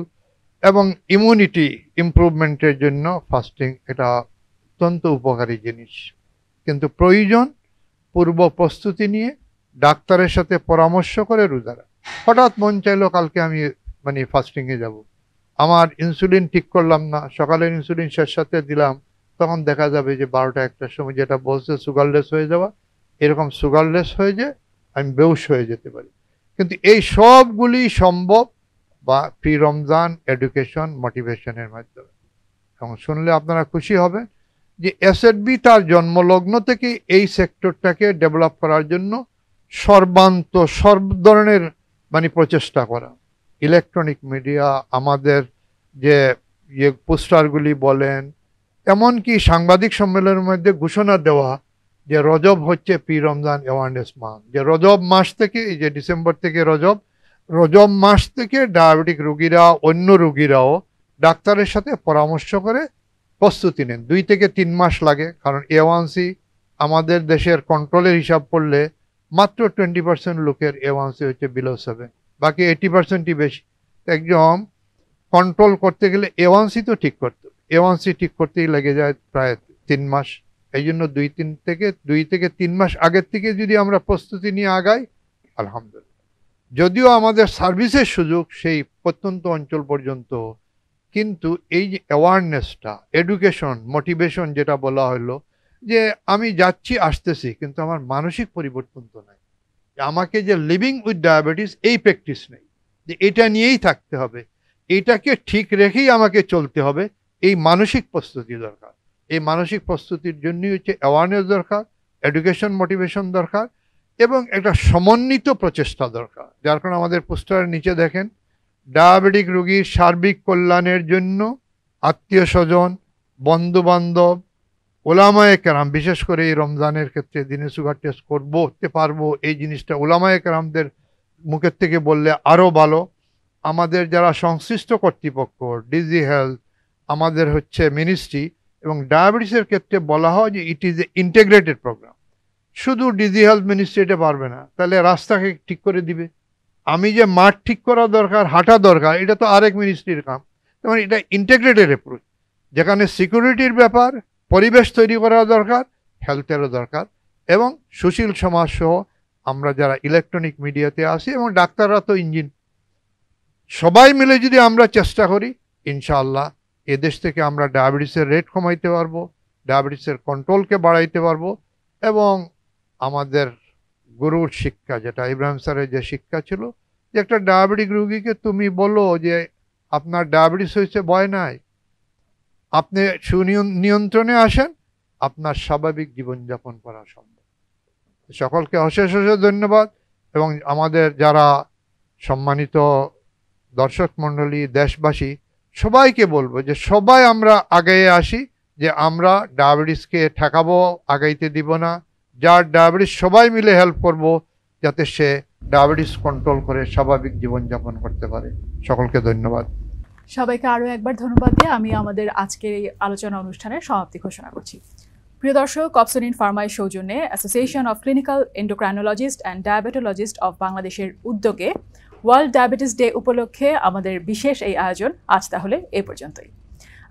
এবং ইমিউনিটি ইমপ্রুভমেন্টের জন্য ফাস্টিং এটা অত্যন্ত উপকারী জিনিস। কিন্তু প্রয়োজন পূর্ব প্রস্তুতি নিয়ে ডাক্তারের সাথে পরামর্শ করে রোজা রাখা। হঠাৎ মন চাইলো কালকে আমি ফাস্টিংয়ে যাব, আমার ইনসুলিন ঠিক করলাম না, সকালের ইনসুলিন শেষ সাথে দিলাম, তখন দেখা যাবে যে 12টা-1টার সময় যেটা বলছে সুগারলেস হয়ে যাওয়া, এরকম সুগারলেস হয়ে যে আমি বেহুশ হয়ে যেতে পারি। কিন্তু এই সবগুলি সম্ভব বা প্রি রমজান এডুকেশন মোটিভেশনের মাধ্যমে। এবং শুনলে আপনারা খুশি হবেন যে এসএডবি তার জন্মলগ্ন থেকে এই সেক্টরটাকে ডেভেলপ করার জন্য সব ধরনের প্রচেষ্টা করা। ইলেকট্রনিক মিডিয়া, আমাদের যে পোস্টারগুলি বলেন, এমনকি সাংবাদিক সম্মেলনের মধ্যে ঘোষণা দেওয়া যে রজব হচ্ছে প্রি রমজান অ্যাওয়ারনেস মান্থ, যে রজব মাস থেকে, এই যে ডিসেম্বর থেকে রজব মাস থেকে ডায়াবেটিক রোগীরা, অন্য রোগীরাও ডাক্তারের সাথে পরামর্শ করে প্রস্তুতি নেন। 2 থেকে 3 মাস লাগে, কারণ A1C আমাদের দেশের কন্ট্রোলের হিসাব করলে মাত্র 20% লোকের A1C হচ্ছে বিলো 7, বাকি 80%ই বেশি। একদম কন্ট্রোল করতে গেলে A1C তো ঠিক করতে, A1C ঠিক করতেই লেগে যায় প্রায় 3 মাস। এই জন্য 2 থেকে 3 মাস আগের থেকে যদি আমরা প্রস্তুতি নিয়ে আগাই, আলহামদুলিল্লাহ। যদিও আমাদের সার্ভিসের সুযোগ সেই প্রত্যন্ত অঞ্চল পর্যন্ত, কিন্তু এই যে অ্যাওয়ারনেসটা, এডুকেশন, মোটিভেশন যেটা বলা হলো, যে আমি যাচ্ছি আসতেছি কিন্তু আমার মানসিক পরিবর্তন তো নাই, আমাকে যে লিভিং উইথ ডায়াবেটিস এই প্র্যাকটিস নেই, যে এটা নিয়েই থাকতে হবে, এটাকে ঠিক রেখেই আমাকে চলতে হবে, এই মানসিক প্রস্তুতি দরকার। এই মানসিক প্রস্তুতির জন্যই হচ্ছে অ্যাওয়ারনেস দরকার, এডুকেশন মোটিভেশন দরকার, এবং একটা সমন্বিত প্রচেষ্টা দরকার। যার কারণে আমাদের পোস্টারের নিচে দেখেন, ডায়াবেটিক রোগীর সার্বিক কল্যাণের জন্য আত্মীয় স্বজন, বন্ধু বান্ধব, ওলামায়ে কেরাম, বিশেষ করে এই রমজানের ক্ষেত্রে দিনে সুগার টেস্ট করতে পারবো, এই জিনিসটা ওলামায়ে কেরামদের মুখের থেকে বললে আরও ভালো। আমাদের যারা সংশ্লিষ্ট কর্তৃপক্ষ, ডিজি হেলথ, আমাদের হচ্ছে মিনিস্ট্রি, এবং ডায়াবেটিসের ক্ষেত্রে বলা হয় যে it is a integrated program. শুধু ডিজি হেলথ মিনিস্ট্রি এটা পারবে না, তাহলে রাস্তাকে ঠিক করে দিবে। আমি যে মাঠ ঠিক করা দরকার, হাঁটা দরকার, এটা তো আরেক মিনিস্ট্রির কাম। যেমন এটা ইন্টিগ্রেটেড অ্যাপ্রোচ, যেখানে সিকিউরিটির ব্যাপার, পরিবেশ তৈরি করা দরকার, হেলথেরও দরকার, এবং সুশীল সমাজ সহ আমরা যারা ইলেকট্রনিক মিডিয়াতে আসি, এবং ডাক্তাররা তো ইঞ্জিন, সবাই মিলে যদি আমরা চেষ্টা করি, ইনশাআল্লাহ এদেশ থেকে আমরা ডায়াবেটিসের রেট কমাইতে পারবো, ডায়াবেটিসের কন্ট্রোলকে বাড়াইতে পারবো। এবং আমাদের গুরুর শিক্ষা, যেটা ইব্রাহিম স্যারের যে শিক্ষা ছিল, যে একটা ডায়াবেটিক রোগীকে তুমি বলো যে আপনার ডায়াবেটিস হয়েছে, ভয় নাই, আপনি সুনিয়ন্ত্রণে আসেন, আপনার স্বাভাবিক জীবনযাপন করা সম্ভব। সকলকে অশেষ ধন্যবাদ। এবং আমাদের যারা সম্মানিত দর্শক মণ্ডলী, দেশবাসী, সবাইকে বলবো যে সবাই আমরা আগাইয়ে আসি, যে আমরা ডায়াবেটিসকে ঠেকাবো, আগাইতে দিব না। যার ডায়াবেটিস সবাই মিলে হেল্প করব, যাতে সে ডায়াবেটিস কন্ট্রোল করে স্বাভাবিক জীবনযাপন করতে পারে। সকলকে ধন্যবাদ। সবাইকে আরও একবার ধন্যবাদ দিয়ে আমি আমাদের আজকের এই আলোচনা অনুষ্ঠানের সমাপ্তি ঘোষণা করছি। প্রিয় দর্শক, অপসনিন ফার্মার সৌজন্যে association of clinical endocrinologist and diabetologist of বাংলাদেশের উদ্যোগে ওয়ার্ল্ড ডায়াবেটিস ডে উপলক্ষে আমাদের বিশেষ এই আয়োজন আজ তাহলে এ পর্যন্তই।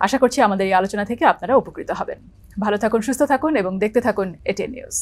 আশা করছি আমাদের এই আলোচনা থেকে আপনারা উপকৃত হবেন। ভালো থাকুন, সুস্থ থাকুন এবং দেখতে থাকুন এটিএন নিউজ।